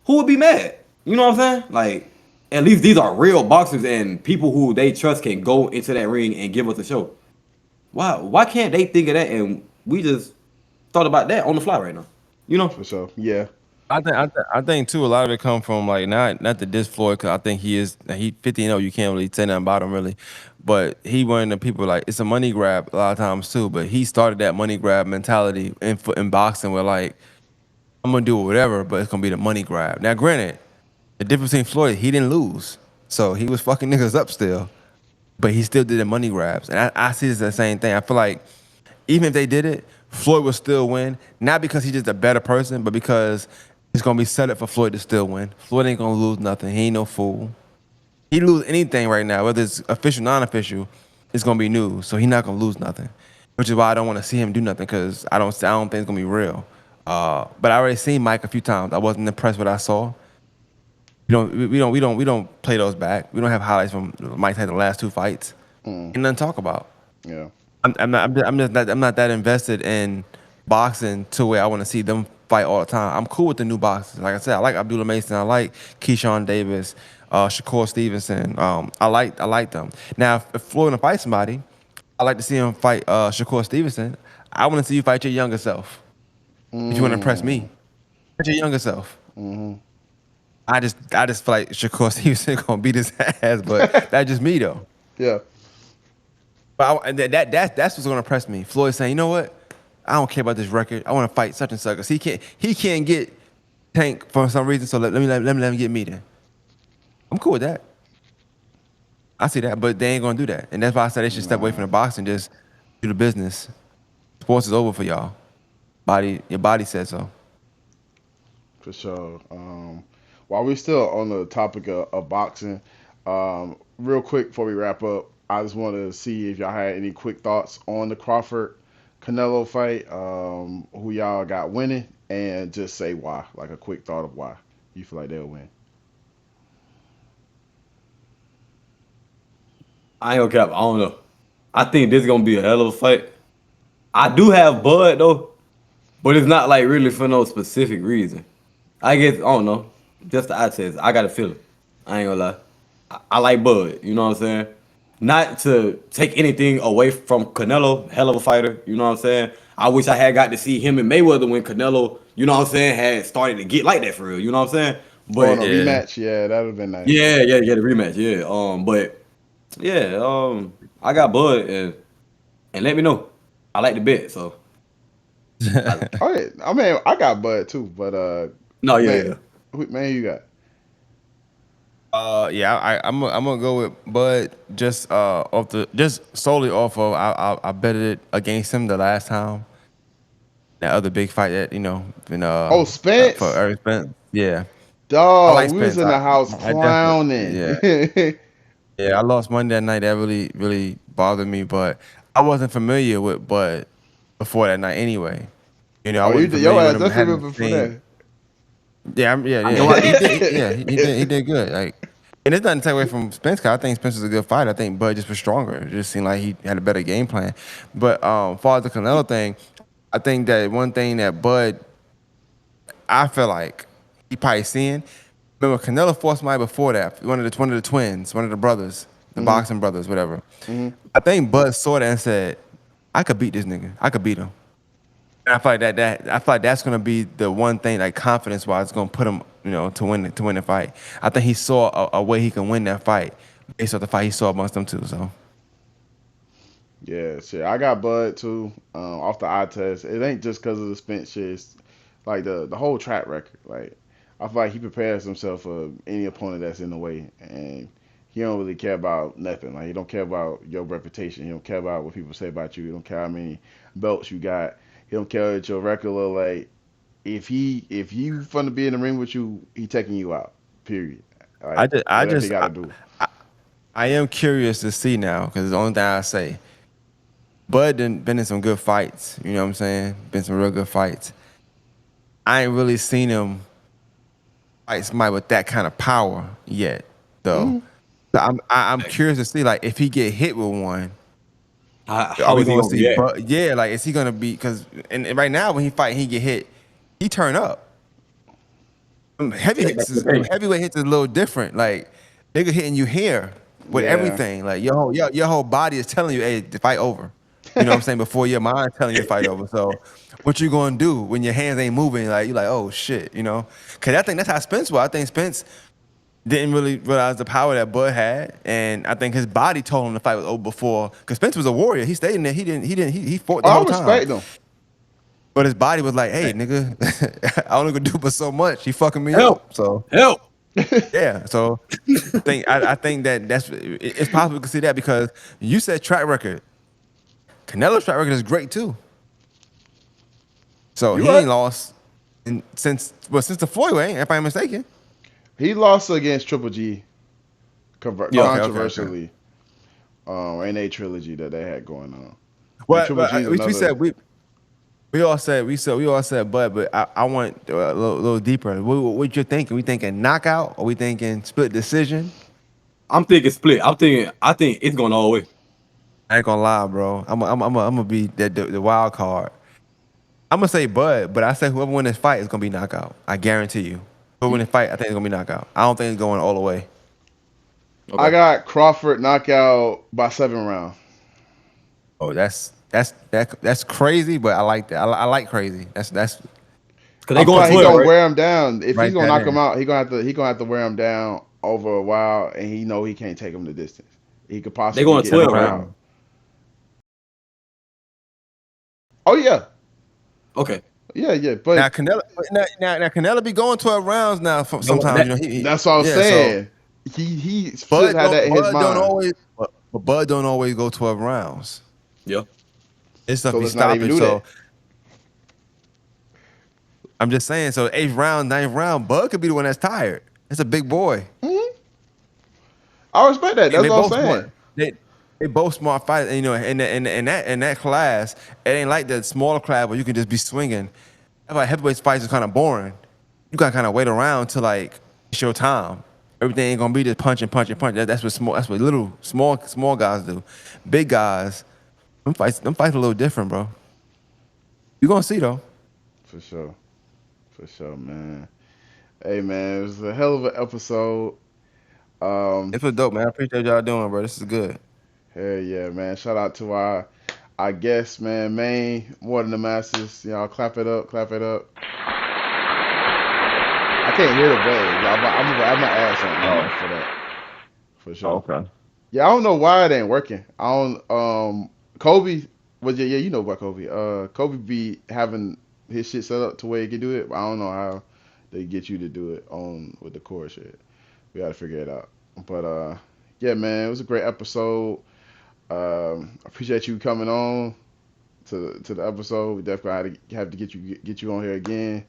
Who would be mad? You know what I'm saying? Like, at least these are real boxers and people who they trust can go into that ring and give us a show. Why can't they think of that and we just thought about that on the fly right now? For sure, yeah. I think too. A lot of it come from like not the diss Floyd, because I think he 50-0. You can't really say nothing about him really, but he one of the people like it's a money grab a lot of times too. But he started that money grab mentality in boxing where like I'm gonna do whatever, but it's gonna be the money grab. Now, granted, the difference between Floyd, he didn't lose, so he was fucking niggas up still, but he still did the money grabs, and I see this as the same thing. I feel like even if they did it, Floyd would still win, not because he's just a better person, but because it's gonna be set up for Floyd to still win. Floyd ain't gonna lose nothing. He ain't no fool. He lose anything right now, whether it's official, non-official, it's gonna be news. So he's not gonna lose nothing, which is why I don't want to see him do nothing, because I don't think it's gonna be real. But I already seen Mike a few times. I wasn't impressed with what I saw. We don't play those back. We don't have highlights from Mike had the last 2 fights. Ain't nothing to talk about. Yeah. I'm not that invested in boxing to where I want to see them fight all the time. I'm cool with the new boxers. Like I said, I like Abdullah Mason. I like Keyshawn Davis, Shakur Stevenson. I like them. Now, if Floyd gonna fight somebody, I like to see him fight Shakur Stevenson. I want to see you fight your younger self. If you want to impress me, fight your younger self. Mm-hmm. I just feel like Shakur Stevenson gonna beat his ass, but that's just me though. Yeah. But that's what's gonna impress me. Floyd saying, you know what? I don't care about this record. I want to fight such and such. 'Cause he can't get Tank for some reason. So let him get me then. I'm cool with that. I see that, but they ain't gonna do that, and that's why I said they should step away from the boxing, just do the business. Sports is over for y'all. Your body says so. For sure. While we're still on the topic of boxing, real quick before we wrap up, I just want to see if y'all had any quick thoughts on the Crawford Canelo fight, who y'all got winning, and just say why, like a quick thought of why you feel like they'll win. I ain't gonna cap. I don't know. I think this is gonna be a hell of a fight. I do have Bud though, but it's not like really for no specific reason. I guess I don't know. Just the eye test. I got a feeling. I ain't gonna lie. I like Bud. You know what I'm saying? Not to take anything away from Canelo, hell of a fighter. You know what I'm saying? I wish I had got to see him and Mayweather when Canelo, you know what I'm saying, had started to get like that for real. You know what I'm saying? But a rematch, yeah, that would have been nice. Yeah, the rematch, yeah. But yeah, I got Bud and let me know. I like the bet, so. Oh yeah, I mean I got Bud too, but No, man, man, you got. I'm gonna go with Bud just solely off of I betted it against him the last time. That other big fight that Spence for Eric Spence. Yeah, dog, like we was in the house clowning. Yeah, I lost money that night. That really bothered me, but I wasn't familiar with Bud before that night anyway. I wasn't your familiar ass with him. definitely before that. Yeah. He did good. Like, and it's nothing to take away from Spence. 'Cause I think Spence was a good fighter. I think Bud just was stronger. It just seemed like he had a better game plan. But as far as the Canelo thing, I think that one thing that Bud, I feel like he probably seeing. Remember, Canelo fought somebody before that. One of the twins, one of the brothers, the boxing brothers, whatever. Mm-hmm. I think Bud saw that and said, "I could beat this nigga. I could beat him." And I feel like I feel like that's gonna be the one thing, like confidence wise, gonna put him, to win the fight. I think he saw a way he can win that fight based off the fight he saw amongst them two. So yeah, shit. I got Bud too. Off the eye test. It ain't just because of the Spence shit. It's like the whole track record. Like I feel like he prepares himself for any opponent that's in the way, and he don't really care about nothing. Like he don't care about your reputation. He don't care about what people say about you. He don't care how many belts you got. He don't care what your record look like. If you fun to be in the ring with you, he taking you out. Period. Like, I am curious to see now, because the only thing I say, Bud been in some good fights. You know what I'm saying? Been some real good fights. I ain't really seen him fight somebody with that kind of power yet, though. So I'm curious to see, like, if he get hit with one. How is he gonna see? Yeah, like, is he gonna be? Because and right now when he fight, he get hit, he turn up. Heavyweight hits is a little different. Like, nigga hitting you here with everything. Like your whole body is telling you, hey, the fight over. You know what I'm saying? Before your mind telling you to fight over. So what you gonna do when your hands ain't moving? Like, you're like, oh shit, Cause I think that's how Spence was. I think Spence didn't really realize the power that Bud had, and I think his body told him the fight was over before. Cause Spence was a warrior. He stayed in there. He fought the whole time. I respect him. But his body was like, hey, nigga, I only gonna do but so much. He fucking me Help. up. So help. Yeah. So I think it's possible to see that, because you said track record. Canelo's track record is great too. So he ain't lost since the Floyd way, if I'm mistaken. He lost against Triple G controversially. In a trilogy that they had going on. We all said Bud, but I want a little deeper. What you thinking? We thinking knockout, or we thinking split decision? I'm thinking split. I think it's going all the way. I ain't gonna lie, bro. I'm gonna be the wild card. I'm gonna say Bud, but I say whoever win this fight is gonna be knockout. I guarantee you. Whoever win this fight, I think it's gonna be knockout. I don't think it's going all the way. I got Crawford knockout by 7 rounds. Oh, that's crazy, but I like that. I like crazy. That's because He they going gonna 12, right? wear him down. If Write he's gonna that knock in. him out, he gonna have to wear him down over a while, and he know he can't take him the distance. He could possibly going get 12, him right? out. Oh yeah, Okay. yeah. But Now Canelo be going 12 rounds now. Sometimes that's what I'm saying. He should have that in his mind. But Bud don't always go 12 rounds. Yeah. It's stuff So he let's not even stopping. do So that. I'm just saying. So 8th round, 9th round, Bud could be the one that's tired. It's a big boy. Mm-hmm. I respect that. That's what I'm saying. They both smart fighters. And, in that class, it ain't like the smaller class where you can just be swinging. That's why heavyweight fights is kind of boring. You gotta kind of wait around till like it's your time. Everything ain't gonna be just punch. That's what little small guys do. Big guys, them fights a little different, bro. You gonna see though. For sure, man. Hey, man, it was a hell of an episode. It was dope, man. I appreciate y'all doing, bro. This is good. Hell yeah, man. Shout out to our guests, man. Maine, more than the masses. Y'all clap it up. I can't hear the waves. I'm gonna add something for that. For sure. Okay. Yeah, I don't know why it ain't working. I don't. Kobe. Well, yeah, you know about Kobe. Kobe be having his shit set up to where he can do it. But I don't know how they get you to do it on with the core shit. We gotta figure it out. But yeah, man, it was a great episode. Appreciate you coming on to the episode. We definitely have to get you on here again.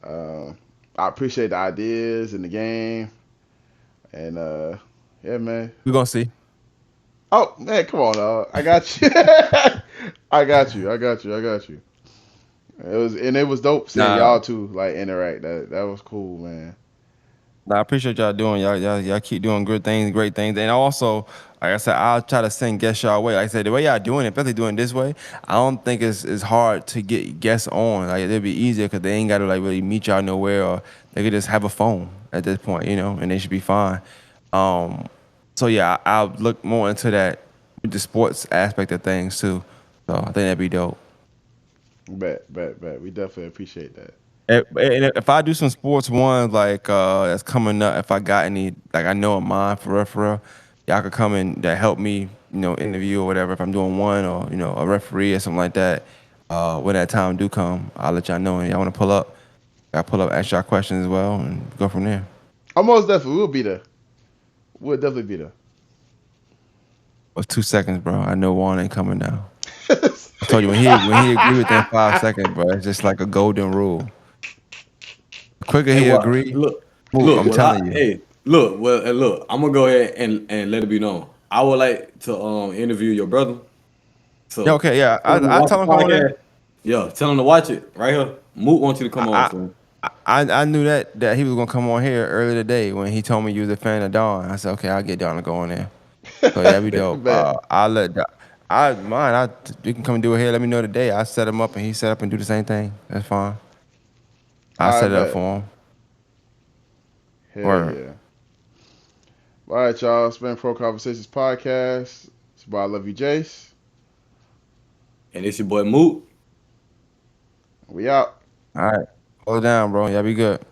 I appreciate the ideas in the game, and yeah, man. We gonna see. Oh man, come on, I got you. I got you. It was dope seeing y'all two like interact. That was cool, man. I appreciate y'all doing. Y'all keep doing great things. And also, like I said, I'll try to send guests y'all way. Like I said, the way y'all doing it, especially doing it this way, I don't think it's hard to get guests on. Like it'll be easier because they ain't got to like really meet y'all nowhere, or they could just have a phone at this point, and they should be fine. So yeah, I'll look more into that with the sports aspect of things too. So I think that'd be dope. Bet. We definitely appreciate that. And if I do some sports ones like that's coming up, if I got any like I know of mine for real, y'all could come in that help me, interview or whatever. If I'm doing one or a referee or something like that, when that time do come, I'll let y'all know. And y'all want to pull up, ask y'all questions as well, and go from there. Almost definitely, we'll be there. We'll definitely be there. It's 2 seconds, bro. I know Juan ain't coming now. I told you when he agree within 5 seconds, bro. It's just like a golden rule. The quicker he agree, I'm telling you. Hey, look. I'm gonna go ahead and let it be known. I would like to interview your brother. So yeah, okay, yeah. I tell him come on there. Yeah, tell him to watch it right here. Mook wants you to come on. I knew that he was gonna come on here earlier today when he told me you was a fan of Don. I said, okay, I'll get Don to go on there. So yeah, we dope. I'll let you can come and do it here. Let me know today. I set him up and he set up and do the same thing. That's fine. I set it up for him. Hell yeah. All right, y'all. It's been PROCONversations Podcast. It's your boy, I love you, Jase. And it's your boy Mook. We out. All right. Hold it down, bro. Y'all be good.